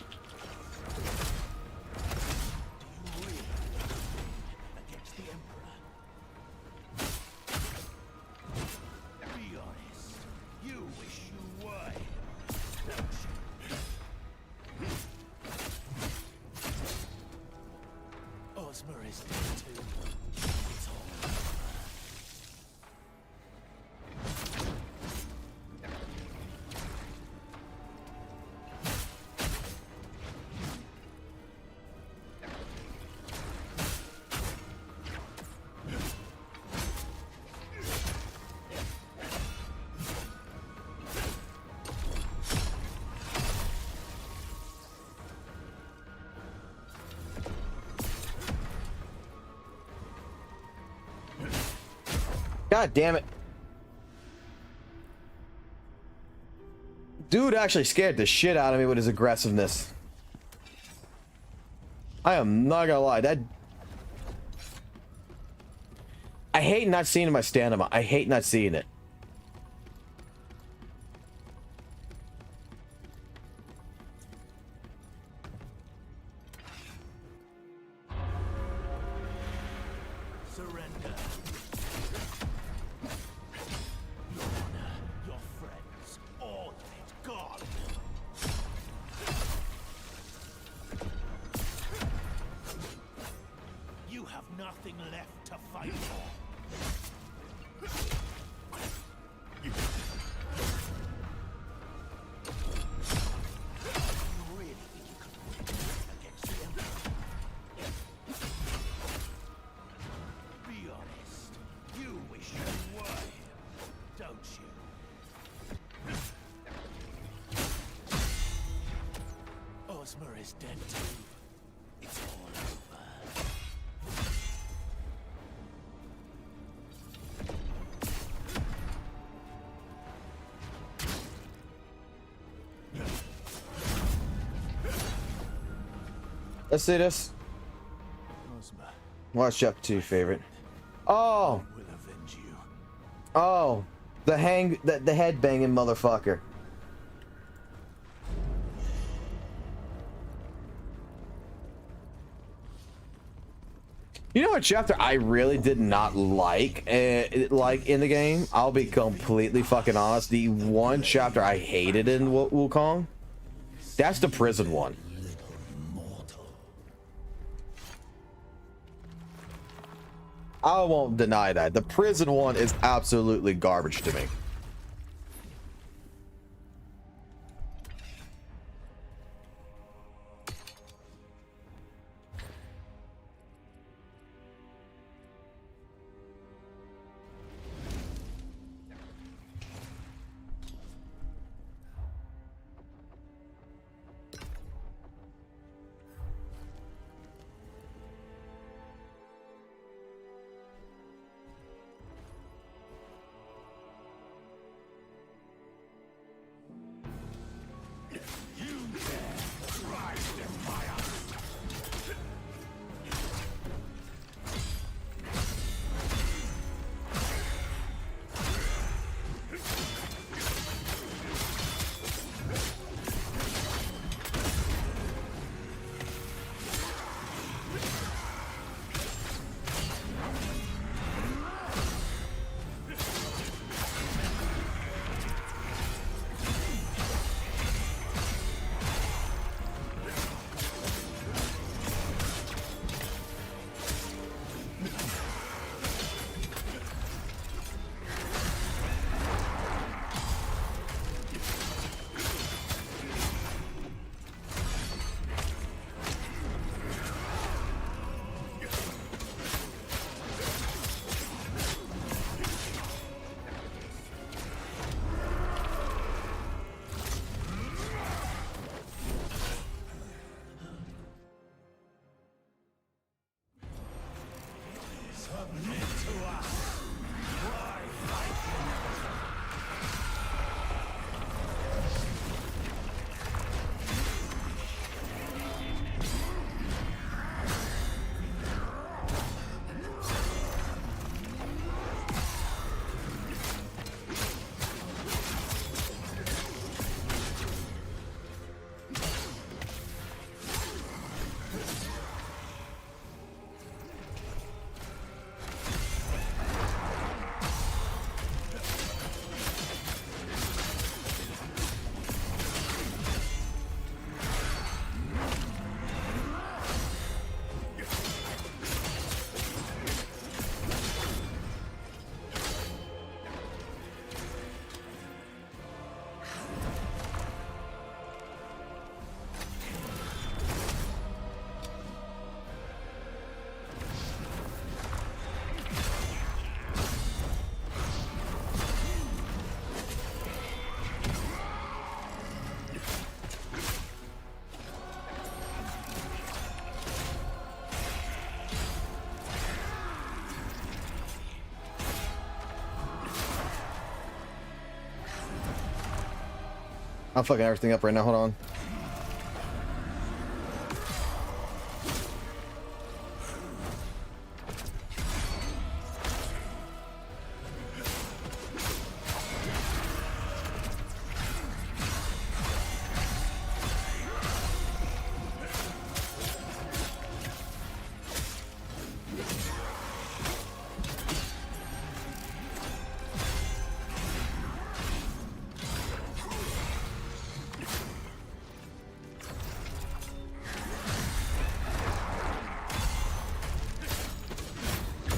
God damn it. Dude actually scared the shit out of me with his aggressiveness. I am not gonna lie, that... I hate not seeing my stamina. I hate not seeing it. Is dead too. It's all over. Let's see this. Watch chapter 2, favorite. Oh. Oh. The head banging motherfucker. You know what chapter I really did not like in the game? I'll be completely fucking honest. The one chapter I hated in Wukong, that's the prison one. I won't deny that. The prison one is absolutely garbage to me. I'm fucking everything up right now. Hold on.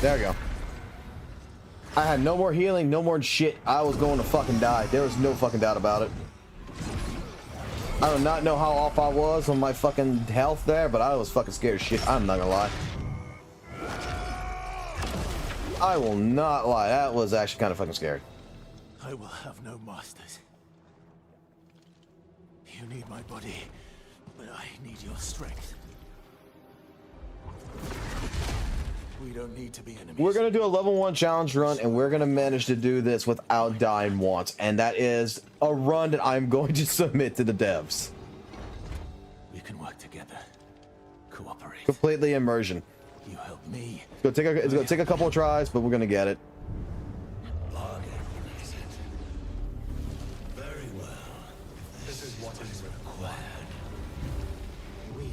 There we go. I had no more healing, no more shit. I was going to fucking die. There was no fucking doubt about it. I do not know how off I was on my fucking health there, but I was fucking scared as shit. I'm not gonna lie. I will not lie. That was actually kind of fucking scary. I will have no masters. You need my body, but I need your strength. We don't need to be enemies. We're gonna do a level 1 challenge run, and we're gonna manage to do this without dying once, and that is a run that I'm going to submit to the devs. We can work together. Cooperate. Completely immersion. You help me. It's gonna take a couple of tries, but we're gonna get it. Very well. This is what is required. We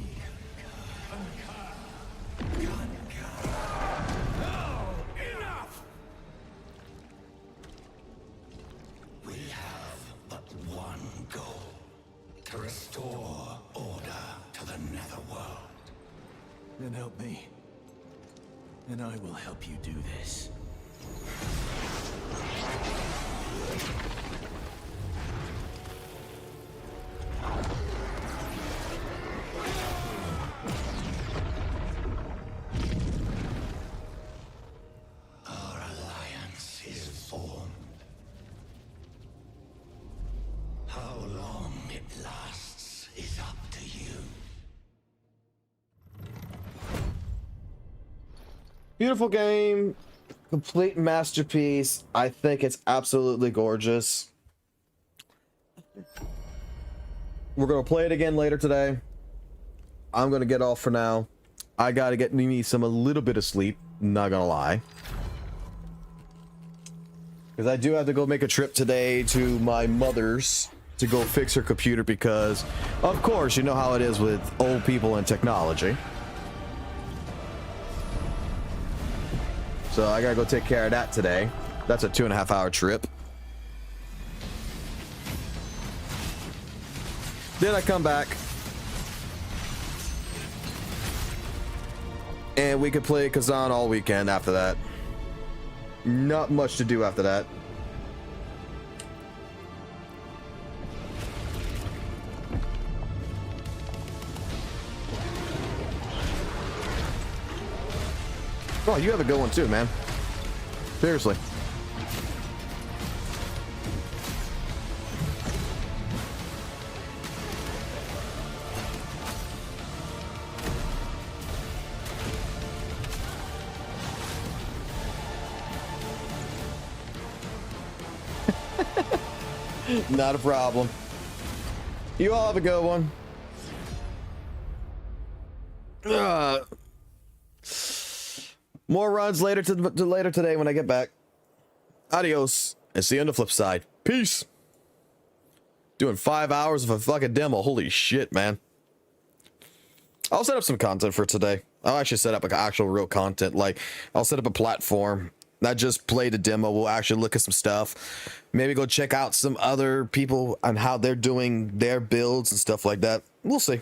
enough! We have but one goal. To restore order to the Netherworld. Then help me. And I will help you do this. Our alliance is formed. How long it lasts is up to you. Beautiful game, complete masterpiece. I think it's absolutely gorgeous. We're gonna play it again later today. I'm gonna get off for now. I gotta get me a little bit of sleep, not gonna lie. Because I do have to go make a trip today to my mother's to go fix her computer because, of course, you know how it is with old people and technology. So I gotta go take care of that today. That's a 2.5 hour trip. Then I come back. And we could play Khazan all weekend after that. Not much to do after that. Oh, you have a good one too, man. Seriously. Not a problem. You all have a good one. More runs later later today when I get back. Adios, and see you on the flip side. Peace. Doing 5 hours of a fucking demo. Holy shit, man. I'll set up some content for today. I'll actually set up like actual real content. Like, I'll set up a platform. Not just play the demo. We'll actually look at some stuff. Maybe go check out some other people on how they're doing their builds and stuff like that. We'll see.